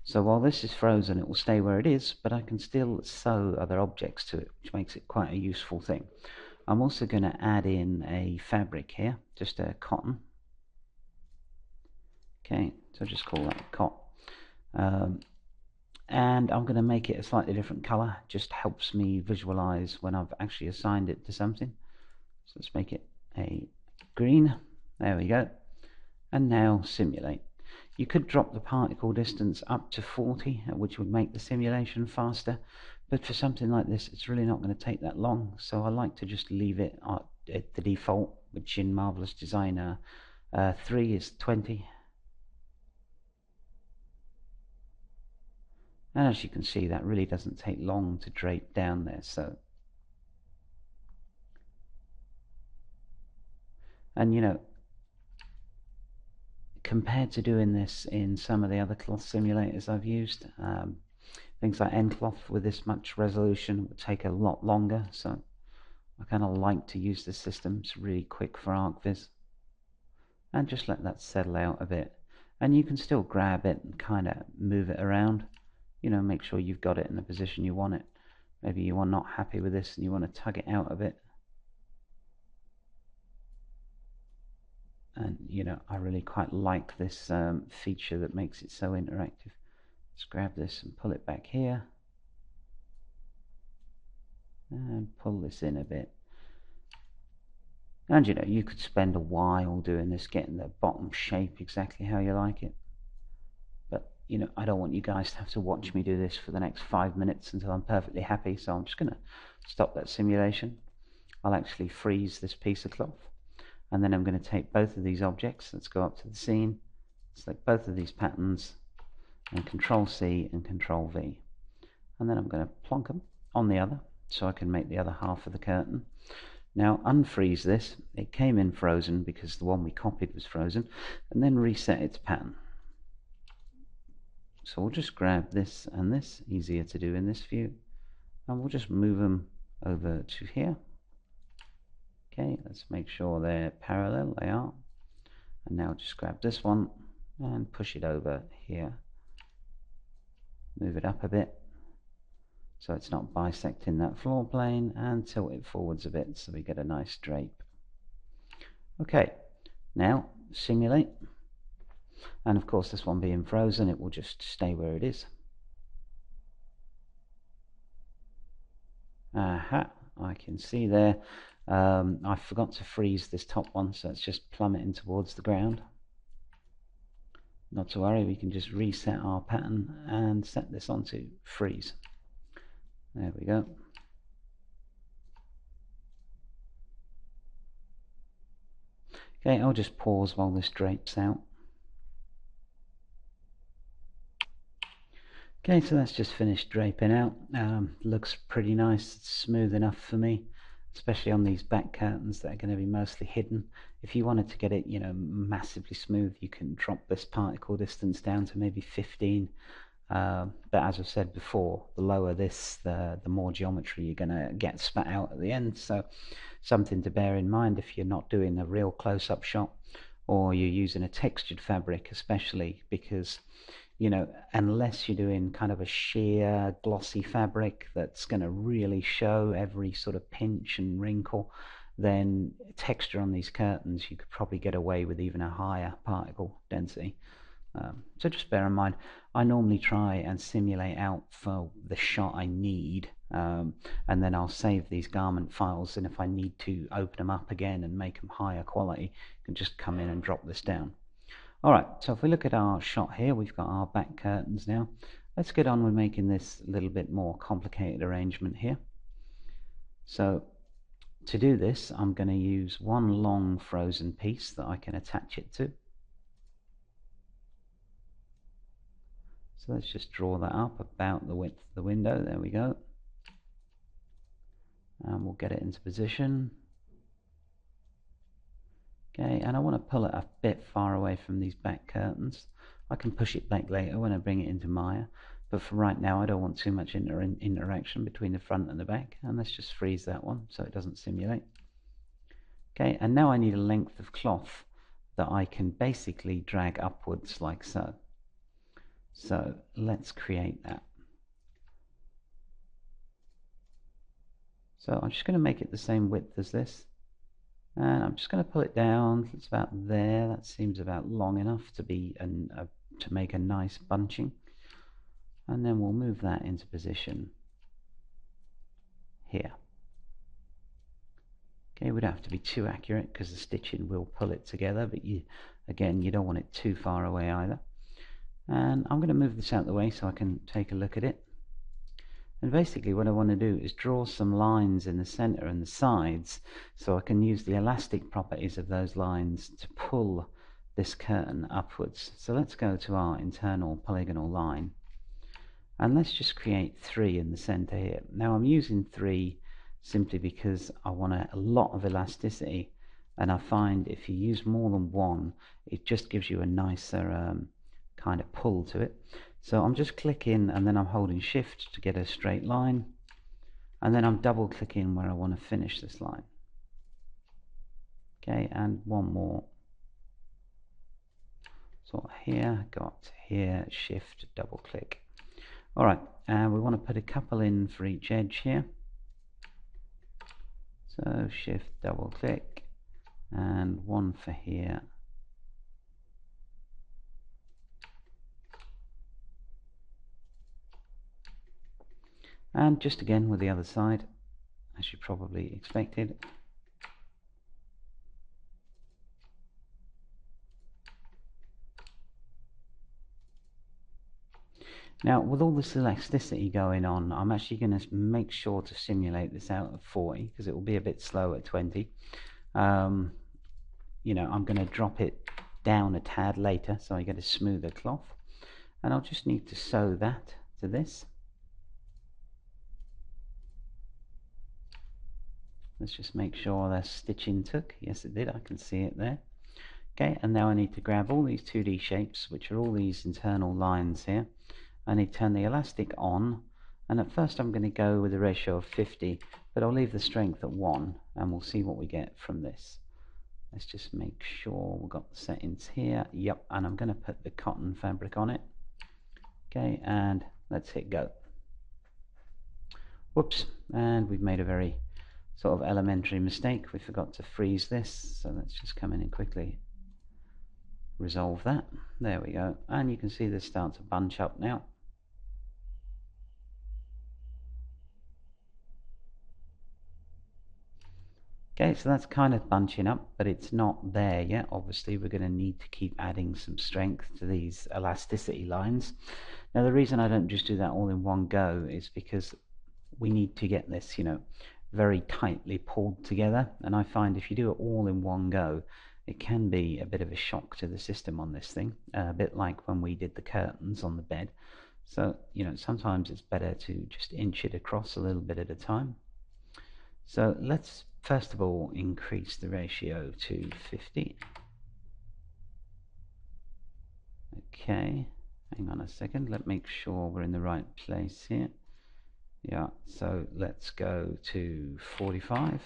So while this is frozen, it will stay where it is, but I can still sew other objects to it, which makes it quite a useful thing. I'm also going to add in a fabric here, just a cotton. Okay, so just call that cot. And I'm going to make it a slightly different color, just helps me visualize when I've actually assigned it to something. So let's make it a green. There we go. And now simulate. You could drop the particle distance up to 40, which would make the simulation faster, but for something like this it's really not going to take that long, so I like to just leave it at the default, which in Marvelous Designer 3 is 20. And as you can see, that really doesn't take long to drape down there. So, and you know, compared to doing this in some of the other cloth simulators I've used, things like N-cloth with this much resolution would take a lot longer. So I kind of like to use this system. It's really quick for ArcViz. And just let that settle out a bit. And you can still grab it and kind of move it around. You know, make sure you've got it in the position you want it. Maybe you are not happy with this and you want to tug it out a bit. And you know, I really quite like this feature that makes it so interactive. Let's grab this and pull it back here. And pull this in a bit. And you know, you could spend a while doing this, getting the bottom shape exactly how you like it. But you know, I don't want you guys to have to watch me do this for the next 5 minutes until I'm perfectly happy, so I'm just going to stop that simulation. I'll actually freeze this piece of cloth, and then I'm going to take both of these objects. Let's go up to the scene, select both of these patterns, and Control C and Control V. And then I'm going to plonk them on the other, so I can make the other half of the curtain. Now unfreeze this. It came in frozen because the one we copied was frozen, and then reset its pattern. So we'll just grab this and this, easier to do in this view, and we'll just move them over to here. Okay, let's make sure they're parallel. They are. And now just grab this one and push it over here. Move it up a bit so it's not bisecting that floor plane, and tilt it forwards a bit so we get a nice drape. Okay, now simulate. And of course, this one being frozen, it will just stay where it is. Aha, I can see there. I forgot to freeze this top one, so it's just plummeting towards the ground. Not to worry, we can just reset our pattern and set this onto freeze. There we go. Okay, I'll just pause while this drapes out. Okay, so that's just finished draping out. Looks pretty nice. It's smooth enough for me. especially on these back curtains that are going to be mostly hidden. If you wanted to get it, massively smooth, you can drop this particle distance down to maybe 15. But as I've said before, the lower this, the more geometry you're going to get spat out at the end. So something to bear in mind if you're not doing a real close-up shot, or you're using a textured fabric, especially because unless you're doing kind of a sheer glossy fabric that's going to really show every sort of pinch and wrinkle, then texture on these curtains, you could probably get away with even a higher particle density. So just bear in mind, I normally try and simulate out for the shot I need, and then I'll save these garment files, and if I need to open them up again and make them higher quality, I can just come in and drop this down. Alright, so if we look at our shot here, we've got our back curtains now. Let's get on with making this a little bit more complicated arrangement here. So to do this, I'm going to use one long frozen piece that I can attach it to. So let's just draw that up about the width of the window. There we go. And we'll get it into position. Okay, and I want to pull it a bit far away from these back curtains. I can push it back later when I bring it into Maya, but for right now I don't want too much interaction between the front and the back, and let's just freeze that one so it doesn't simulate. Okay, and now I need a length of cloth that I can basically drag upwards like so. So let's create that. So I'm just going to make it the same width as this. And I'm just going to pull it down. It's about there. That seems about long enough to be to make a nice bunching. And then we'll move that into position here. Okay, we don't have to be too accurate because the stitching will pull it together, but again, you don't want it too far away either. And I'm going to move this out of the way so I can take a look at it. And basically what I want to do is draw some lines in the center and the sides so I can use the elastic properties of those lines to pull this curtain upwards. So let's go to our internal polygonal line and let's just create 3 in the center here. Now I'm using 3 simply because I want a lot of elasticity, and I find if you use more than one, it just gives you a nicer kind of pull to it. So I'm just clicking and then I'm holding shift to get a straight line, and then I'm double clicking where I want to finish this line. Okay, and one more. So here, go up to here, shift, double click. Alright, and we want to put a couple in for each edge here. So shift, double click, and one for here. And just again with the other side, as you probably expected. Now with all this elasticity going on, I'm actually going to make sure to simulate this out at 40 because it will be a bit slow at 20. I'm going to drop it down a tad later so I get a smoother cloth, and I'll just need to sew that to this. Let's just make sure the stitching took. Yes, it did. I can see it there. Okay, and now I need to grab all these 2D shapes, which are all these internal lines here. I need to turn the elastic on, and at first I'm going to go with a ratio of 50, but I'll leave the strength at 1, and we'll see what we get from this. Let's just make sure we've got the settings here. Yep, and I'm going to put the cotton fabric on it. Okay, and let's hit go. Whoops, and we've made a very sort of elementary mistake. We forgot to freeze this, so let's just come in and quickly resolve that. There we go, and you can see this start to bunch up now. Okay, so that's kind of bunching up, but it's not there yet. Obviously we're going to need to keep adding some strength to these elasticity lines. Now the reason I don't just do that all in one go is because we need to get this, very tightly pulled together, and I find if you do it all in one go, it can be a bit of a shock to the system on this thing, a bit like when we did the curtains on the bed. So sometimes it's better to just inch it across a little bit at a time. So let's first of all increase the ratio to 50. Okay, hang on a second, let's make sure we're in the right place here. Yeah, so let's go to 45,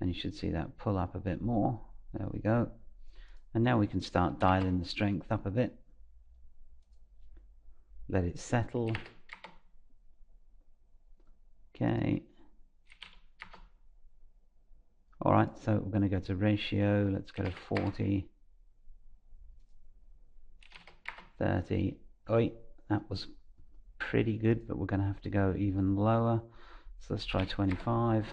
and you should see that pull up a bit more. There we go. And now we can start dialing the strength up a bit. Let it settle. Okay. Alright, so we're going to go to ratio. Let's go to 40. 30. Oi, that was pretty good, but we're going to have to go even lower. So let's try 25.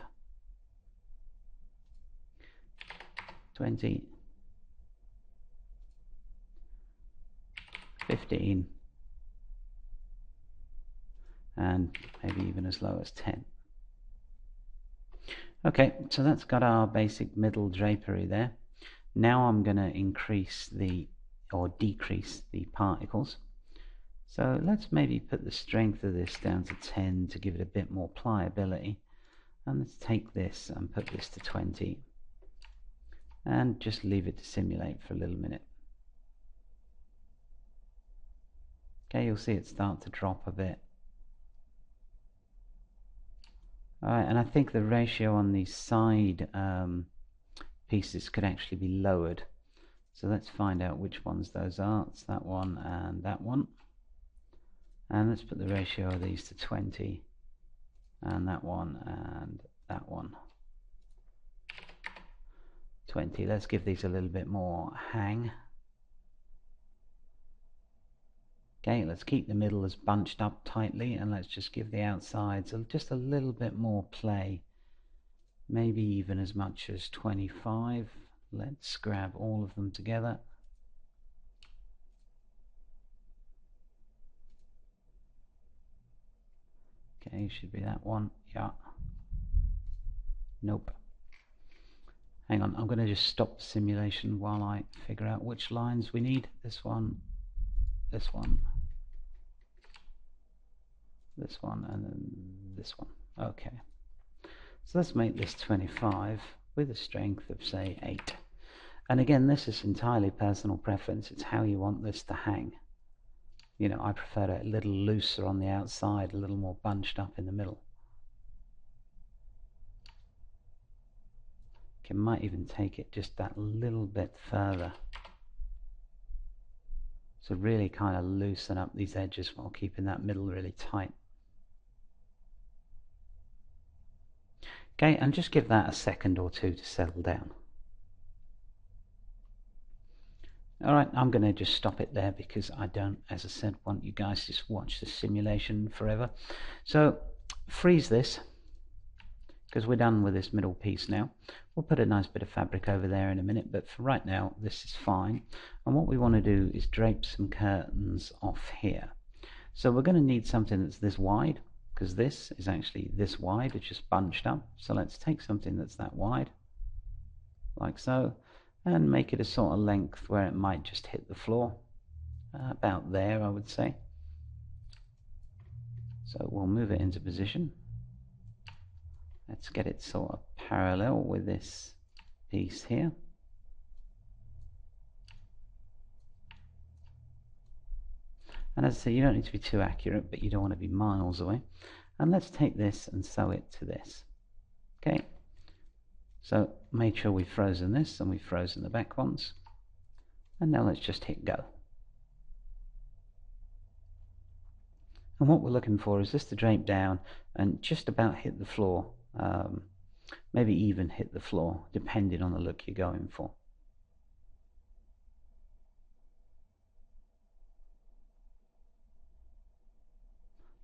20. 15. And maybe even as low as 10. Okay, so that's got our basic middle drapery there. Now I'm going to increase or decrease the particles. So let's maybe put the strength of this down to 10 to give it a bit more pliability. And let's take this and put this to 20. And just leave it to simulate for a little minute. Okay, you'll see it start to drop a bit. Alright, and I think the ratio on the side pieces could actually be lowered. So let's find out which ones those are. It's that one and that one. And let's put the ratio of these to 20. And that one and that one. 20. Let's give these a little bit more hang. Okay, let's keep the middle as bunched up tightly, and let's just give the outsides just a little bit more play. Maybe even as much as 25. Let's grab all of them together. Okay, should be that one. Yeah. Nope. Hang on, I'm going to just stop the simulation while I figure out which lines we need. This one, this one, this one, and then this one. Okay. So let's make this 25 with a strength of, say, 8. And again, this is entirely personal preference. It's how you want this to hang. You know, I prefer it a little looser on the outside, a little more bunched up in the middle. You might even take it just that little bit further. So really kind of loosen up these edges while keeping that middle really tight. Okay, and just give that a second or two to settle down. Alright, I'm going to just stop it there because I don't, as I said, want you guys to just watch the simulation forever. So freeze this, because we're done with this middle piece now. We'll put a nice bit of fabric over there in a minute, but for right now this is fine. And what we want to do is drape some curtains off here. So we're going to need something that's this wide, because this is actually this wide. It's just bunched up. So let's take something that's that wide, like so, and make it a sort of length where it might just hit the floor, about there I would say. So we'll move it into position. Let's get it sort of parallel with this piece here. And as I say, you don't need to be too accurate, but you don't want to be miles away. And let's take this and sew it to this. Okay, so make sure we've frozen this and we've frozen the back ones. And now let's just hit go. And what we're looking for is this to drape down and just about hit the floor. Maybe even hit the floor, depending on the look you're going for.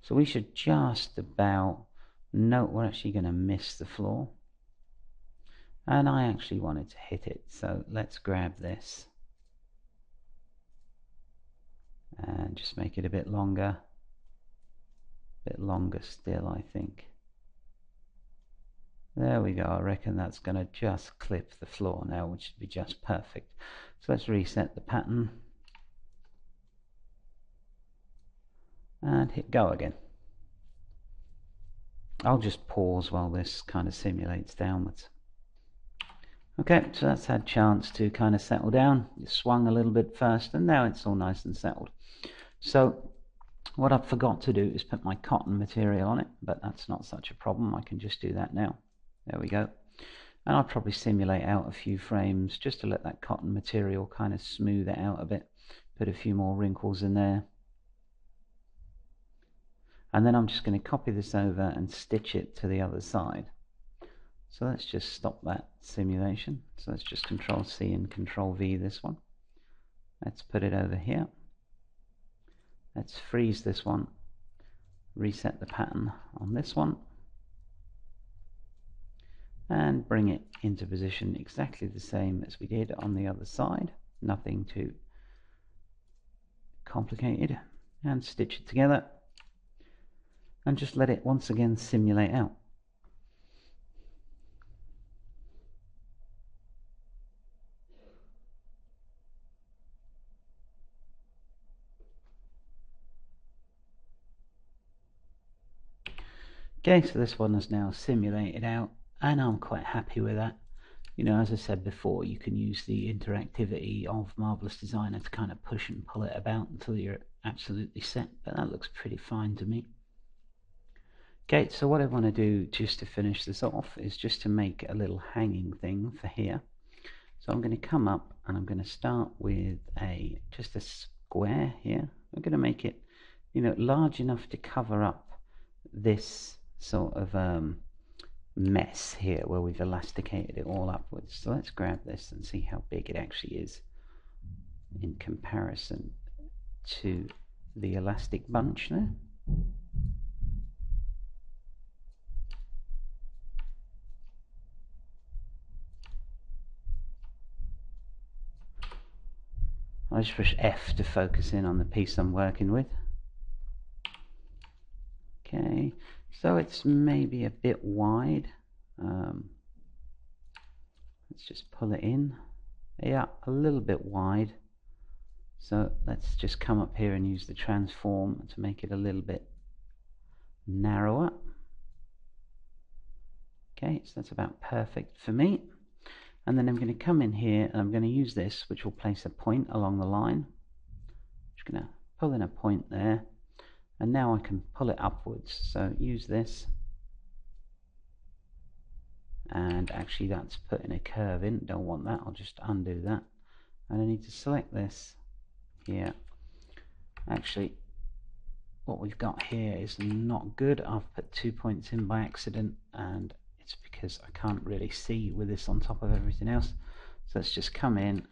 So we should just about note we're actually going to miss the floor. And I actually wanted to hit it, so let's grab this and just make it a bit longer still, I think. There we go. I reckon that's going to just clip the floor now, which should be just perfect. So let's reset the pattern and hit go again. I'll just pause while this kind of simulates downwards. Okay, so that's had a chance to kind of settle down. It swung a little bit first, and now it's all nice and settled. So what I forgot to do is put my cotton material on it, but that's not such a problem. I can just do that now. There we go. And I'll probably simulate out a few frames just to let that cotton material kind of smooth it out a bit. Put a few more wrinkles in there. And then I'm just going to copy this over and stitch it to the other side. So let's just stop that simulation. So let's just Control C and Control V this one. Let's put it over here. Let's freeze this one. Reset the pattern on this one. And bring it into position exactly the same as we did on the other side. Nothing too complicated. And stitch it together. And just let it once again simulate out. Okay, so this one is now simulated out, and I'm quite happy with that. You know, as I said before, you can use the interactivity of Marvelous Designer to kind of push and pull it about until you're absolutely set, but that looks pretty fine to me. Okay, so what I want to do just to finish this off is just to make a little hanging thing for here. So I'm going to come up and I'm going to start with just a square here. I'm going to make it, you know, large enough to cover up this sort of mess here where we've elasticated it all upwards. So let's grab this and see how big it actually is in comparison to the elastic bunch there. I'll just push F to focus in on the piece I'm working with. Okay, so it's maybe a bit wide. Let's just pull it in. Yeah, a little bit wide. So let's just come up here and use the transform to make it a little bit narrower. Okay, so that's about perfect for me. And then I'm going to come in here and I'm going to use this, which will place a point along the line. Just going to pull in a point there. And now I can pull it upwards. So use this. And actually that's putting a curve in. Don't want that. I'll just undo that. And I need to select this here. Actually, what we've got here is not good. I've put 2 points in by accident, and it's because I can't really see with this on top of everything else. So let's just come in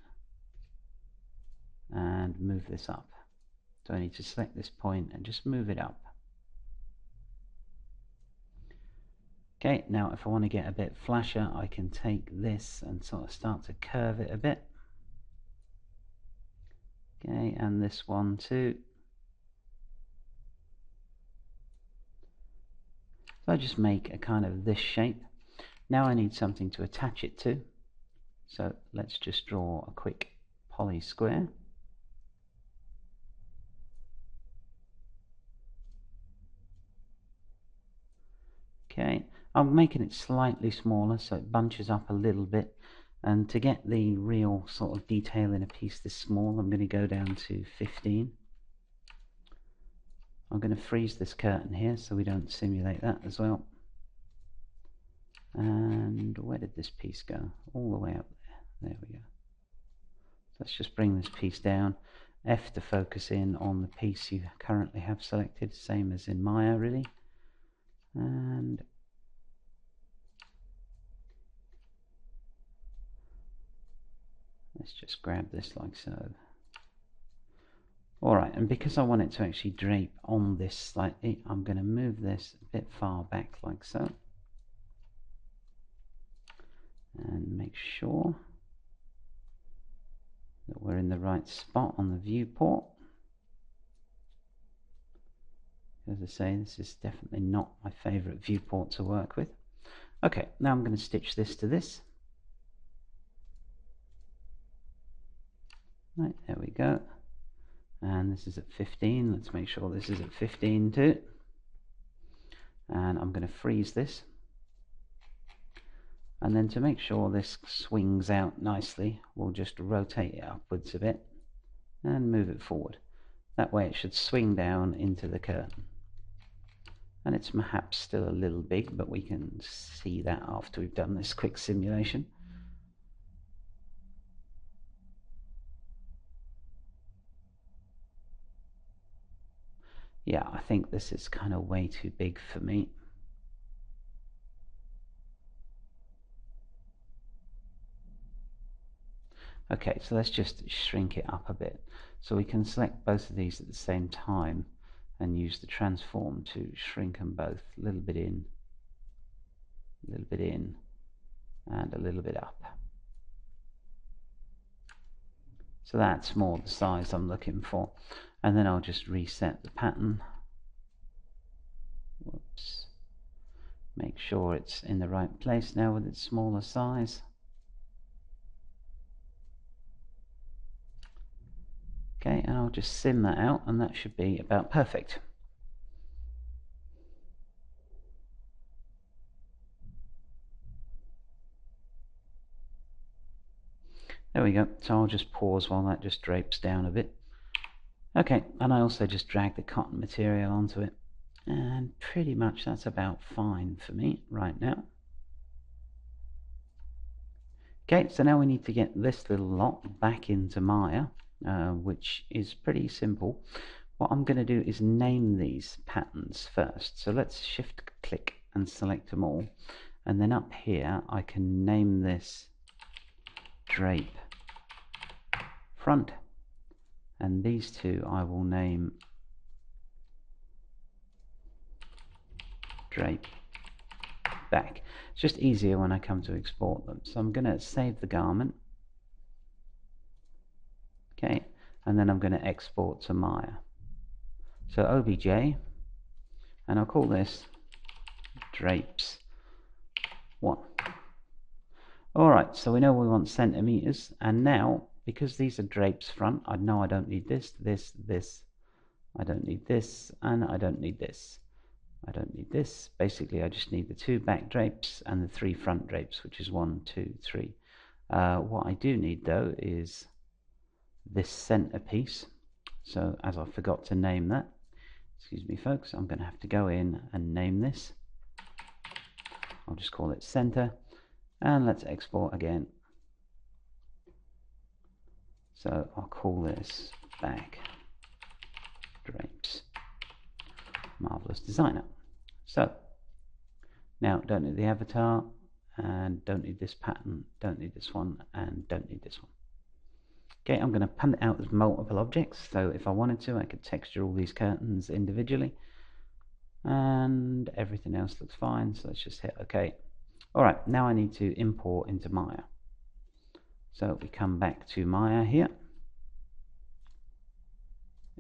and move this up. So I need to select this point and just move it up. Okay, now if I want to get a bit flasher, I can take this and sort of start to curve it a bit. Okay, and this one too. So I just make a kind of this shape. Now I need something to attach it to. So let's just draw a quick poly square. Okay, I'm making it slightly smaller so it bunches up a little bit. And to get the real sort of detail in a piece this small, I'm going to go down to 15. I'm going to freeze this curtain here so we don't simulate that as well. And where did this piece go? All the way up there. There we go. So let's just bring this piece down. F to focus in on the piece you currently have selected, same as in Maya really. And let's just grab this like so. Alright, and because I want it to actually drape on this slightly, I'm going to move this a bit far back like so. And make sure that we're in the right spot on the viewport. As I say, this is definitely not my favourite viewport to work with. Okay, now I'm going to stitch this to this. Right, there we go. And this is at 15. Let's make sure this is at 15 too. and I'm going to freeze this, and then to make sure this swings out nicely, we'll just rotate it upwards a bit and move it forward. That way it should swing down into the curtain. And it's perhaps still a little big, but we can see that after we've done this quick simulation. Yeah, I think this is kind of way too big for me. Okay, so let's just shrink it up a bit. So we can select both of these at the same time and use the transform to shrink them both. A little bit in, a little bit in, and a little bit up. So that's more the size I'm looking for. And then I'll just reset the pattern. Whoops. Make sure it's in the right place now with its smaller size. Okay, and I'll just sim that out, and that should be about perfect. There we go. So I'll just pause while that just drapes down a bit. Okay, and I also just drag the cotton material onto it, and pretty much that's about fine for me right now. Okay, so now we need to get this little lot back into Maya, which is pretty simple. What I'm going to do is name these patterns first. So let's shift click and select them all, and then up here I can name this drape front, and these two I will name drape back. It's just easier when I come to export them. So I'm going to save the garment. Okay, and then I'm going to export to Maya. So OBJ, and I'll call this drapes 1. Alright, so we know we want centimeters, and now because these are drapes front, I know I don't need this, I don't need this, and I don't need this. I don't need this. Basically, I just need the 2 back drapes and the 3 front drapes, which is 1, 2, 3. What I do need though is this center piece. So as I forgot to name that, excuse me folks, I'm going to have to go in and name this. I'll just call it center, and let's export again. So I'll call this back drapes Marvelous Designer. So now don't need the avatar, and don't need this pattern, don't need this one, and don't need this one. Okay, I'm going to pan it out as multiple objects, so if I wanted to I could texture all these curtains individually, and everything else looks fine, so let's just hit OK. Alright, now I need to import into Maya. So we come back to Maya here,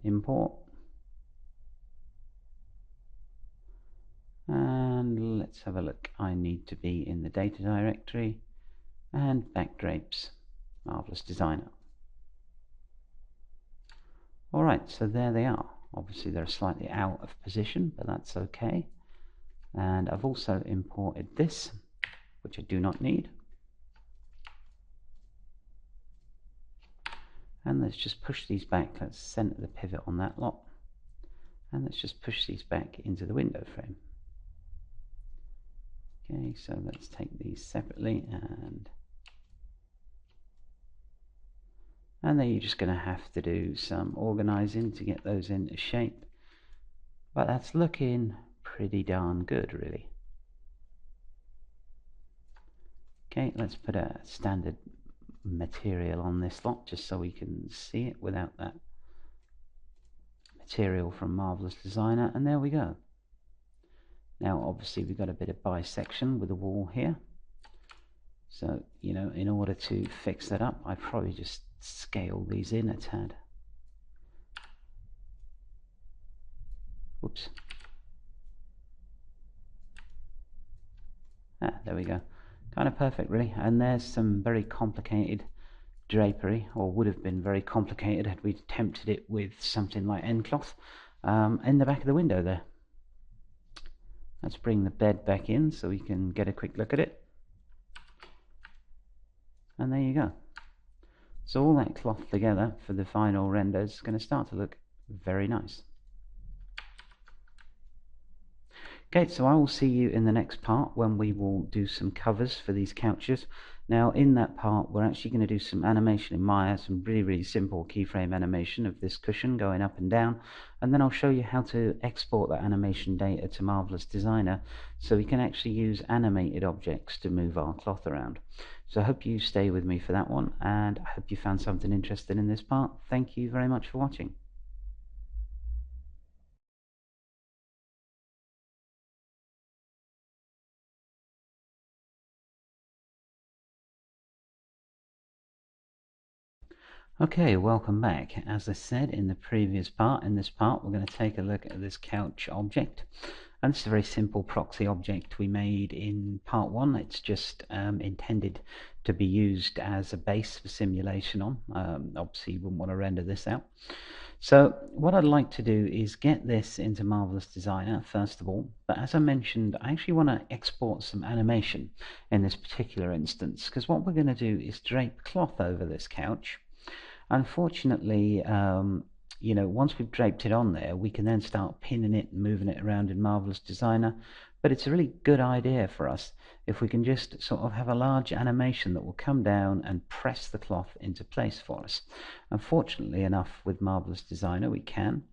import, and let's have a look. I need to be in the data directory and back drapes Marvelous Designer. Alright, so there they are. Obviously they're slightly out of position, but that's okay. And I've also imported this, which I do not need. And let's just push these back. Let's center the pivot on that lot, and let's just push these back into the window frame. Okay, so let's take these separately, and then you're just going to have to do some organizing to get those into shape, but that's looking pretty darn good really. Okay, let's put a standard material on this lot just so we can see it without that material from Marvelous Designer, and there we go. Now obviously we've got a bit of bisection with the wall here, so you know, in order to fix that up I probably just scale these in a tad. Whoops. There we go. Kind of perfect really, and there's some very complicated drapery, or would have been very complicated had we attempted it with something like end cloth, in the back of the window there. Let's bring the bed back in so we can get a quick look at it. And there you go. So all that cloth together for the final render is going to start to look very nice. Okay, so I will see you in the next part when we will do some covers for these couches. Now in that part we're actually going to do some animation in Maya, some really simple keyframe animation of this cushion going up and down, and then I'll show you how to export that animation data to Marvelous Designer so we can actually use animated objects to move our cloth around. So I hope you stay with me for that one, and I hope you found something interesting in this part. Thank you very much for watching. Okay, welcome back. As I said in the previous part, in this part we're going to take a look at this couch object. And this is a very simple proxy object we made in part 1. It's just intended to be used as a base for simulation on. Obviously you wouldn't want to render this out. So what I'd like to do is get this into Marvelous Designer first of all, but as I mentioned, I actually want to export some animation in this particular instance, because what we're going to do is drape cloth over this couch. Unfortunately, once we've draped it on there, we can then start pinning it and moving it around in Marvelous Designer. But it's a really good idea for us if we can just sort of have a large animation that will come down and press the cloth into place for us. Unfortunately enough, with Marvelous Designer we can.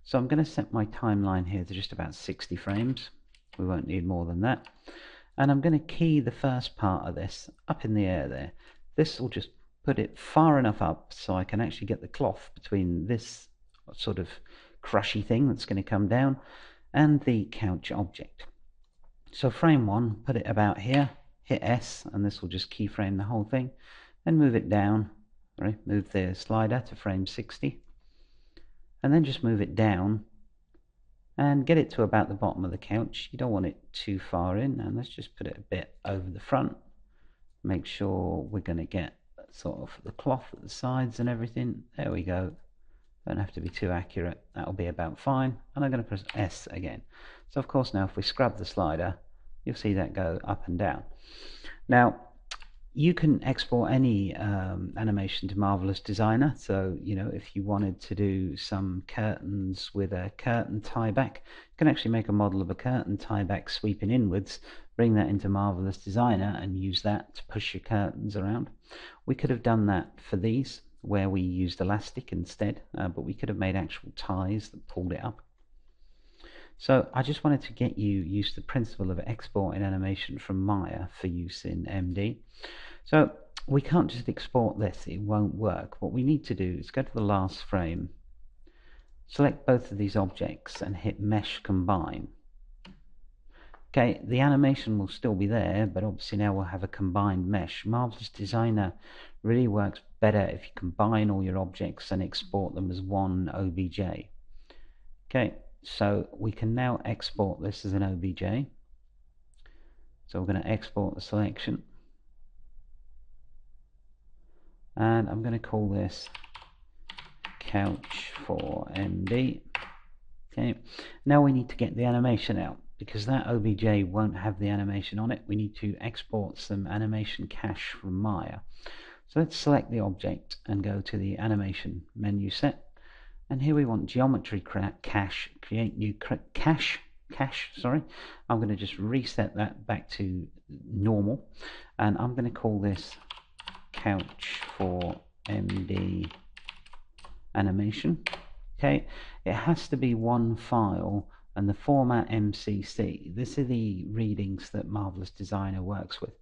So I'm going to set my timeline here to just about 60 frames. We won't need more than that. And I'm going to key the first part of this up in the air there. This will just put it far enough up so I can actually get the cloth between this sort of crushy thing that's going to come down and the couch object. So frame 1, put it about here, hit S, and this will just keyframe the whole thing, then move it down, right? Move the slider to frame 60, and then just move it down and get it to about the bottom of the couch. You don't want it too far in, and let's just put it a bit over the front. Make sure we're going to get sort of the cloth at the sides and everything. There we go. Don't have to be too accurate. That'll be about fine. And I'm going to press S again. So of course now if we scrub the slider, you'll see that go up and down. Now you can export any animation to Marvelous Designer. So if you wanted to do some curtains with a curtain tie back, you can actually make a model of a curtain tie back sweeping inwards, bring that into Marvelous Designer and use that to push your curtains around. We could have done that for these where we used elastic instead, but we could have made actual ties that pulled it up. So I just wanted to get you used to the principle of exporting animation from Maya for use in MD. So we can't just export this, it won't work. What we need to do is go to the last frame, select both of these objects and hit Mesh Combine. Okay, the animation will still be there, but obviously now we'll have a combined mesh. Marvelous Designer really works better if you combine all your objects and export them as one OBJ. Okay, so we can now export this as an OBJ. So we're going to export the selection. And I'm going to call this couch for MD. Okay, now we need to get the animation out. Because that OBJ won't have the animation on it, we need to export some animation cache from Maya. So let's select the object and go to the animation menu set, and here we want geometry cache, create new cache. I'm going to just reset that back to normal, and I'm going to call this couch for MD animation. Okay, it has to be one file and the format MCC. This are the readings that Marvelous Designer works with.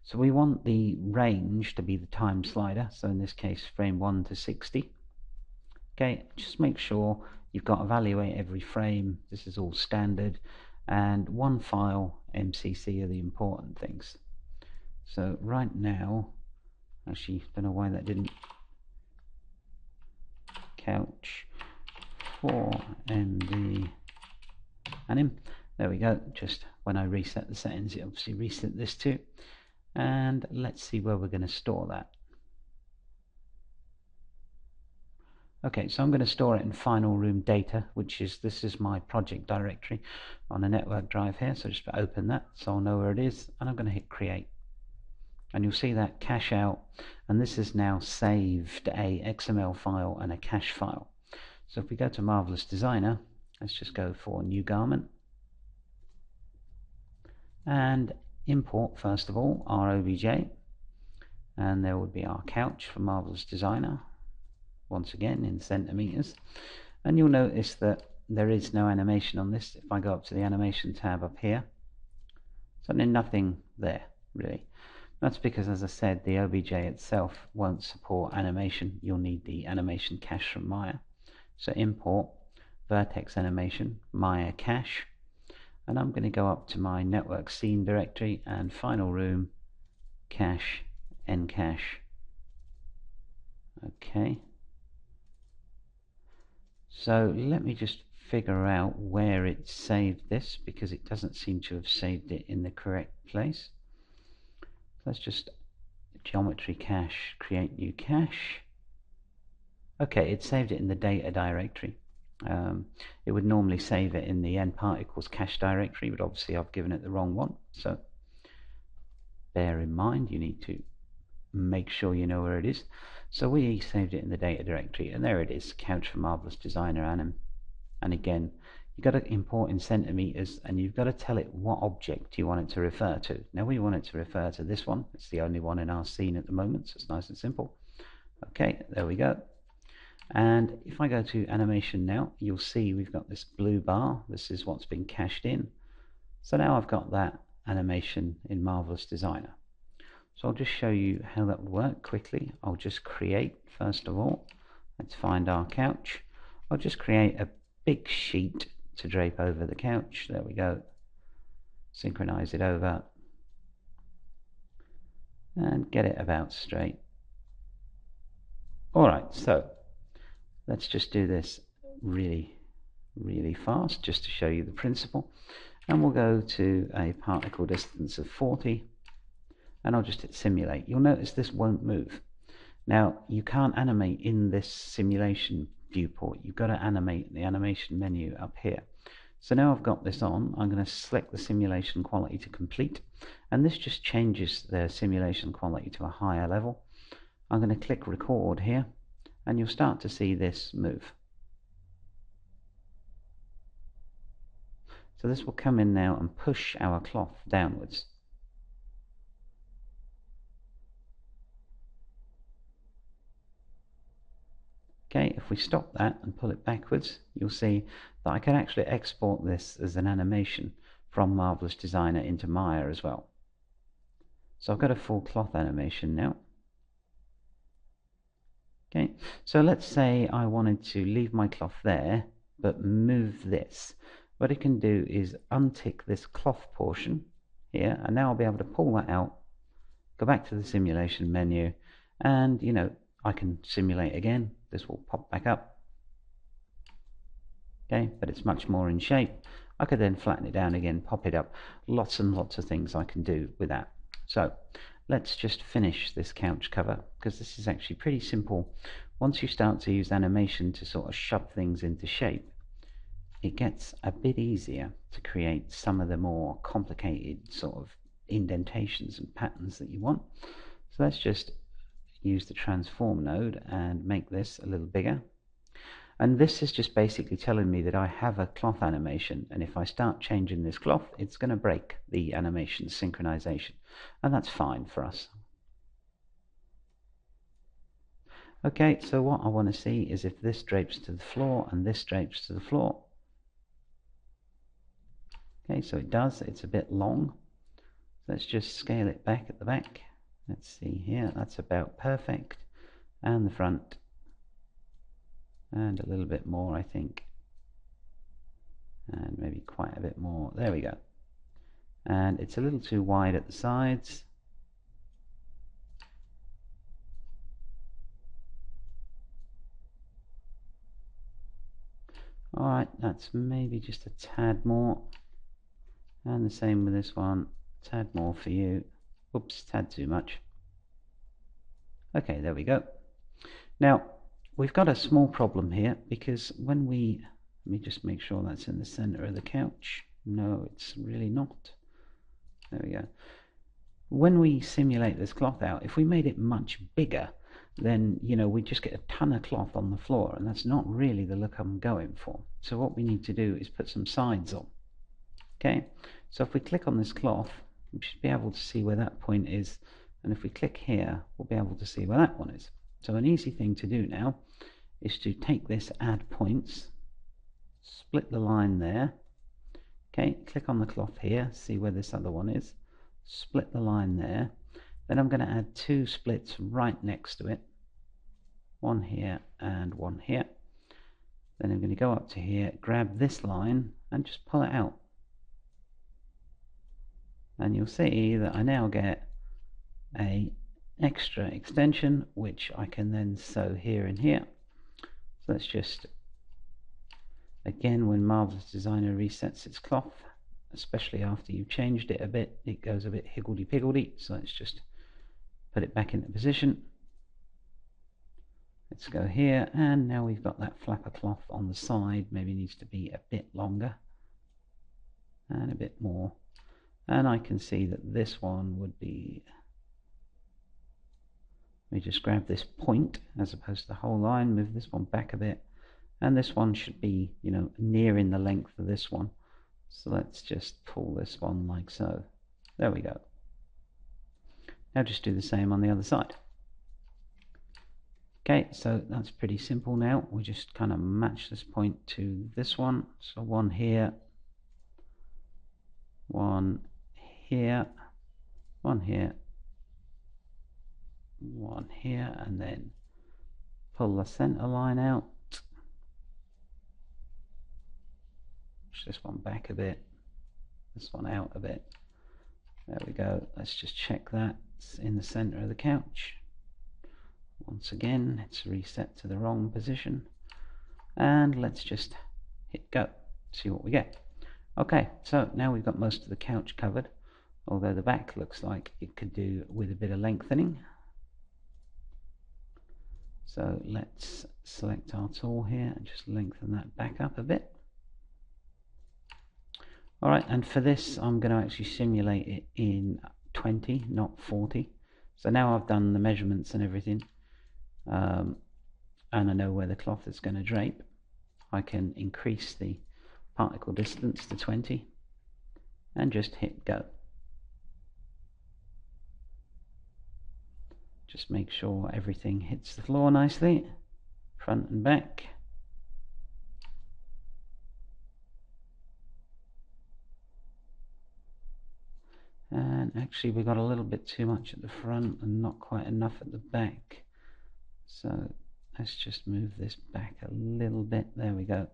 So we want the range to be the time slider, so in this case frame 1 to 60. Okay, just make sure you've got evaluate every frame. This is all standard, and one file MCC are the important things. So right now, actually don't know why that didn't, couch for MD anim. There we go. Just when I reset the settings, it obviously reset this too. And let's see where we're going to store that. Okay, so I'm going to store it in final room data, which is, this is my project directory on a network drive here. So just open that so I'll know where it is, and I'm going to hit create. And you'll see that cache out, and this is now saved a XML file and a cache file. So if we go to Marvelous Designer, let's just go for new garment and import first of all our OBJ, and there would be our couch for Marvelous Designer, once again in centimeters. And you'll notice that there is no animation on this. If I go up to the animation tab up here, so there's nothing there really. That's because, as I said, the OBJ itself won't support animation. You'll need the animation cache from Maya. So import vertex animation Maya cache, and I'm going to go up to my network scene directory and final room cache ncache. Okay, so let me just figure out where it saved this, because it doesn't seem to have saved it in the correct place. Let's just geometry cache, create new cache. Okay, it saved it in the data directory. It would normally save it in the end particles cache directory, but obviously I've given it the wrong one. So bear in mind, you need to make sure you know where it is. So we saved it in the data directory, and there it is, couch for Marvelous Designer anim. And again, you've got to import in centimeters, and you've got to tell it what object you want it to refer to. Now we want it to refer to this one. It's the only one in our scene at the moment, so it's nice and simple. Okay, there we go. And if I go to animation now, you'll see we've got this blue bar. This is what's been cached in. So now I've got that animation in Marvelous Designer. So I'll just show you how that would work quickly. I'll just create, first of all, let's find our couch. I'll just create a big sheet to drape over the couch. There we go. Synchronize it over and get it about straight. Alright, so let's just do this really fast just to show you the principle. And we'll go to a particle distance of 40, and I'll just hit simulate. You'll notice this won't move. Now you can't animate in this simulation viewport. You've got to animate the animation menu up here. So now I've got this on, I'm going to select the simulation quality to complete, and this just changes the simulation quality to a higher level. I'm going to click record here, and you'll start to see this move. So this will come in now and push our cloth downwards. Okay, if we stop that and pull it backwards, you'll see that I can actually export this as an animation from Marvelous Designer into Maya as well. So I've got a full cloth animation now. Okay, so let's say I wanted to leave my cloth there, but move this. What it can do is untick this cloth portion here, and now I'll be able to pull that out, go back to the simulation menu, and I can simulate again. This will pop back up. Okay, but it's much more in shape. I could then flatten it down again, pop it up. Lots and lots of things I can do with that. So let's just finish this couch cover, because this is actually pretty simple. Once you start to use animation to sort of shove things into shape, it gets a bit easier to create some of the more complicated sort of indentations and patterns that you want. So let's just use the transform node and make this a little bigger. And this is just basically telling me that I have a cloth animation, and if I start changing this cloth, it's going to break the animation synchronization, and that's fine for us. Okay, so what I want to see is if this drapes to the floor and this drapes to the floor. Okay, so it does. It's a bit long. Let's just scale it back at the back. Let's see here, that's about perfect. And the front. And a little bit more, I think. And maybe quite a bit more. There we go. And it's a little too wide at the sides. Alright, that's maybe just a tad more. And the same with this one. A tad more for you. Oops, tad too much. Okay, there we go. Now, we've got a small problem here, because when let me just make sure that's in the center of the couch. No, it's really not. There we go. When we simulate this cloth out, if we made it much bigger, then we just get a ton of cloth on the floor, and that's not really the look I'm going for. So what we need to do is put some sides on. Okay, so if we click on this cloth, we should be able to see where that point is, and if we click here, we'll be able to see where that one is. So an easy thing to do now is to take this add points, split the line there. Okay, click on the cloth here, see where this other one is, split the line there. Then I'm going to add 2 splits right next to it, one here and one here. Then I'm going to go up to here, grab this line and just pull it out, and you'll see that I now get a extra extension which I can then sew here and here. So let's just, again, when Marvelous Designer resets its cloth, especially after you've changed it a bit, it goes a bit higgledy-piggledy. So let's just put it back into position. Let's go here, and now we've got that flapper cloth on the side. Maybe needs to be a bit longer and a bit more. And I can see that this one would be, let me just grab this point as opposed to the whole line, move this one back a bit, and this one should be, near in the length of this one. So let's just pull this one like so. There we go. Now just do the same on the other side. Okay, so that's pretty simple now. We just kind of match this point to this one. So one here, one here, one here, one here, and then pull the center line out. Push this one back a bit, this one out a bit. There we go. Let's just check that it's in the center of the couch. Once again, it's reset to the wrong position, and let's just hit go, see what we get. Okay, so now we've got most of the couch covered, although the back looks like it could do with a bit of lengthening. So let's select our tool here and just lengthen that back up a bit. Alright, and for this I'm going to actually simulate it in 20, not 40. So now I've done the measurements and everything, and I know where the cloth is going to drape. I can increase the particle distance to 20 and just hit go. Just make sure everything hits the floor nicely, front and back. And actually we got a little bit too much at the front and not quite enough at the back. So let's just move this back a little bit. There we go.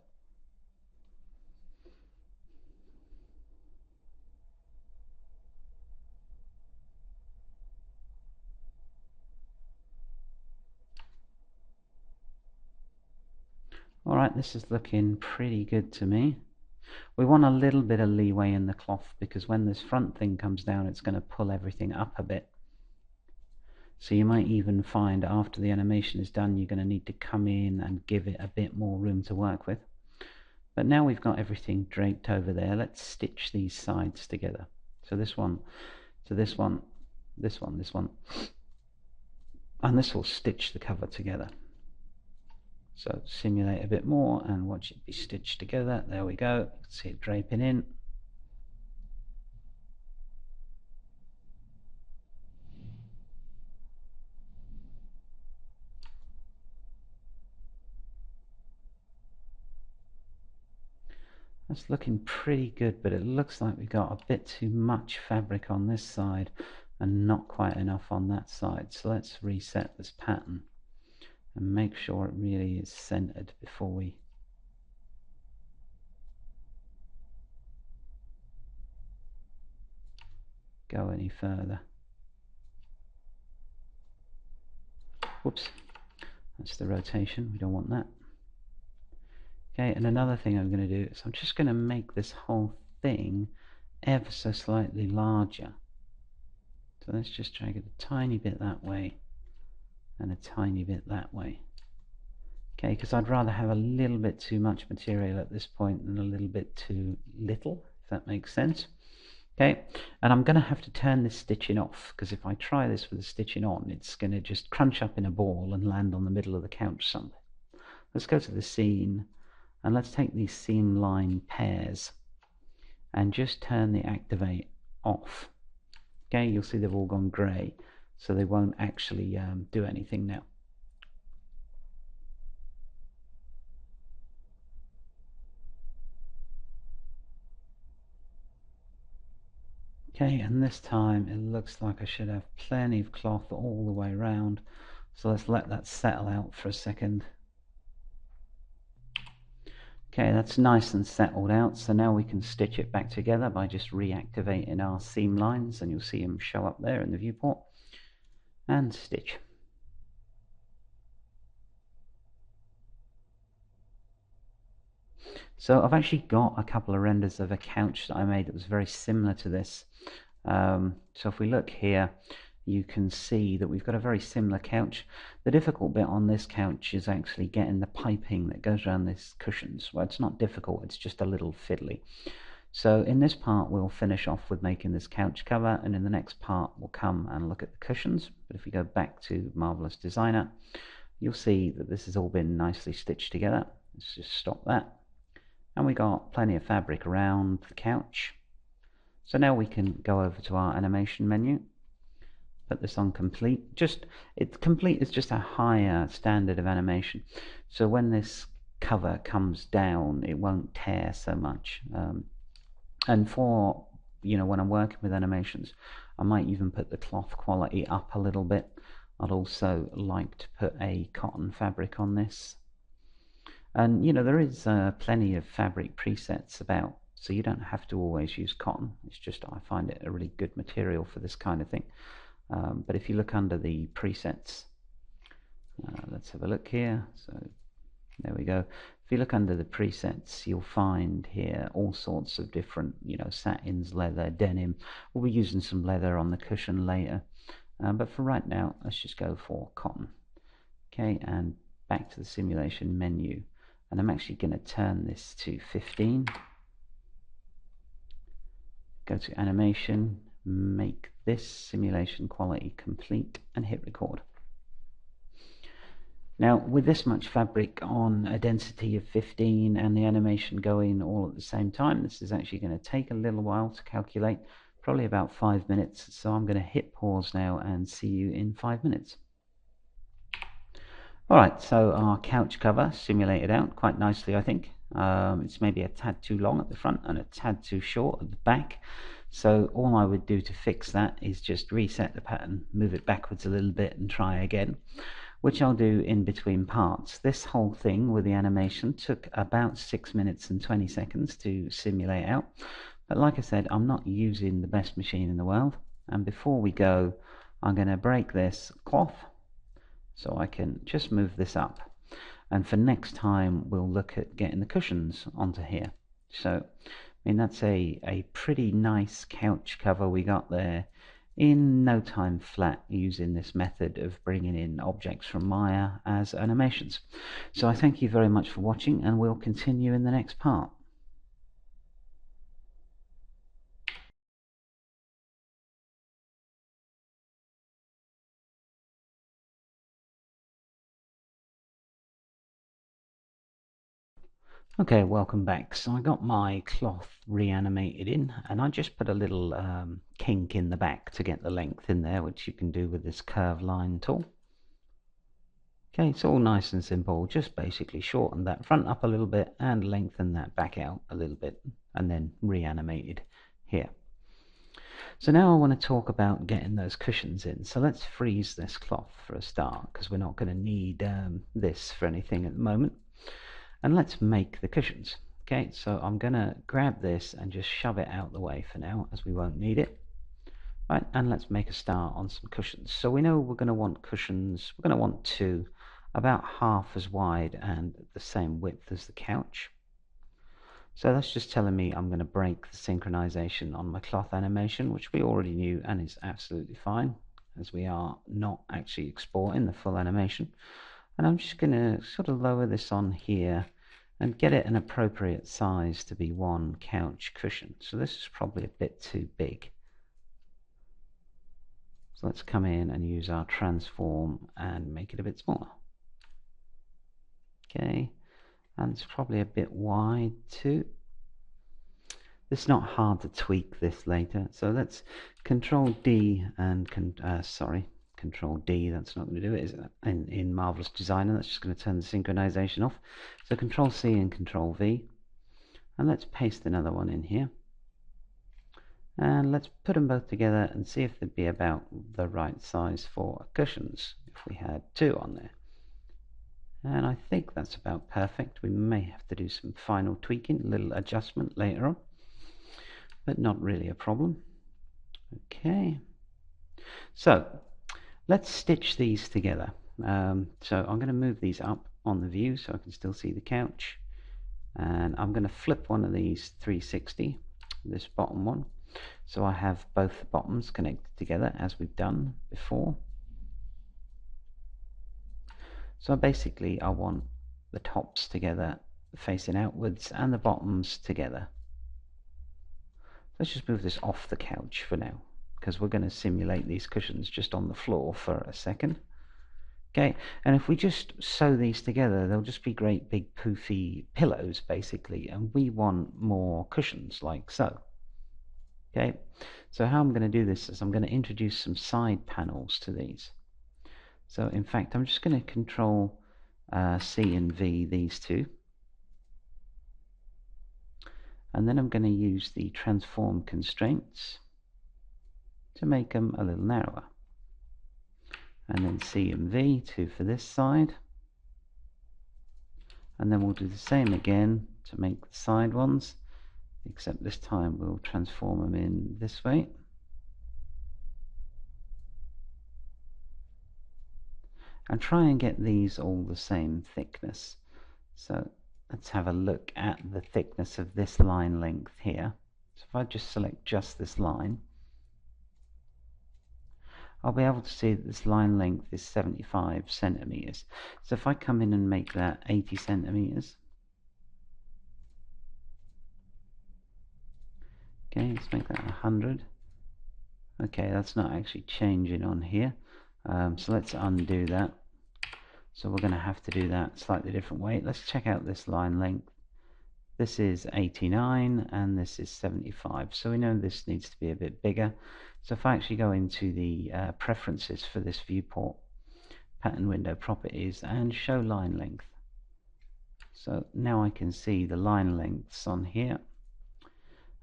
Alright, this is looking pretty good to me. We want a little bit of leeway in the cloth, because when this front thing comes down it's going to pull everything up a bit. So you might even find after the animation is done you're going to need to come in and give it a bit more room to work with. But now we've got everything draped over there, let's stitch these sides together. So this one, so this one, this one, this one, and this will stitch the cover together. So simulate a bit more and watch it be stitched together. There we go. See it draping in. That's looking pretty good, but it looks like we got a bit too much fabric on this side and not quite enough on that side. So let's reset this pattern and make sure it really is centered before we go any further. Whoops, that's the rotation, we don't want that. Okay, and another thing I'm going to do is I'm just going to make this whole thing ever so slightly larger. So let's just drag it a tiny bit that way and a tiny bit that way. Okay, because I'd rather have a little bit too much material at this point than a little bit too little, if that makes sense. Okay, and I'm going to have to turn this stitching off, because if I try this with the stitching on, it's going to just crunch up in a ball and land on the middle of the couch somewhere. Let's go to the scene, and let's take these seam line pairs and just turn the activate off. Okay, you'll see they've all gone grey, so they won't actually do anything now. Okay, and this time it looks like I should have plenty of cloth all the way around, so let's let that settle out for a second. Okay, that's nice and settled out, so now we can stitch it back together by just reactivating our seam lines, and you'll see them show up there in the viewport, and stitch. So I've actually got a couple of renders of a couch that I made that was very similar to this. So if we look here, you can see that we've got a very similar couch. The difficult bit on this couch is actually getting the piping that goes around these cushions. Well, it's not difficult, it's just a little fiddly. So in this part we'll finish off with making this couch cover, and in the next part we'll come and look at the cushions. But if we go back to Marvelous Designer, you'll see that this has all been nicely stitched together. Let's just stop that. And we got plenty of fabric around the couch. So now we can go over to our animation menu, put this on complete. Complete is just a higher standard of animation, so when this cover comes down it won't tear so much. And for when I'm working with animations, I might even put the cloth quality up a little bit. I'd also like to put a cotton fabric on this. And there is plenty of fabric presets about, so you don't have to always use cotton. It's just I find it a really good material for this kind of thing. But if you look under the presets, let's have a look here. So there we go. If you look under the presets, you'll find here all sorts of different, satins, leather, denim. We'll be using some leather on the cushion later. But for right now, let's just go for cotton. Okay, and back to the simulation menu. And I'm actually going to turn this to 15. Go to animation, make this simulation quality complete, and hit record. Now with this much fabric on a density of 15 and the animation going all at the same time, this is actually going to take a little while to calculate, probably about 5 minutes. So I'm going to hit pause now and see you in 5 minutes. Alright, so our couch cover simulated out quite nicely, I think. It's maybe a tad too long at the front and a tad too short at the back. So all I would do to fix that is just reset the pattern, move it backwards a little bit and try again, which I'll do in between parts. This whole thing with the animation took about 6 minutes and 20 seconds to simulate out. But like I said, I'm not using the best machine in the world. And before we go, I'm going to break this cloth, so I can just move this up, and for next time we'll look at getting the cushions onto here. So that's a pretty nice couch cover we got there in no time flat, using this method of bringing in objects from Maya as animations. So I thank you very much for watching, and we'll continue in the next part. Okay, welcome back. So I got my cloth reanimated in, and I just put a little kink in the back to get the length in there, which you can do with this curve line tool. Okay, it's all nice and simple. Just basically shorten that front up a little bit and lengthen that back out a little bit, and then reanimated here. So now I want to talk about getting those cushions in. So let's freeze this cloth for a start, because we're not going to need this for anything at the moment. And let's make the cushions. Okay, so I'm going to grab this and just shove it out the way for now, as we won't need it. Right, and let's make a start on some cushions. So we know we're going to want cushions, we're going to want two, about half as wide and the same width as the couch. So that's just telling me I'm going to break the synchronization on my cloth animation, which we already knew and is absolutely fine, as we are not actually exporting the full animation. And I'm just going to sort of lower this on here and get it an appropriate size to be one couch cushion. So this is probably a bit too big. So let's come in and use our transform and make it a bit smaller. Okay, and it's probably a bit wide too. It's not hard to tweak this later. So let's Control D and Control D. That's not going to do it, is it? In Marvelous Designer, that's just going to turn the synchronization off. So Control C and Control V, and let's paste another one in here. And let's put them both together and see if they'd be about the right size for cushions if we had two on there. And I think that's about perfect. We may have to do some final tweaking, a little adjustment later on, but not really a problem. Okay, so let's stitch these together. So I'm going to move these up on the view so I can still see the couch, and I'm going to flip one of these 360, this bottom one, so I have both the bottoms connected together as we've done before. So basically I want the tops together facing outwards and the bottoms together. Let's just move this off the couch for now, because we're going to simulate these cushions just on the floor for a second. Okay, and if we just sew these together, they'll just be great big poofy pillows basically, and we want more cushions like so. Okay, so how I'm going to do this is I'm going to introduce some side panels to these. So in fact I'm just going to Control C and V these two, and then I'm going to use the transform constraints to make them a little narrower, and then C and V, two for this side, and then we'll do the same again to make the side ones, except this time we'll transform them in this way. And try and get these all the same thickness. So let's have a look at the thickness of this line length here. So if I just select just this line, I'll be able to see that this line length is 75 centimeters. So if I come in and make that 80 centimeters, okay, let's make that 100. Okay, that's not actually changing on here. So let's undo that. So we're going to have to do that slightly different way. Let's check out this line length. This is 89 and this is 75. So we know this needs to be a bit bigger. So if I actually go into the preferences for this viewport, pattern window properties, and show line length. So now I can see the line lengths on here.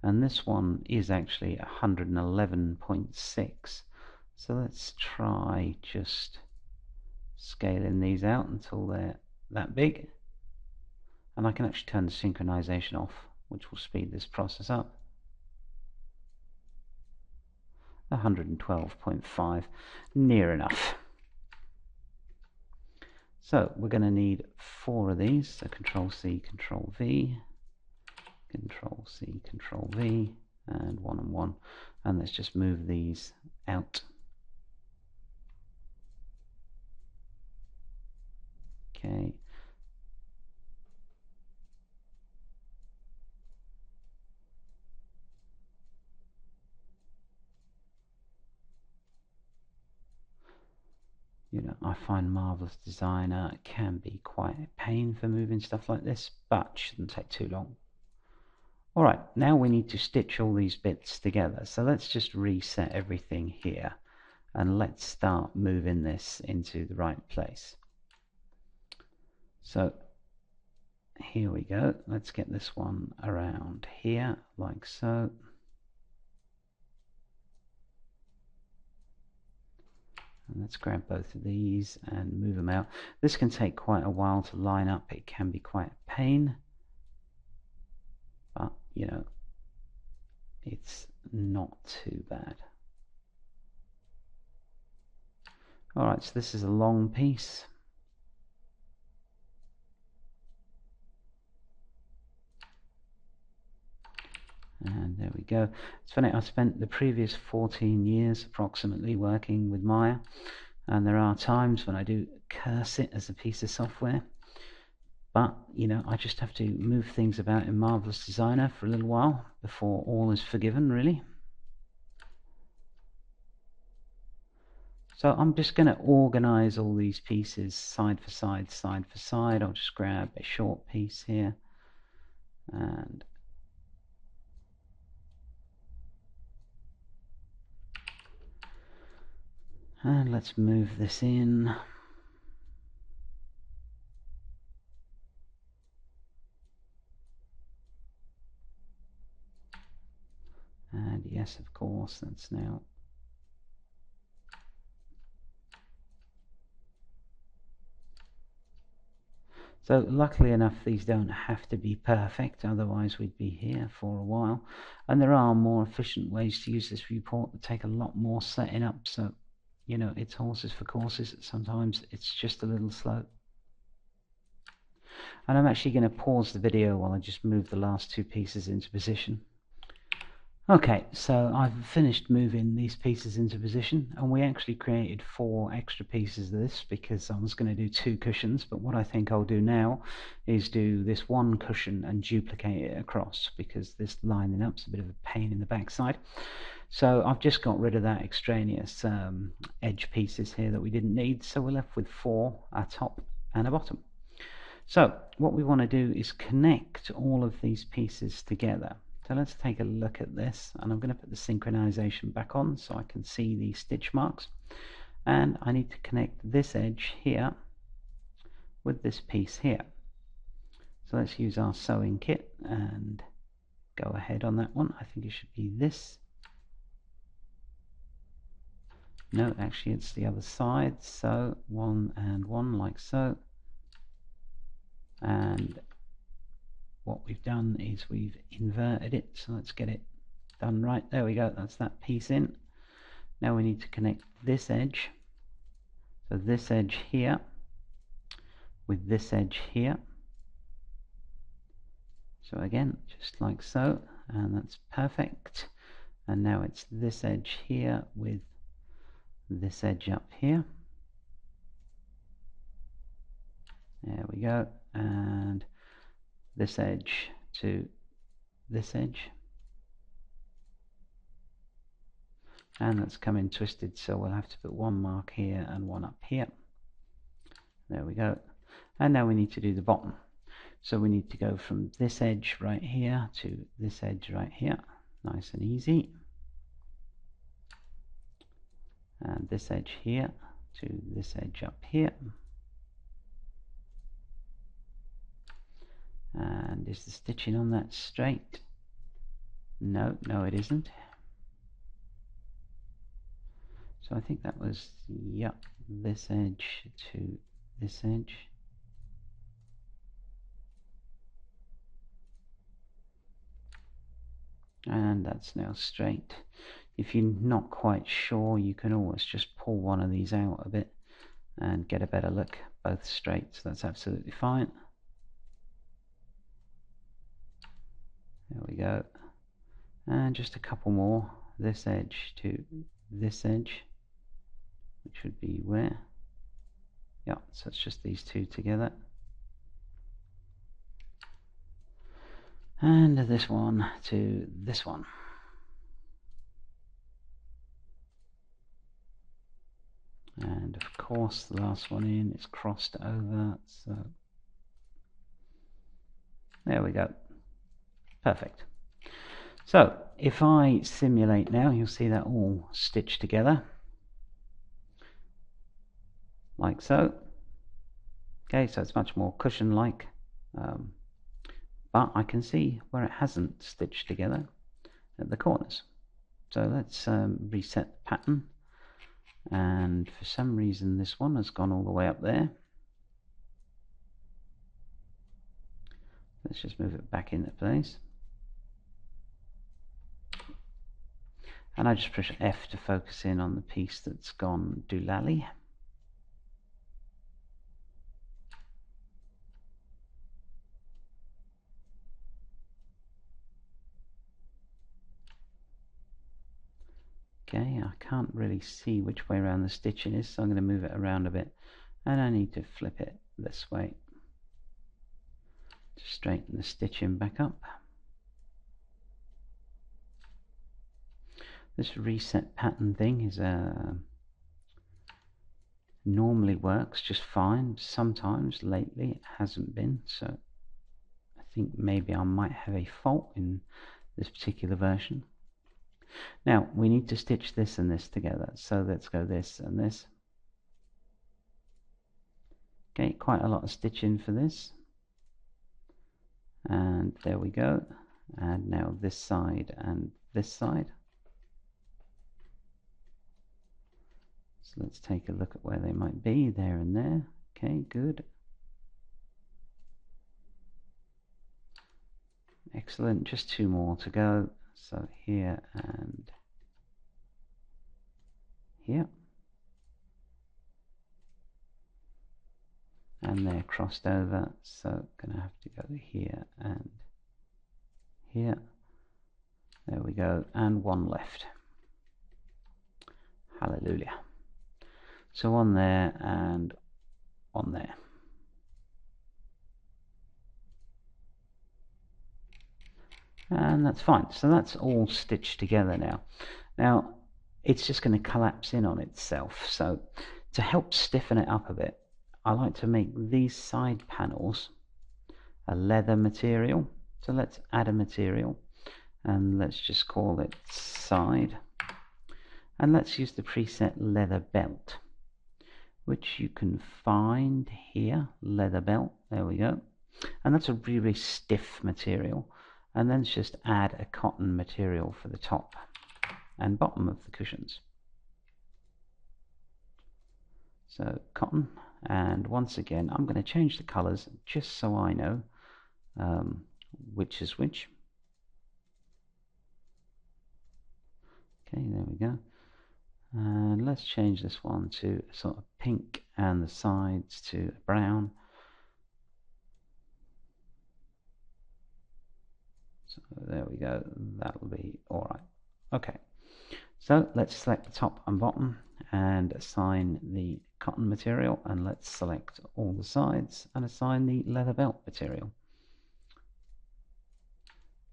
And this one is actually 111.6. So let's try just scaling these out until they're that big. And I can actually turn the synchronization off, which will speed this process up. 112.5, near enough. So we're going to need 4 of these. So Control C, Control V, Control C, Control V, and 1 and 1. And let's just move these out. Okay. You know, I find Marvelous Designer can be quite a pain for moving stuff like this, but shouldn't take too long. Alright, now we need to stitch all these bits together. So let's just reset everything here and let's start moving this into the right place. So here we go. Let's get this one around here like so. And let's grab both of these and move them out. This can take quite a while to line up. It can be quite a pain, but you know, it's not too bad. Alright, so this is a long piece. And there we go. It's funny, I spent the previous 14 years approximately working with Maya, and there are times when I do curse it as a piece of software, but you know, I just have to move things about in Marvelous Designer for a little while before all is forgiven, really. So I'm just going to organize all these pieces side for side, side for side. I'll just grab a short piece here and let's move this in. And yes, of course, that's now. So luckily enough, these don't have to be perfect, otherwise we'd be here for a while. And there are more efficient ways to use this viewport that take a lot more setting up. So, you know, it's horses for courses. Sometimes it's just a little slow. And I'm actually going to pause the video while I just move the last two pieces into position. Okay, so I've finished moving these pieces into position, and we actually created 4 extra pieces of this because I was going to do 2 cushions, but what I think I'll do now is do this 1 cushion and duplicate it across, because this lining up's a bit of a pain in the backside. So I've just got rid of that extraneous edge pieces here that we didn't need, so we're left with 4, a top and a bottom. So what we want to do is connect all of these pieces together. So let's take a look at this, and I'm going to put the synchronization back on so I can see the stitch marks, and I need to connect this edge here with this piece here. So let's use our sewing kit and go ahead on that one. I think it should be this. No, actually it's the other side. So 1 and 1 like so, and what we've done is we've inverted it, so let's get it done right. There we go, that's that piece in. Now we need to connect this edge, so this edge here with this edge here. So again, just like so, and that's perfect. And now it's this edge here with this edge up here. There we go, and this edge to this edge, and that's come in twisted, so we'll have to put 1 mark here and 1 up here. There we go. And now we need to do the bottom, so we need to go from this edge right here to this edge right here, nice and easy, and this edge here to this edge up here. And is the stitching on that straight? No, it isn't. So I think that was, yep, this edge to this edge. And that's now straight. If you're not quite sure, you can always just pull one of these out a bit and get a better look, both straight, so that's absolutely fine. There we go. And just a couple more, this edge to this edge, which would be where? Yeah, so it's just these two together. And this one to this one. And of course the last one in is crossed over, so there we go. Perfect. So if I simulate now, you'll see that all stitched together like so. Okay, so it's much more cushion-like, but I can see where it hasn't stitched together at the corners. So let's reset the pattern, and for some reason this one has gone all the way up there. Let's just move it back into place. And I just push F to focus in on the piece that's gone doolally. Okay, I can't really see which way around the stitching is, so I'm going to move it around a bit, and I need to flip it this way to straighten the stitching back up. This reset pattern thing is normally works just fine. Sometimes lately it hasn't been, so I think maybe I might have a fault in this particular version. Now we need to stitch this and this together, so let's go this and this. Okay, quite a lot of stitching for this, and there we go. And now this side and this side. So let's take a look at where they might be, there and there. Okay, good. Excellent, just two more to go. So here and here. And they're crossed over, so gonna have to go here and here. There we go, and one left. Hallelujah. So on there and on there. And that's fine. So that's all stitched together now. Now it's just going to collapse in on itself. So to help stiffen it up a bit, I like to make these side panels a leather material. So let's add a material and let's just call it side. And let's use the preset leather belt, which you can find here, leather belt. There we go. And that's a really stiff material. And then just add a cotton material for the top and bottom of the cushions. So cotton, and once again I'm going to change the colors just so I know which is which. Okay, there we go. And let's change this one to sort of pink and the sides to brown. So there we go, that'll be alright. Okay, so let's select the top and bottom and assign the cotton material, and let's select all the sides and assign the leather belt material.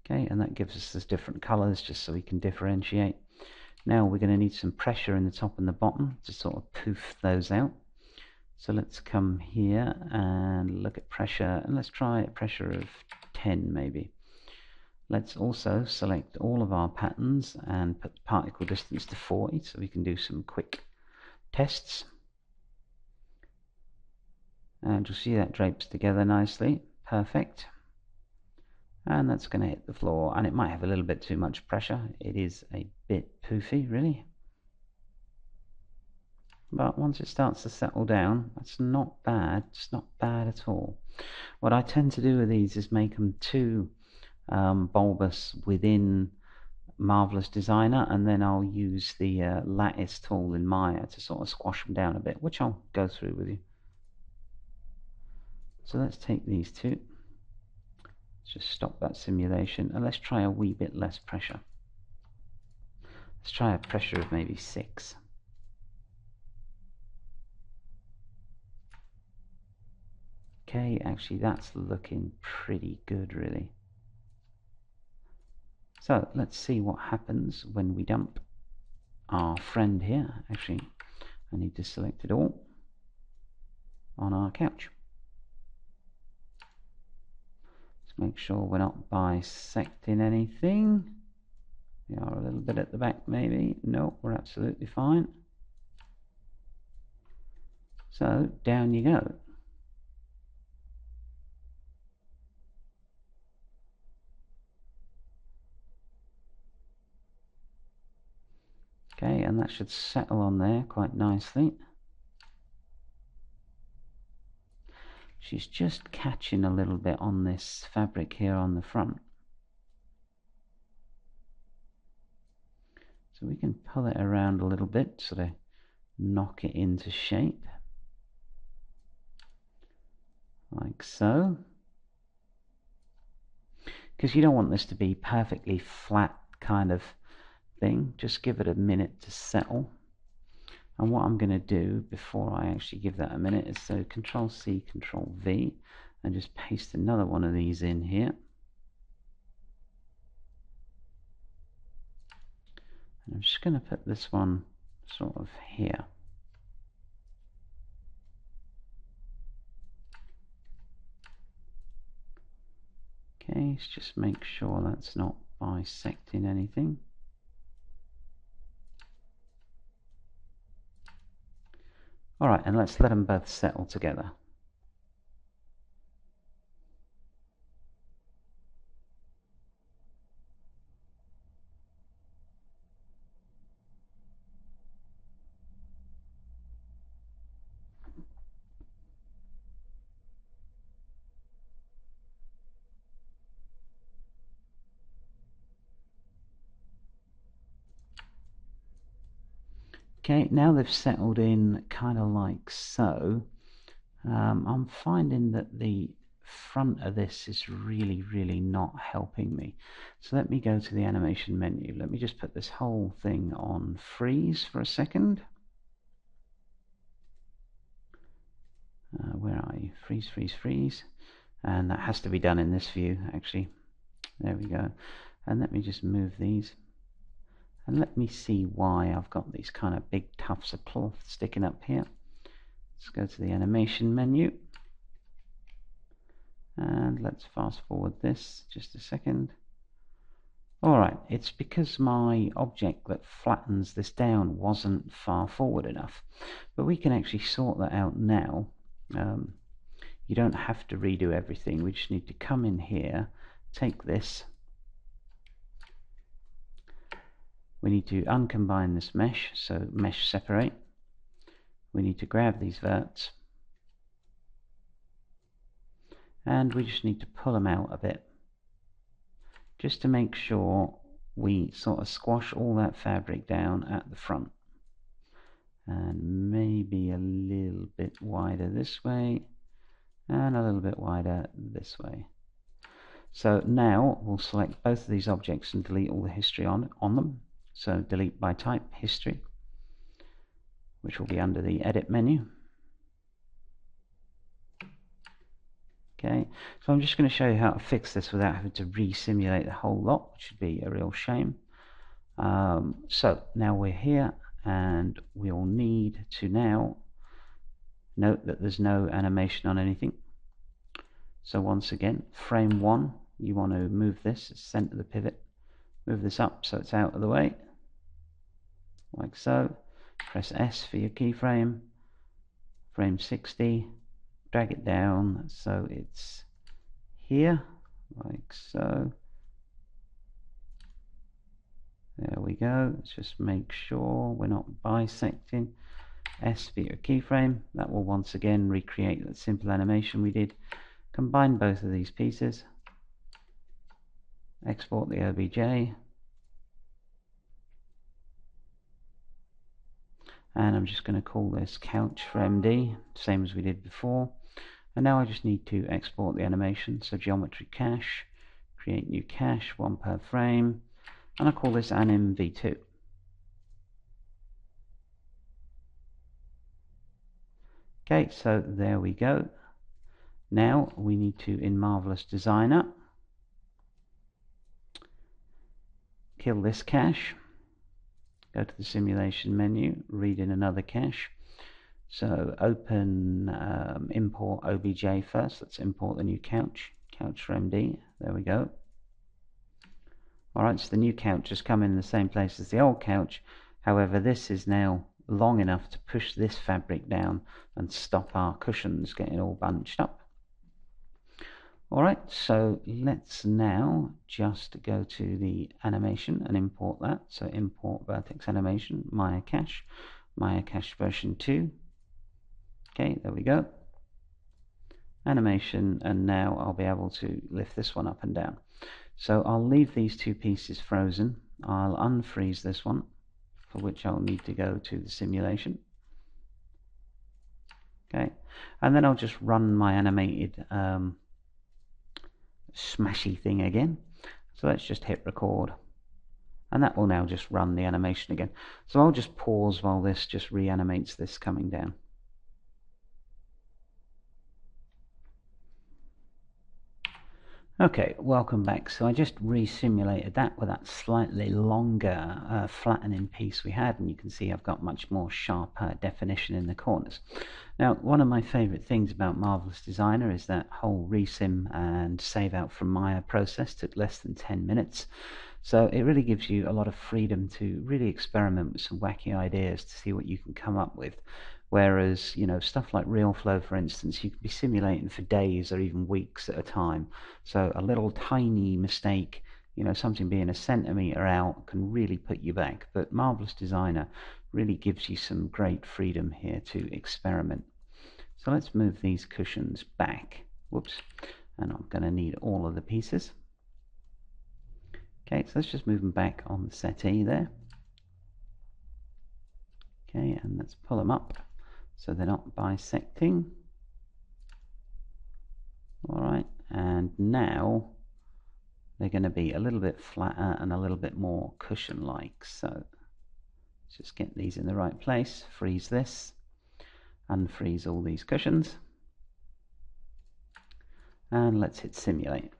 Okay, and that gives us these different colors just so we can differentiate. Now we're going to need some pressure in the top and the bottom to sort of poof those out. So let's come here and look at pressure, and let's try a pressure of 10 maybe. Let's also select all of our patterns and put the particle distance to 40 so we can do some quick tests. And you'll see that drapes together nicely. Perfect. And that's going to hit the floor, and it might have a little bit too much pressure. It is a bit poofy, really. But once it starts to settle down, that's not bad. It's not bad at all. What I tend to do with these is make them too bulbous within Marvelous Designer, and then I'll use the lattice tool in Maya to sort of squash them down a bit, which I'll go through with you. So let's take these two. Let's just stop that simulation, and let's try a wee bit less pressure. Let's try a pressure of maybe 6. Okay, actually that's looking pretty good, really. So let's see what happens when we dump our friend here. Actually, I need to select it all on our couch. Let's make sure we're not bisecting anything. We are a little bit at the back maybe. No, we're absolutely fine. So down you go. Okay, and that should settle on there quite nicely. She's just catching a little bit on this fabric here on the front. So we can pull it around a little bit, sort of knock it into shape. Like so. Because you don't want this to be perfectly flat kind of thing, just give it a minute to settle. And what I'm going to do before I actually give that a minute is so Control C, Control V, and just paste another one of these in here. And I'm just going to put this one sort of here. Okay, let's just make sure that's not bisecting anything. Alright, and let's let them both settle together. Okay, now they've settled in kind of like so. I'm finding that the front of this is really not helping me. So let me go to the animation menu. Let me just put this whole thing on freeze for a second. Where are you? Freeze, freeze, freeze. And that has to be done in this view, actually. There we go. And let me just move these. And let me see why I've got these kind of big tufts of cloth sticking up here. Let's go to the animation menu. And let's fast forward this just a second. Alright, it's because my object that flattens this down wasn't far forward enough. But we can actually sort that out now. You don't have to redo everything. We just need to come in here, take this. We need to uncombine this mesh, so mesh separate. We need to grab these verts. And we just need to pull them out a bit, just to make sure we sort of squash all that fabric down at the front. And maybe a little bit wider this way, and a little bit wider this way. So now we'll select both of these objects and delete all the history on them. So delete by type, history, which will be under the edit menu. Okay, so I'm just going to show you how to fix this without having to re-simulate the whole lot, which would be a real shame. So now we're here, and we'll need to now note that there's no animation on anything. So once again, frame 1, you want to move this, center the pivot, move this up so it's out of the way, like so. Press S for your keyframe, frame 60, drag it down so it's here, like so. There we go. Let's just make sure we're not bisecting. S for your keyframe. That will once again recreate that simple animation we did. Combine both of these pieces. Export the OBJ. And I'm just going to call this couch for MD, same as we did before. And now I just need to export the animation. So geometry cache, create new cache, 1 per frame. And I call this anim v2. Okay, so there we go. Now we need to, in Marvelous Designer, kill this cache, go to the simulation menu, read in another cache. So open import OBJ first. Let's import the new couch for MD. There we go. Alright, so the new couch has come in the same place as the old couch. However, this is now long enough to push this fabric down and stop our cushions getting all bunched up. Alright, so let's now just go to the animation and import that. So import vertex animation, Maya cache version 2. Okay, there we go. Animation, and now I'll be able to lift this one up and down. So I'll leave these two pieces frozen. I'll unfreeze this one, for which I'll need to go to the simulation. Okay, and then I'll just run my animated smashy thing again. So let's just hit record. And that will now just run the animation again. So I'll just pause while this just reanimates this coming down. Okay, welcome back. So I just re-simulated that with that slightly longer flattening piece we had, and you can see I've got much more sharper definition in the corners. Now, one of my favorite things about Marvelous Designer is that whole resim and save out from Maya process took less than 10 minutes. So it really gives you a lot of freedom to really experiment with some wacky ideas to see what you can come up with. Whereas, stuff like RealFlow, for instance, you could be simulating for days or even weeks at a time. So a little tiny mistake, something being a centimeter out can really put you back. But Marvelous Designer really gives you some great freedom here to experiment. So let's move these cushions back. Whoops. And I'm going to need all of the pieces. Okay, so let's just move them back on the settee there. Okay, and let's pull them up so they're not bisecting. Alright, and now they're going to be a little bit flatter and a little bit more cushion-like. So let's just get these in the right place, freeze this, unfreeze all these cushions, and let's hit simulate.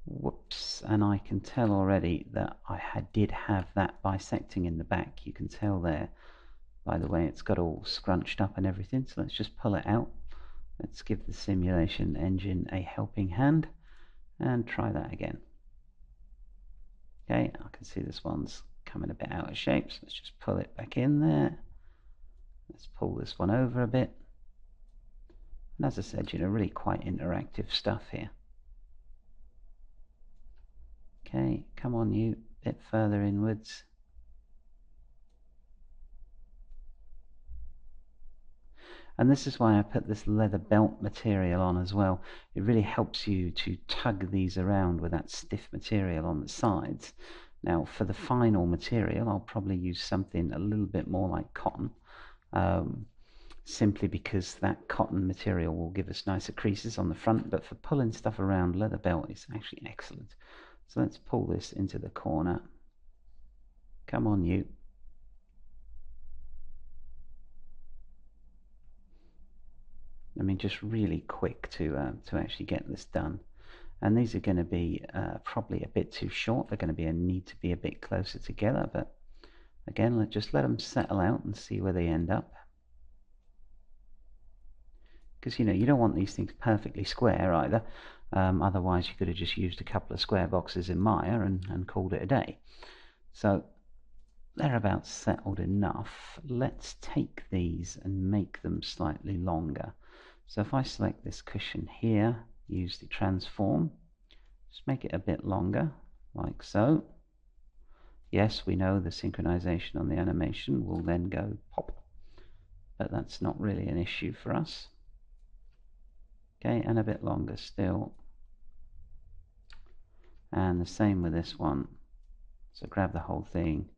Whoops, and I can tell already that I did have that bisecting in the back. You can tell there, by the way, it's got all scrunched up and everything. So let's just pull it out. Let's give the simulation engine a helping hand and try that again. Okay, I can see this one's coming a bit out of shape, so let's just pull it back in there. Let's pull this one over a bit. And as I said, really quite interactive stuff here. Okay, come on you, a bit further inwards. And this is why I put this leather belt material on as well. It really helps you to tug these around with that stiff material on the sides. Now for the final material, I'll probably use something a little bit more like cotton, simply because that cotton material will give us nicer creases on the front, but for pulling stuff around, leather belt is actually excellent. So let's pull this into the corner. Come on you. I mean, just really quick to actually get this done. And these are going to be probably a bit too short. They're going to need to be a bit closer together, but again, just let them settle out and see where they end up. Because you don't want these things perfectly square either. Otherwise you could have just used a couple of square boxes in Maya and called it a day. So they're about settled enough. Let's take these and make them slightly longer. So if I select this cushion here, use the transform, just make it a bit longer, like so. Yes, we know the synchronization on the animation will then go pop, but that's not really an issue for us. Okay, and a bit longer still. And the same with this one. So grab the whole thing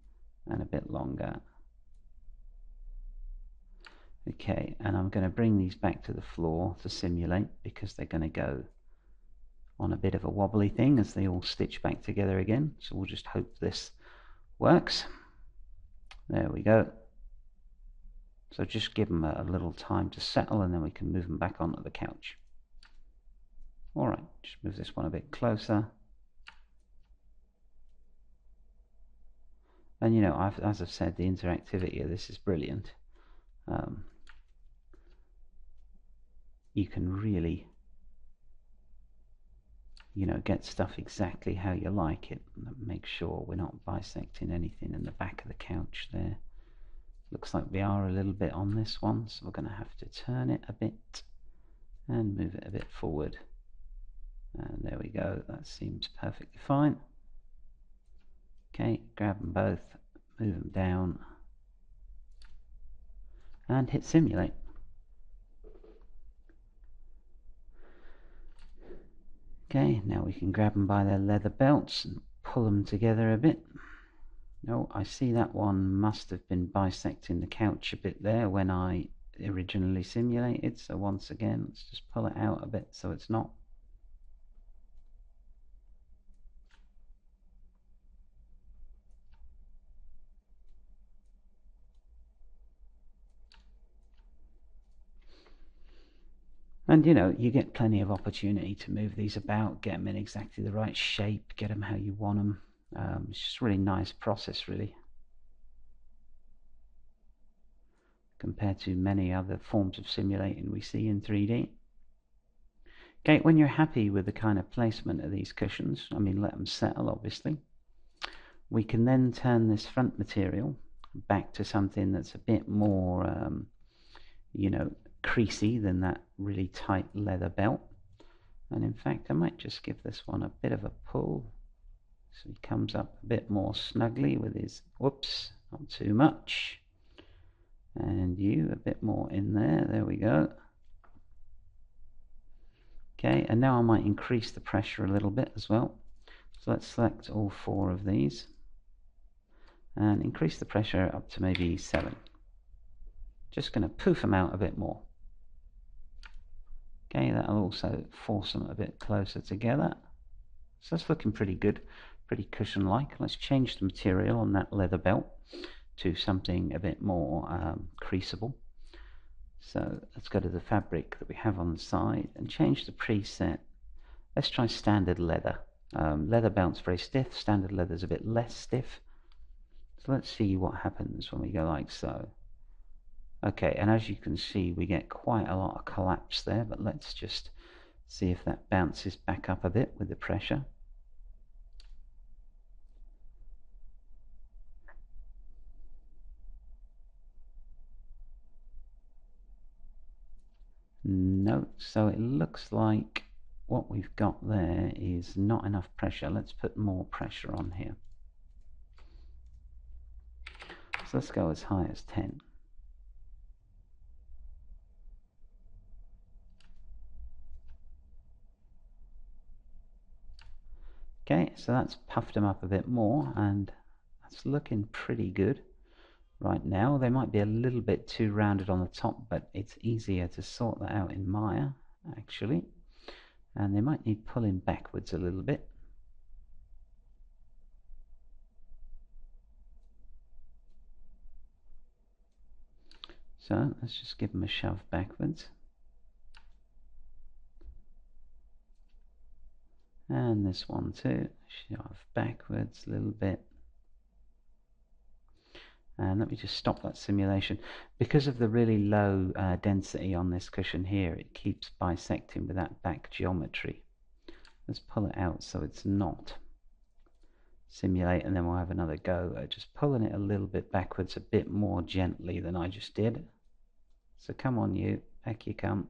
and a bit longer. Okay, and I'm going to bring these back to the floor to simulate because they're going to go on a bit of a wobbly thing as they all stitch back together again. So we'll just hope this works. There we go. So just give them a little time to settle and then we can move them back onto the couch. Alright, just move this one a bit closer. And as I've said, the interactivity of this is brilliant. You can really get stuff exactly how you like it. Make sure we're not bisecting anything in the back of the couch there. Looks like we are a little bit on this one, so we're going to have to turn it a bit and move it a bit forward. And there we go, that seems perfectly fine. Okay, grab them both, move them down, and hit simulate. Okay, now we can grab them by their leather belts and pull them together a bit. Oh, I see that one must have been bisecting the couch a bit there when I originally simulated, so once again let's just pull it out a bit so it's not. And you know, you get plenty of opportunity to move these about, get them in exactly the right shape, get them how you want them. It's just a really nice process, really, compared to many other forms of simulating we see in 3D. Okay, when you're happy with the kind of placement of these cushions, I mean, let them settle, obviously, we can then turn this front material back to something that's a bit more, you know, creasy than that really tight leather belt. And in fact, I might just give this one a bit of a pull so he comes up a bit more snugly with his, whoops, not too much, and you a bit more in there we go. Okay, and now I might increase the pressure a little bit as well. So let's select all 4 of these and increase the pressure up to maybe 7. Just going to poof them out a bit more. Okay, that'll also force them a bit closer together. So that's looking pretty good, pretty cushion-like. Let's change the material on that leather belt to something a bit more creasable. So let's go to the fabric that we have on the side and change the preset. Let's try standard leather. Leather belt's very stiff, standard leather's a bit less stiff. So let's see what happens when we go like so. Okay, and as you can see, we get quite a lot of collapse there, but let's just see if that bounces back up a bit with the pressure. No, so it looks like what we've got there is not enough pressure. Let's put more pressure on here. So let's go as high as 10. Okay, so that's puffed them up a bit more, and that's looking pretty good right now. They might be a little bit too rounded on the top, but it's easier to sort that out in Maya, actually. And they might need pulling backwards a little bit. So let's just give them a shove backwards. And this one too, shove backwards a little bit. And let me just stop that simulation. Because of the really low density on this cushion here, it keeps bisecting with that back geometry. Let's pull it out so it's not. Simulate, and then we'll have another go at just pulling it a little bit backwards, a bit more gently than I just did. So come on you, back you come.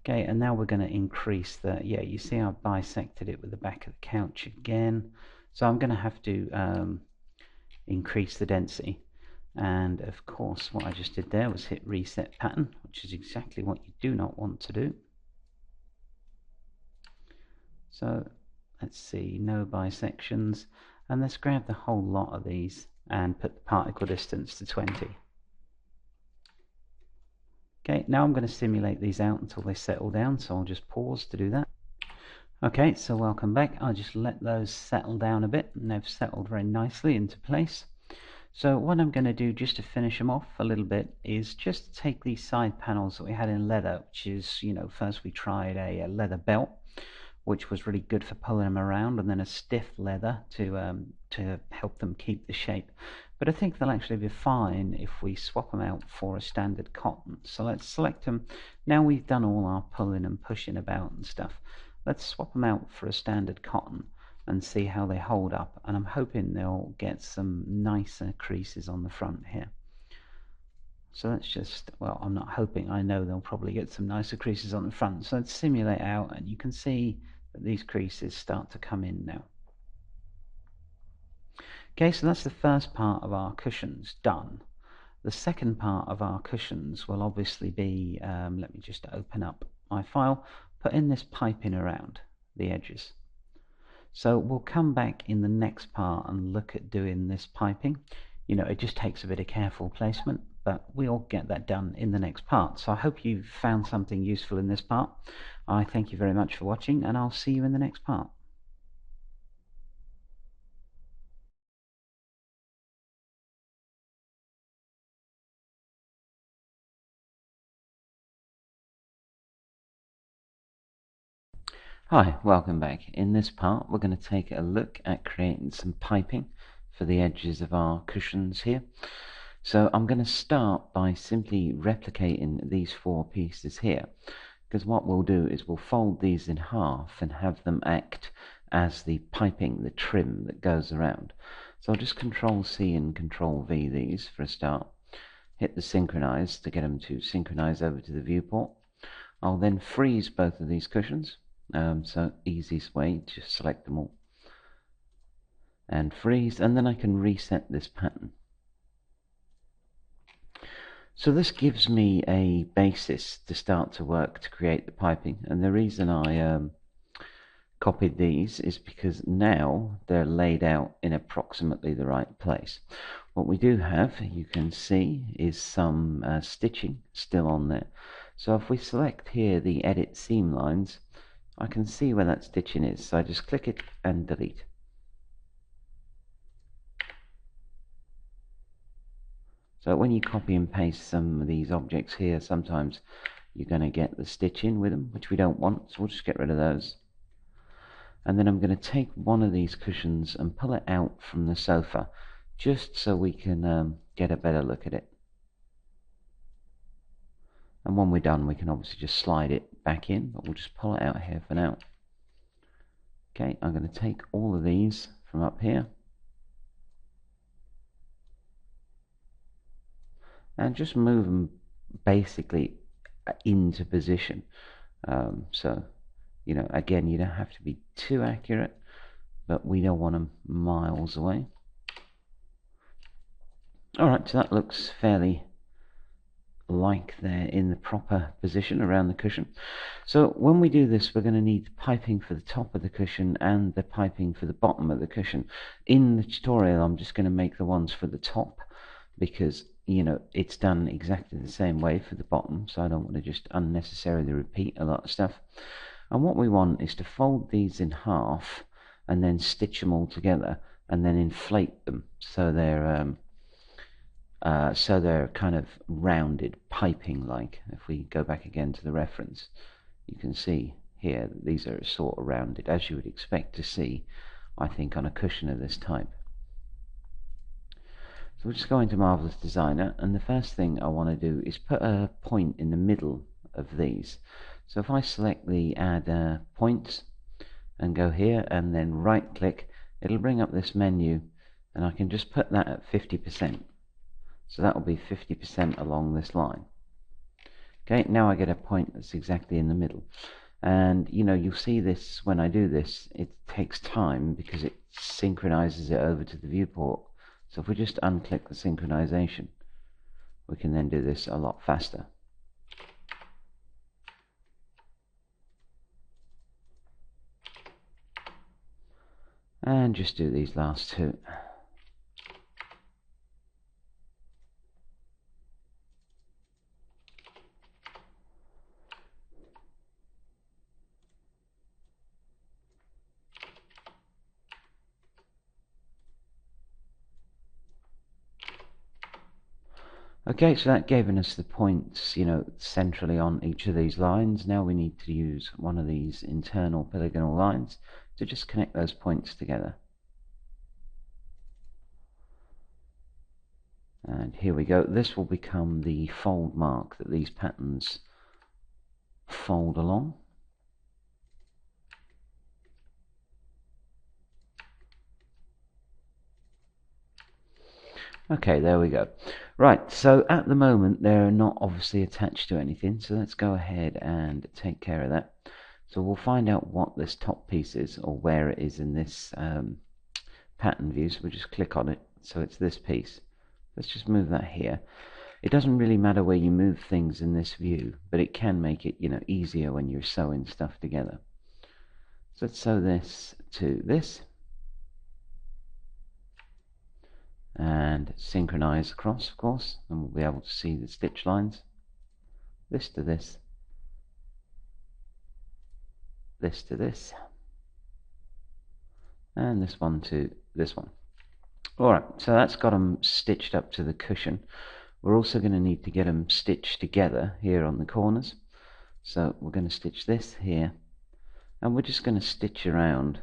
Okay, and now we're going to increase the, yeah, you see I bisected it with the back of the couch again. So I'm going to have to increase the density. And of course, what I just did there was hit reset pattern, which is exactly what you do not want to do. So let's see, no bisections. And let's grab the whole lot of these and put the particle distance to 20. Okay, now I'm going to simulate these out until they settle down, so I'll just pause to do that. Okay, so welcome back. I'll just let those settle down a bit, and they've settled very nicely into place. So what I'm going to do just to finish them off a little bit is just take these side panels that we had in leather, which is, you know, first we tried a leather belt, which was really good for pulling them around, and then a stiff leather to help them keep the shape. But I think they'll actually be fine if we swap them out for a standard cotton. So let's select them. Now we've done all our pulling and pushing about and stuff. Let's swap them out for a standard cotton and see how they hold up. And I'm hoping they'll get some nicer creases on the front here. So let's just, well, I'm not hoping, I know they'll probably get some nicer creases on the front. So let's simulate out, and you can see that these creases start to come in now. Okay, so that's the first part of our cushions done. The second part of our cushions will obviously be, let me just open up my file, put in this piping around the edges. So we'll come back in the next part and look at doing this piping. You know, it just takes a bit of careful placement, but we'll get that done in the next part. So I hope you've found something useful in this part. I thank you very much for watching, and I'll see you in the next part. Hi, welcome back. In this part we're going to take a look at creating some piping for the edges of our cushions here. So I'm going to start by simply replicating these four pieces here, because what we'll do is we'll fold these in half and have them act as the piping, the trim that goes around. So I'll just Control C and Control V these for a start. Hit the synchronize to get them to synchronize over to the viewport. I'll then freeze both of these cushions. So easiest way, just select them all and freeze, and then I can reset this pattern. So this gives me a basis to start to work to create the piping, and the reason I copied these is because now they're laid out in approximately the right place. What we do have, you can see, is some stitching still on there. So if we select here the edit seam lines, I can see where that stitching is, so I just click it and delete. So when you copy and paste some of these objects here, sometimes you're going to get the stitching with them, which we don't want, so we'll just get rid of those. And then I'm going to take one of these cushions and pull it out from the sofa, just so we can get a better look at it. And when we're done, we can obviously just slide it back in, but we'll just pull it out here for now. Okay, I'm going to take all of these from up here and just move them basically into position. So, you know, again, you don't have to be too accurate, but we don't want them miles away. Alright, so that looks fairly like they're in the proper position around the cushion. So when we do this, we're going to need piping for the top of the cushion and the piping for the bottom of the cushion. In the tutorial, I'm just going to make the ones for the top, because you know it's done exactly the same way for the bottom, so I don't want to just unnecessarily repeat a lot of stuff. And what we want is to fold these in half and then stitch them all together and then inflate them so they're kind of rounded, piping like. If we go back again to the reference, you can see here that these are sort of rounded, as you would expect to see, I think, on a cushion of this type. So we'll just go into Marvelous Designer, and the first thing I want to do is put a point in the middle of these. So if I select the Add Points and go here and then right click, it'll bring up this menu, and I can just put that at 50%. So that will be 50% along this line. Okay, now I get a point that's exactly in the middle. And you know, you'll see this when I do this, it takes time because it synchronizes it over to the viewport. So if we just unclick the synchronization, we can then do this a lot faster. And just do these last two. Okay, so that gave us the points, you know, centrally on each of these lines. Now we need to use one of these internal polygonal lines to just connect those points together. And here we go. This will become the fold mark that these patterns fold along. Okay, there we go. Right, so at the moment they're not obviously attached to anything, so let's go ahead and take care of that. So we'll find out what this top piece is, or where it is in this pattern view. So we'll just click on it, so it's this piece. Let's just move that here. It doesn't really matter where you move things in this view, but it can make it, you know, easier when you're sewing stuff together. So let's sew this to this and synchronize across, of course, and we'll be able to see the stitch lines. This to this, this to this, and this one to this one. Alright, so that's got them stitched up to the cushion. We're also going to need to get them stitched together here on the corners. So we're going to stitch this here And we're just going to stitch around,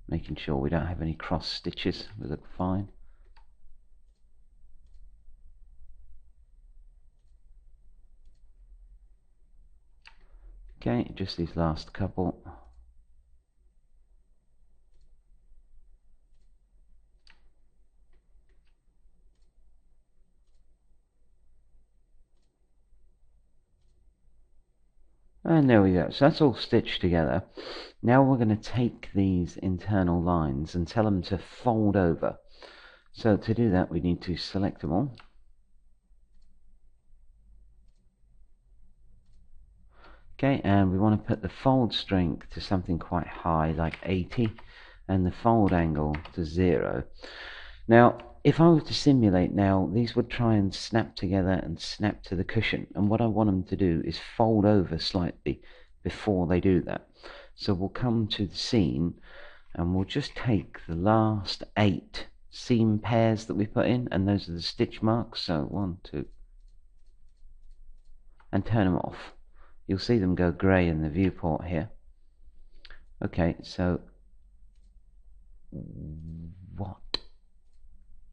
making sure we don't have any cross stitches. We look fine. Okay, just these last couple. And there we go. So that's all stitched together. Now we're going to take these internal lines and tell them to fold over. So to do that, we need to select them all. Okay, and we want to put the fold strength to something quite high, like 80, and the fold angle to 0. Now, if I were to simulate now, these would try and snap together and snap to the cushion, and what I want them to do is fold over slightly before they do that. So we'll come to the scene, and we'll just take the last 8 seam pairs that we put in, and those are the stitch marks, so 1, 2, and turn them off. You'll see them go grey in the viewport here. Okay, so what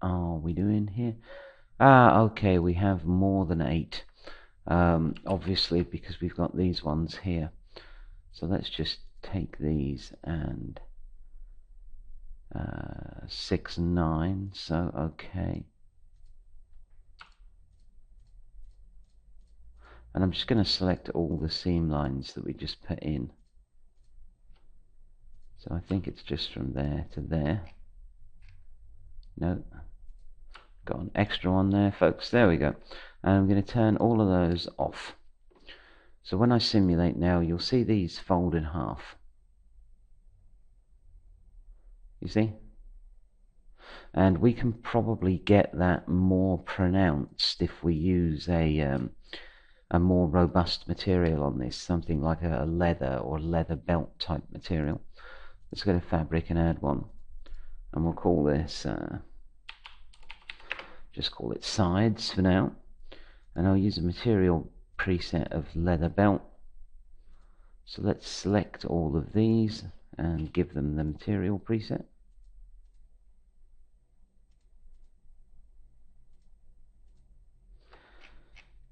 are we doing here? Okay, we have more than 8. Obviously, because we've got these ones here. So let's just take these and 6 and 9. So, okay. And I'm just going to select all the seam lines that we just put in. So I think it's just from there to there. No. Got an extra one there, folks. There we go. And I'm going to turn all of those off. So when I simulate now, you'll see these fold in half. You see? And we can probably get that more pronounced if we use a more robust material on this, something like a leather or leather belt type material. Let's go to fabric and add one, and we'll call this just call it sides for now, and I'll use a material preset of leather belt. So let's select all of these and give them the material preset.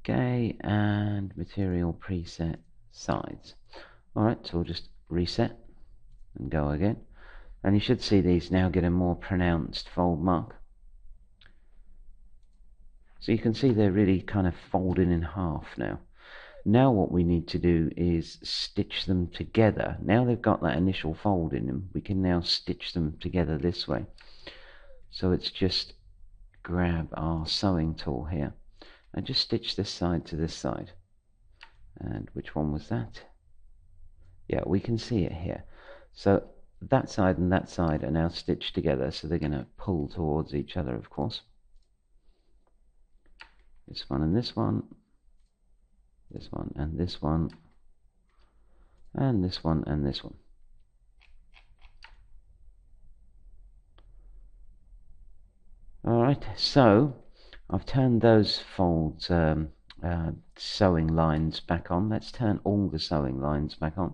Okay, and material preset sides. Alright, so we'll just reset and go again, and you should see these now get a more pronounced fold mark. So you can see they're really kind of folding in half now. Now what we need to do is stitch them together. Now they've got that initial fold in them, we can now stitch them together this way. So it's just grab our sewing tool here and just stitch this side to this side. And which one was that? Yeah, we can see it here. So that side and that side are now stitched together, so they're going to pull towards each other, of course. This one and this one, this one and this one, and this one and this one. Alright, so I've turned those folds, sewing lines back on. Let's turn all the sewing lines back on.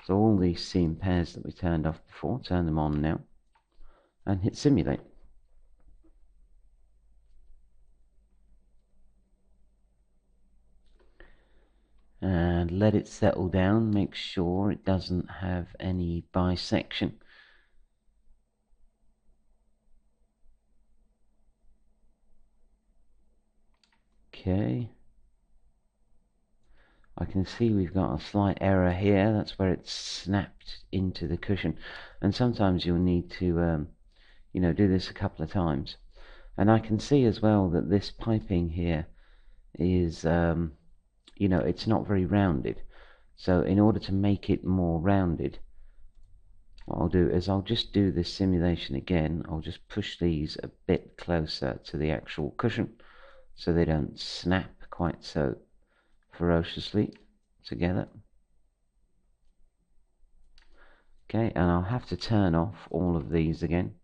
So all these seam pairs that we turned off before, turn them on now, and hit simulate. And let it settle down, make sure it doesn't have any bisection. Okay, I can see we've got a slight error here. That's where it's snapped into the cushion, and sometimes you'll need to do this a couple of times. And I can see as well that this piping here is it's not very rounded. So in order to make it more rounded, what I'll do is I'll just do this simulation again. I'll just push these a bit closer to the actual cushion so they don't snap quite so ferociously together. Okay, and I'll have to turn off all of these again,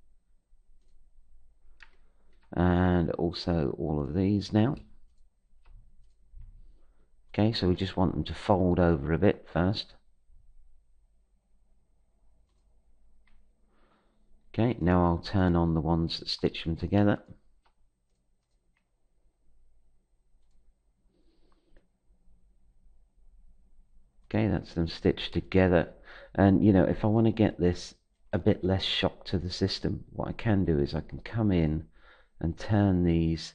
and also all of these now. Okay, so we just want them to fold over a bit first. Okay, now I'll turn on the ones that stitch them together. Okay, that's them stitched together. And you know, if I want to get this a bit less shock to the system, what I can do is I can come in and turn these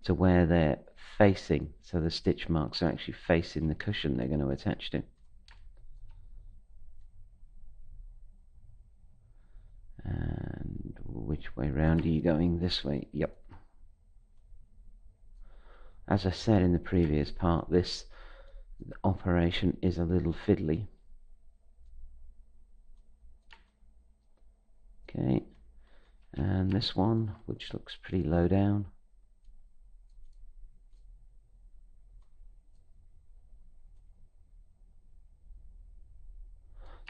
to where they're facing, so the stitch marks are actually facing the cushion they're going to attach to. And which way round are you going? This way? Yep. As I said in the previous part, this operation is a little fiddly. Okay, and this one, which looks pretty low down.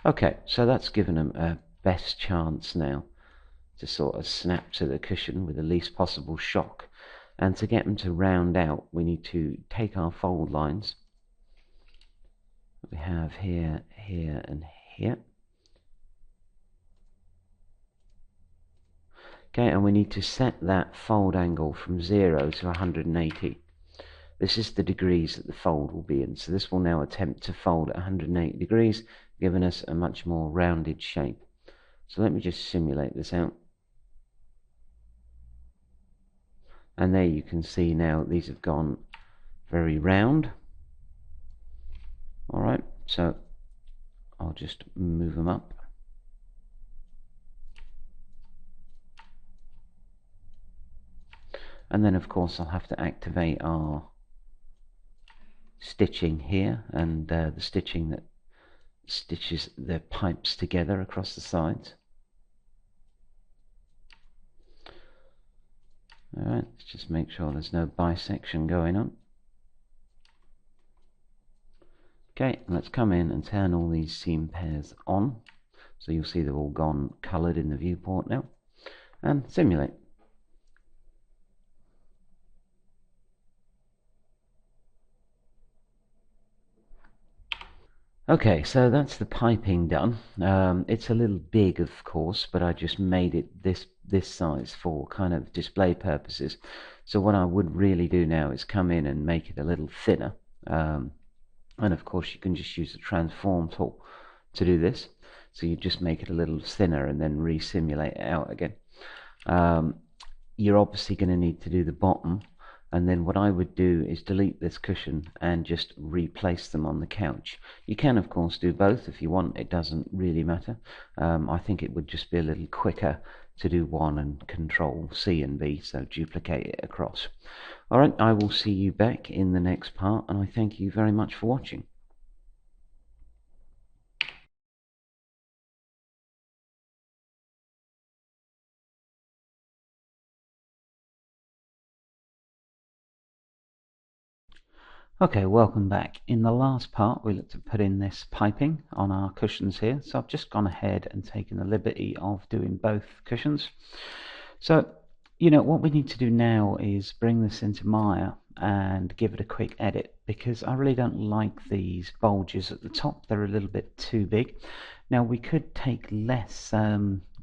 Okay, so that's given them a best chance now to sort of snap to the cushion with the least possible shock. And to get them to round out, we need to take our fold lines we have here, here, and here. Okay, and we need to set that fold angle from 0 to 180. This is the degrees that the fold will be in. So this will now attempt to fold at 180 degrees, giving us a much more rounded shape. So let me just simulate this out. And there you can see now these have gone very round. Alright, so I'll just move them up. And then of course I'll have to activate our stitching here, and the stitching that stitches the pipes together across the sides. Alright, let's just make sure there's no bisection going on. Okay, let's come in and turn all these seam pairs on. So you'll see they've all gone coloured in the viewport now. And simulate. Okay, so that's the piping done. It's a little big, of course, but I just made it this size for kind of display purposes. So what I would really do now is come in and make it a little thinner. And of course, you can just use the transform tool to do this. So you just make it a little thinner and then re-simulate it out again. You're obviously going to need to do the bottom, and then what I would do is delete this cushion and just replace them on the couch. You can of course do both if you want, it doesn't really matter. I think it would just be a little quicker to do one and control C and V, so duplicate it across. Alright, I will see you back in the next part, and I thank you very much for watching. Okay, welcome back. In the last part we looked at putting this piping on our cushions here, so I've just gone ahead and taken the liberty of doing both cushions. So, you know, what we need to do now is bring this into Maya and give it a quick edit, because I really don't like these bulges at the top. They're a little bit too big. Now we could take less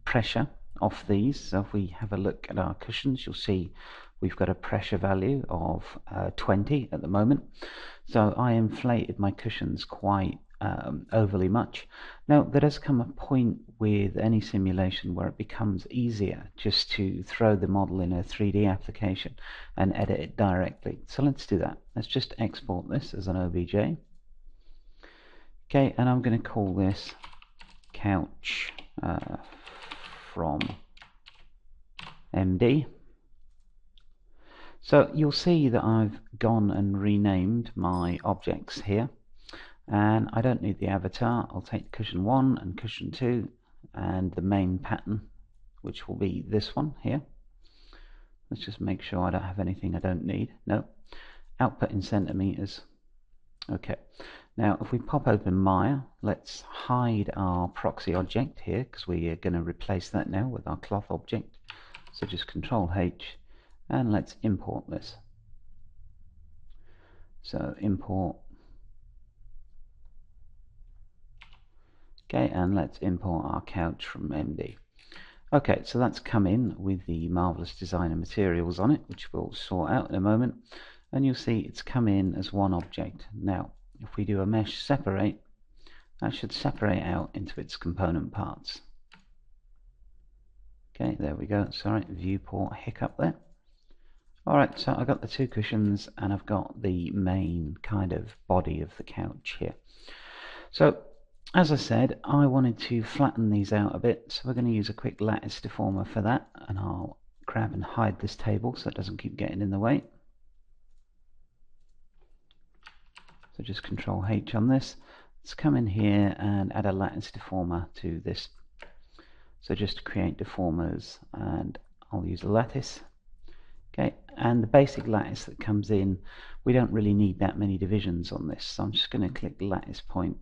pressure off these. So if we have a look at our cushions, you'll see we've got a pressure value of 20 at the moment. So I inflated my cushions quite overly much. Now there does come a point with any simulation where it becomes easier just to throw the model in a 3D application and edit it directly. So let's do that. Let's just export this as an OBJ. Okay, and I'm going to call this couch from MD. So you'll see that I've gone and renamed my objects here, and I don't need the avatar. I'll take cushion 1 and cushion 2 and the main pattern, which will be this one here. Let's just make sure I don't have anything I don't need. No. Output in centimeters. Okay. Now if we pop open Maya, let's hide our proxy object here, because we are going to replace that now with our cloth object. So just Control H, and let's import this. So import. Okay, and let's import our couch from MD. Okay, so that's come in with the Marvelous Designer materials on it, which we'll sort out in a moment. And you'll see it's come in as one object. Now, if we do a mesh separate, that should separate out into its component parts. Okay, there we go. Sorry, viewport hiccup there. Alright, so I've got the two cushions and I've got the main kind of body of the couch here. So, as I said, I wanted to flatten these out a bit, so we're going to use a quick lattice deformer for that, and I'll grab and hide this table so it doesn't keep getting in the way. So just Control H on this. Let's come in here and add a lattice deformer to this. So just to create deformers, and I'll use a lattice. Okay, and the basic lattice that comes in, we don't really need that many divisions on this, so I'm just going to click the lattice point,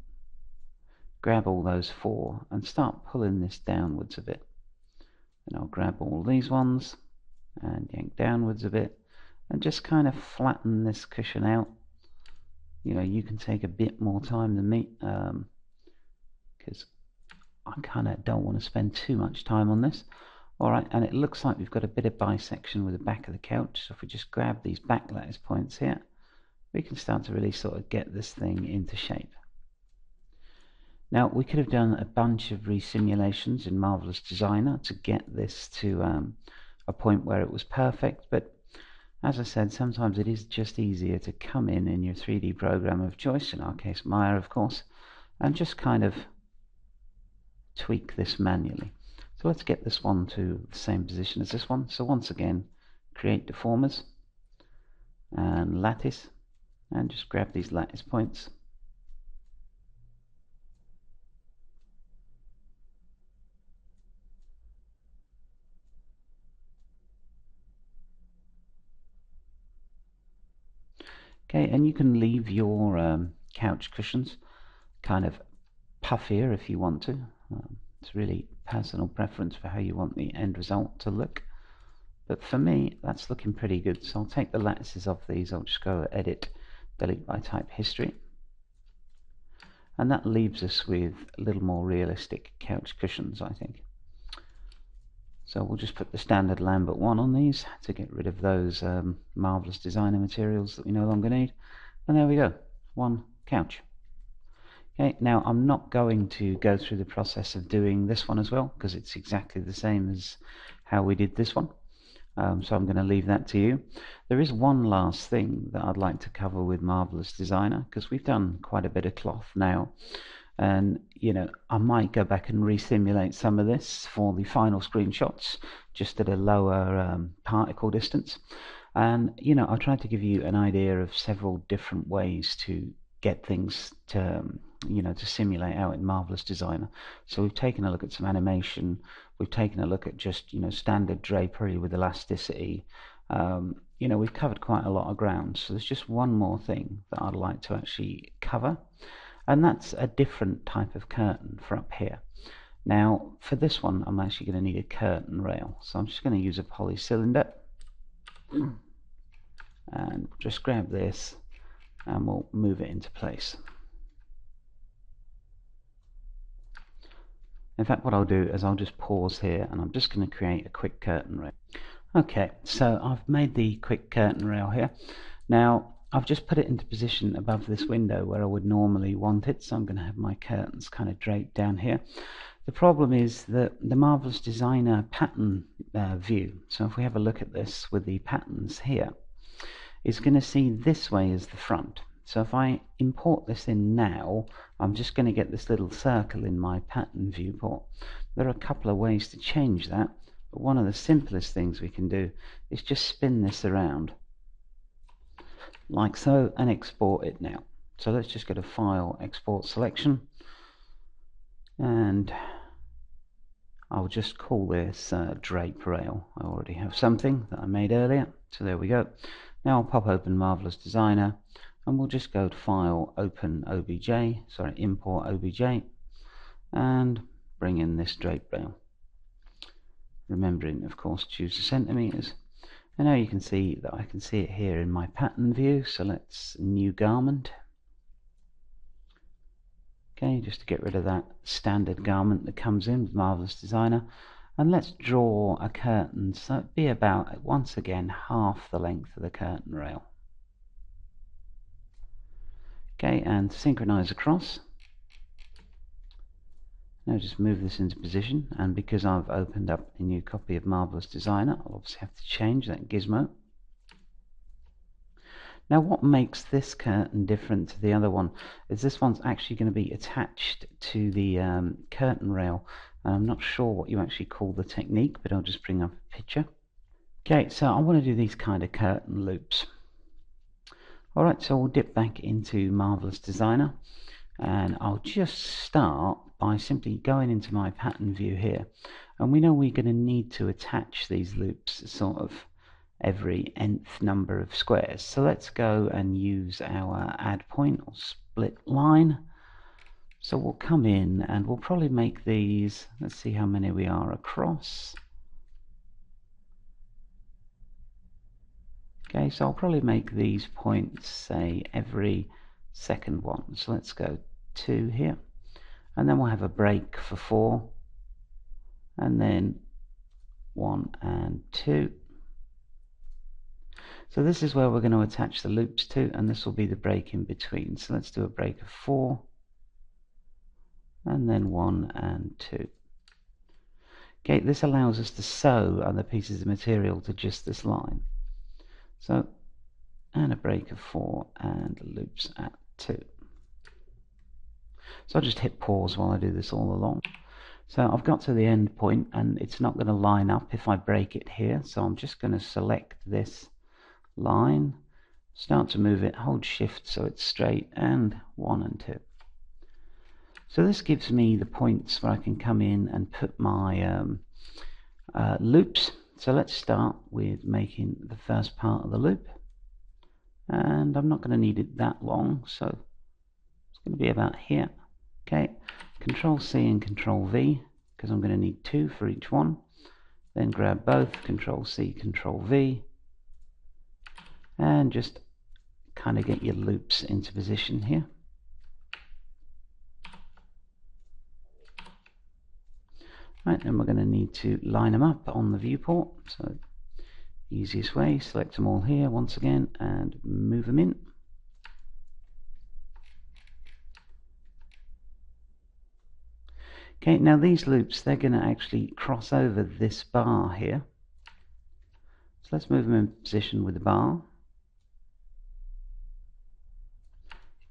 grab all those four and start pulling this downwards a bit. And I'll grab all these ones and yank downwards a bit and just kind of flatten this cushion out. You know, you can take a bit more time than me because I kind of don't want to spend too much time on this. Alright, and it looks like we've got a bit of bisection with the back of the couch, so if we just grab these back lattice points here, we can start to really sort of get this thing into shape. Now, we could have done a bunch of resimulations in Marvelous Designer to get this to a point where it was perfect, but as I said, sometimes it is just easier to come in your 3D program of choice, in our case Maya of course, and just kind of tweak this manually. So let's get this one to the same position as this one. So once again, create deformers and lattice, and just grab these lattice points. Okay, and you can leave your couch cushions kind of puffier if you want to. It's really personal preference for how you want the end result to look. But for me, that's looking pretty good. So I'll take the lattices off these. I'll just go edit, delete by type history. And that leaves us with a little more realistic couch cushions, I think. So we'll just put the standard Lambert 1 on these to get rid of those Marvelous Designer materials that we no longer need. And there we go, one couch. Okay, now I'm not going to go through the process of doing this one as well, because it's exactly the same as how we did this one. So I'm going to leave that to you. There is one last thing that I'd like to cover with Marvelous Designer, because we've done quite a bit of cloth now. And you know, I might go back and resimulate some of this for the final screenshots, just at a lower particle distance. And you know, I tried to give you an idea of several different ways to get things to to simulate out in Marvelous Designer. So we've taken a look at some animation, we've taken a look at just standard drapery with elasticity. We've covered quite a lot of ground. So there's just one more thing that I'd like to actually cover, and that's a different type of curtain for up here. Now for this one I'm actually going to need a curtain rail, so I'm just going to use a polycylinder and just grab this and we'll move it into place. In fact, what I'll do is I'll just pause here and I'm just going to create a quick curtain rail. Okay, so I've made the quick curtain rail here. Now I've just put it into position above this window where I would normally want it, so I'm going to have my curtains kind of draped down here. The problem is that the Marvelous Designer pattern view, so if we have a look at this with the patterns here, is going to see this way as the front. So if I import this in now, I'm just going to get this little circle in my pattern viewport. There are a couple of ways to change that, but one of the simplest things we can do is just spin this around like so and export it now. So let's just go to File, Export Selection, and I'll just call this Drape Rail. I already have something that I made earlier, so there we go. Now I'll pop open Marvelous Designer and we'll just go to File, Open OBJ, Import OBJ, and bring in this drape rail. Remembering, of course, choose the centimeters. And now you can see that I can see it here in my pattern view, so let's New Garment. Okay, just to get rid of that standard garment that comes in with Marvelous Designer. And let's draw a curtain so it'd be about, once again, half the length of the curtain rail. Okay, and synchronize across. Now just move this into position, and because I've opened up a new copy of Marvelous Designer, I'll obviously have to change that gizmo. Now what makes this curtain different to the other one is this one's actually going to be attached to the curtain rail. I'm not sure what you actually call the technique, but I'll just bring up a picture. Okay, so I want to do these kind of curtain loops. Alright, so we'll dip back into Marvelous Designer, and I'll just start by simply going into my pattern view here, and we know we're going to need to attach these loops sort of every nth number of squares. So let's go and use our add point or split line. So we'll come in and we'll probably make these, let's see how many we are across. Okay, so I'll probably make these points, say, every second one. So let's go 2 here, and then we'll have a break for 4, and then 1 and 2. So this is where we're going to attach the loops to, and this will be the break in between. So let's do a break of 4, and then 1 and 2. Okay, this allows us to sew other pieces of material to just this line. So, and a break of 4 and loops at 2. So I'll just hit pause while I do this all along. So I've got to the end point and it's not going to line up if I break it here. So I'm just going to select this line, start to move it, hold shift so it's straight, and 1 and 2. So this gives me the points where I can come in and put my loops. So let's start with making the first part of the loop, and I'm not going to need it that long, so it's going to be about here. Okay, Control C and Control V, because I'm going to need 2 for each one. Then grab both, Control C, Control V, and just kind of get your loops into position here. Right, then we're going to need to line them up on the viewport. So easiest way, select them all here once again and move them in. Okay, now these loops, they're going to actually cross over this bar here. So let's move them in position with the bar.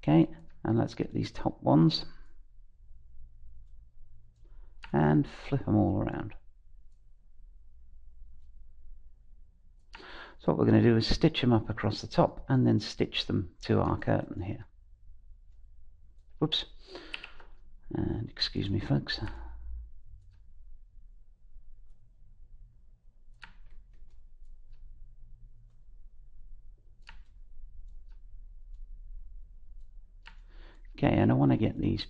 Okay, and let's get these top ones and flip them all around. So what we're going to do is stitch them up across the top and then stitch them to our curtain here. Whoops. And excuse me, folks. Okay, and I want to get these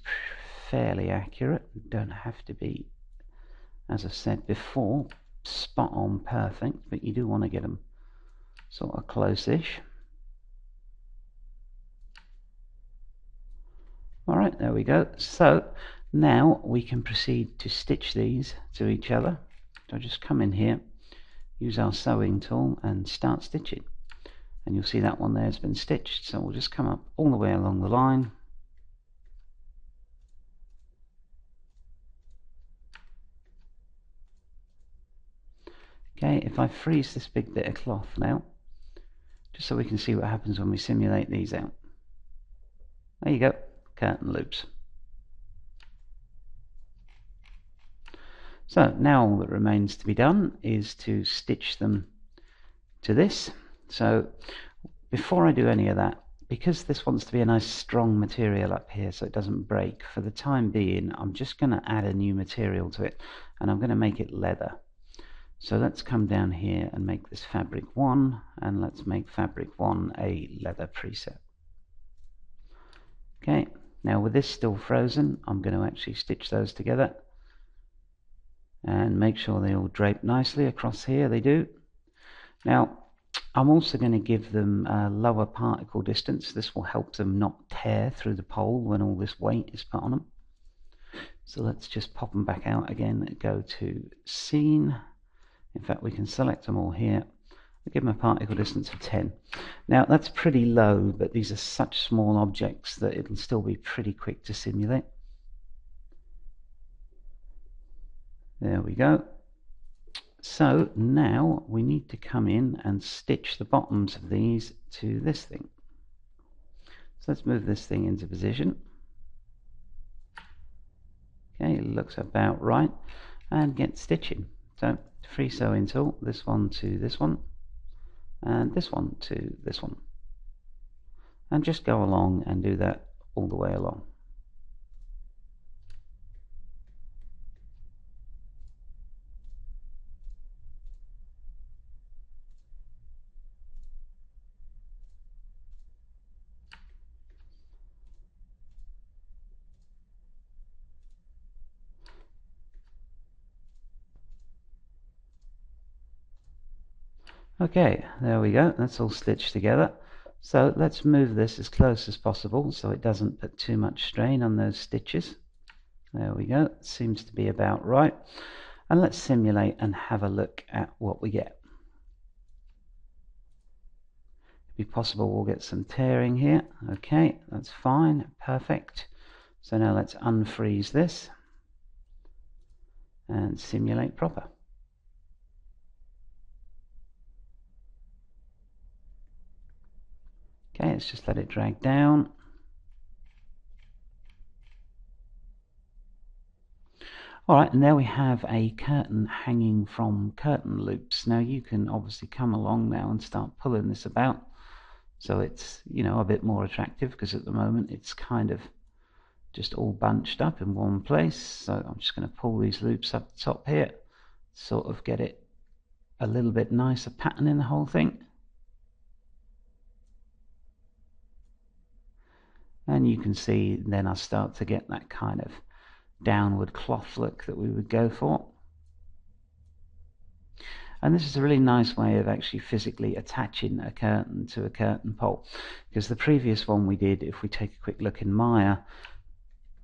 fairly accurate. Don't have to be, as I said before, spot on perfect, but you do want to get them sort of close-ish. Alright, there we go. So now we can proceed to stitch these to each other. So just come in here, use our sewing tool and start stitching. And you'll see that one there has been stitched, so we'll just come up all the way along the line. Okay, if I freeze this big bit of cloth now, just so we can see what happens when we simulate these out. There you go, curtain loops. So now all that remains to be done is to stitch them to this. So before I do any of that, because this wants to be a nice strong material up here so it doesn't break, for the time being I'm just going to add a new material to it, and I'm going to make it leather. So let's come down here and make this fabric 1, and let's make fabric 1 a leather preset. Okay, now with this still frozen, I'm going to actually stitch those together and make sure they all drape nicely across here. They do. Now I'm also going to give them a lower particle distance. This will help them not tear through the pole when all this weight is put on them. So let's just pop them back out again, go to scene. In fact, we can select them all here. We'll give them a particle distance of 10. Now that's pretty low, but these are such small objects that it'll still be pretty quick to simulate. There we go. So now we need to come in and stitch the bottoms of these to this thing. So let's move this thing into position. Okay, it looks about right, and get stitching. So free sewing tool, this one to this one, and this one to this one, and just go along and do that all the way along. Okay, there we go, that's all stitched together. So let's move this as close as possible so it doesn't put too much strain on those stitches. There we go, seems to be about right. And let's simulate and have a look at what we get. If be possible, we'll get some tearing here. Okay, that's fine, perfect. So now let's unfreeze this and simulate proper. Okay, let's just let it drag down. Alright, and there we have a curtain hanging from curtain loops. Now you can obviously come along now and start pulling this about, so it's, you know, a bit more attractive, because at the moment it's kind of just all bunched up in one place. So I'm just going to pull these loops up the top here, sort of get it a little bit nicer pattern in the whole thing. And you can see then I start to get that kind of downward cloth look that we would go for. And this is a really nice way of actually physically attaching a curtain to a curtain pole, because the previous one we did, if we take a quick look in Maya,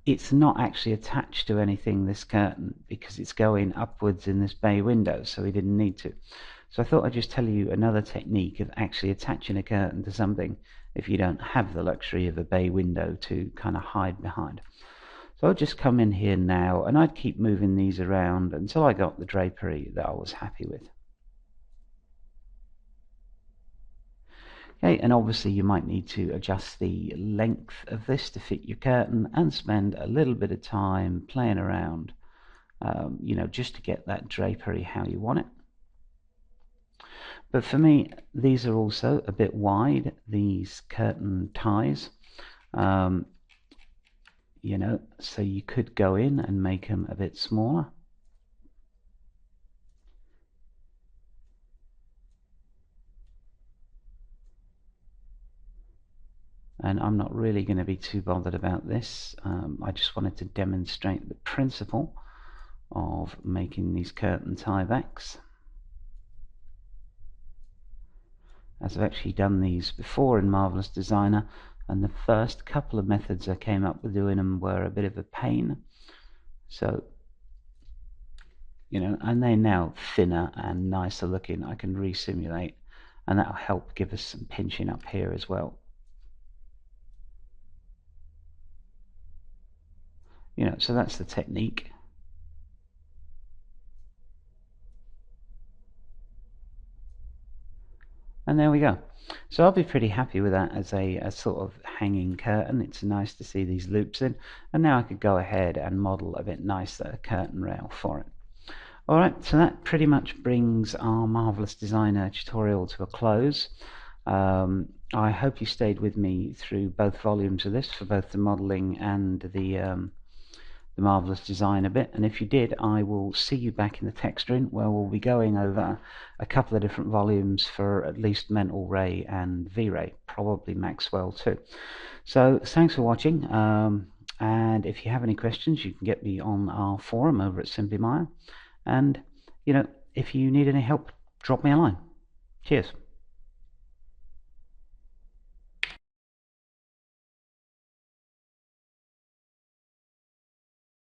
it's not actually attached to anything, this curtain, because it's going upwards in this bay window, so we didn't need to. So I thought I'd just tell you another technique of actually attaching a curtain to something if you don't have the luxury of a bay window to kind of hide behind. So I'll just come in here now, and I'd keep moving these around until I got the drapery that I was happy with. Okay, and obviously you might need to adjust the length of this to fit your curtain and spend a little bit of time playing around, you know, just to get that drapery how you want it. But for me, these are also a bit wide, these curtain ties, you know, so you could go in and make them a bit smaller. And I'm not really going to be too bothered about this. I just wanted to demonstrate the principle of making these curtain tiebacks, as I've actually done these before in Marvelous Designer, and the first couple of methods I came up with doing them were a bit of a pain. So, you know, and they're now thinner and nicer looking. I can re-simulate, and that'll help give us some pinching up here as well. You know, so that's the technique. And there we go. So I'll be pretty happy with that as a sort of hanging curtain. It's nice to see these loops in. And now I could go ahead and model a bit nicer curtain rail for it. Alright, so that pretty much brings our Marvelous Designer tutorial to a close. I hope you stayed with me through both volumes of this, for both the modeling and the Marvelous Designer bit, and if you did, I will see you back in the texturing, where we'll be going over a couple of different volumes for at least Mental Ray and V-Ray, probably Maxwell too. So thanks for watching, and if you have any questions, you can get me on our forum over at SimplyMaya, and you know, if you need any help, drop me a line. Cheers.